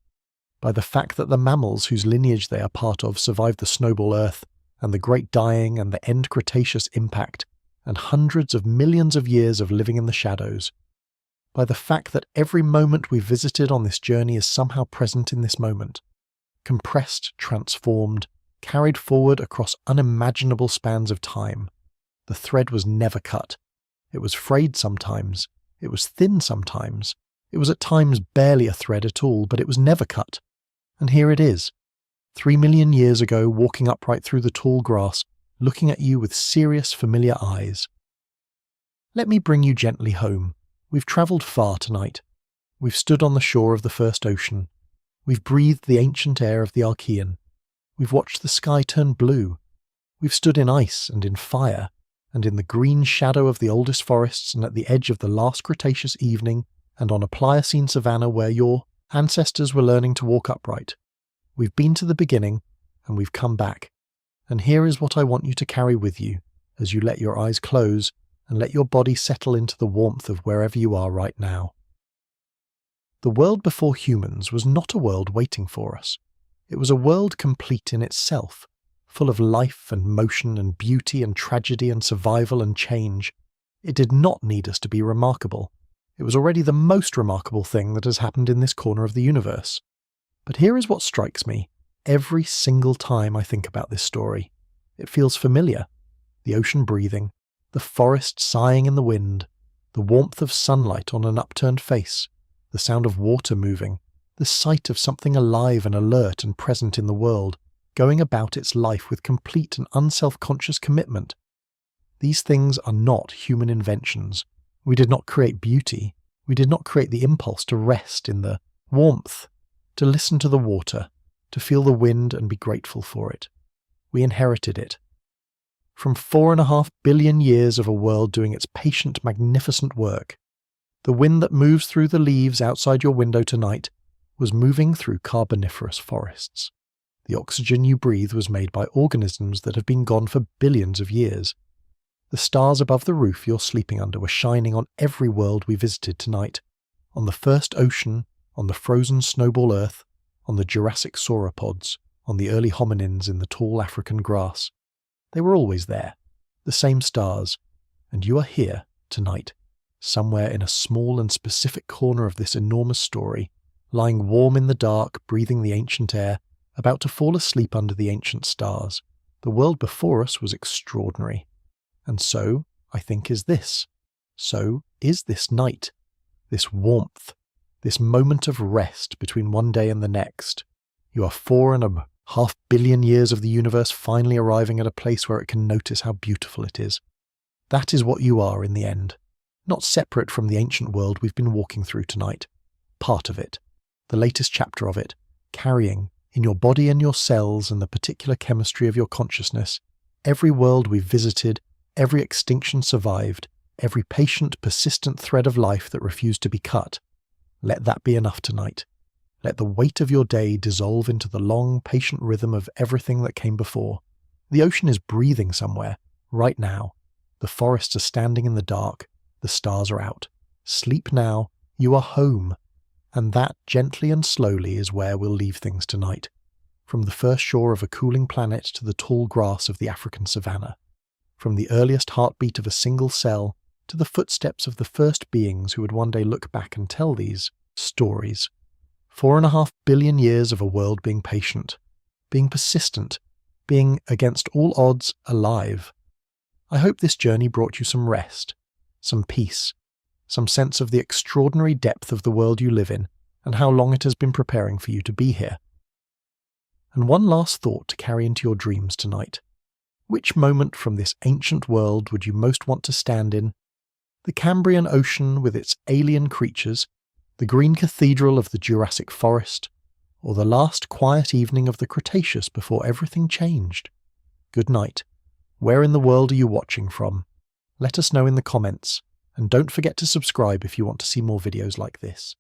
by the fact that the mammals whose lineage they are part of survived the snowball Earth and the Great Dying and the End Cretaceous impact and hundreds of millions of years of living in the shadows, by the fact that every moment we've visited on this journey is somehow present in this moment, compressed, transformed, carried forward across unimaginable spans of time. The thread was never cut. It was frayed sometimes. It was thin sometimes. It was at times barely a thread at all, but it was never cut. And here it is, 3 million years ago, walking upright through the tall grass, looking at you with serious, familiar eyes. Let me bring you gently home. We've travelled far tonight. We've stood on the shore of the first ocean. We've breathed the ancient air of the Archean. We've watched the sky turn blue. We've stood in ice and in fire, and in the green shadow of the oldest forests and at the edge of the last Cretaceous evening, and on a Pliocene savanna where your ancestors were learning to walk upright. We've been to the beginning, and we've come back. And here is what I want you to carry with you, as you let your eyes close and let your body settle into the warmth of wherever you are right now. The world before humans was not a world waiting for us. It was a world complete in itself, full of life and motion and beauty and tragedy and survival and change. It did not need us to be remarkable. It was already the most remarkable thing that has happened in this corner of the universe. But here is what strikes me every single time I think about this story. It feels familiar. The ocean breathing, the forest sighing in the wind, the warmth of sunlight on an upturned face, the sound of water moving, the sight of something alive and alert and present in the world, going about its life with complete and unself-conscious commitment. These things are not human inventions. We did not create beauty. We did not create the impulse to rest in the warmth, to listen to the water, to feel the wind and be grateful for it. We inherited it. From 4.5 billion years of a world doing its patient, magnificent work, the wind that moves through the leaves outside your window tonight was moving through carboniferous forests. The oxygen you breathe was made by organisms that have been gone for billions of years. The stars above the roof you're sleeping under were shining on every world we visited tonight, on the first ocean, on the frozen snowball Earth, on the Jurassic sauropods, on the early hominins in the tall African grass. They were always there, the same stars, and you are here, tonight, somewhere in a small and specific corner of this enormous story, lying warm in the dark, breathing the ancient air, about to fall asleep under the ancient stars. The world before us was extraordinary. And so, I think, is this. So is this night, this warmth, this moment of rest between one day and the next. You are 4 500 million years of the universe finally arriving at a place where it can notice how beautiful it is. That is what you are in the end, not separate from the ancient world we've been walking through tonight. Part of it, the latest chapter of it, carrying, in your body and your cells and the particular chemistry of your consciousness, every world we've visited, every extinction survived, every patient, persistent thread of life that refused to be cut. Let that be enough tonight. Let the weight of your day dissolve into the long, patient rhythm of everything that came before. The ocean is breathing somewhere, right now. The forests are standing in the dark. The stars are out. Sleep now. You are home. And that, gently and slowly, is where we'll leave things tonight. From the first shore of a cooling planet to the tall grass of the African savanna. From the earliest heartbeat of a single cell to the footsteps of the first beings who would one day look back and tell these stories. 4.5 billion years of a world being patient, being persistent, being, against all odds, alive. I hope this journey brought you some rest, some peace, some sense of the extraordinary depth of the world you live in and how long it has been preparing for you to be here. And one last thought to carry into your dreams tonight. Which moment from this ancient world would you most want to stand in? The Cambrian Ocean with its alien creatures, the green cathedral of the Jurassic Forest, or the last quiet evening of the Cretaceous before everything changed? Good night. Where in the world are you watching from? Let us know in the comments, and don't forget to subscribe if you want to see more videos like this.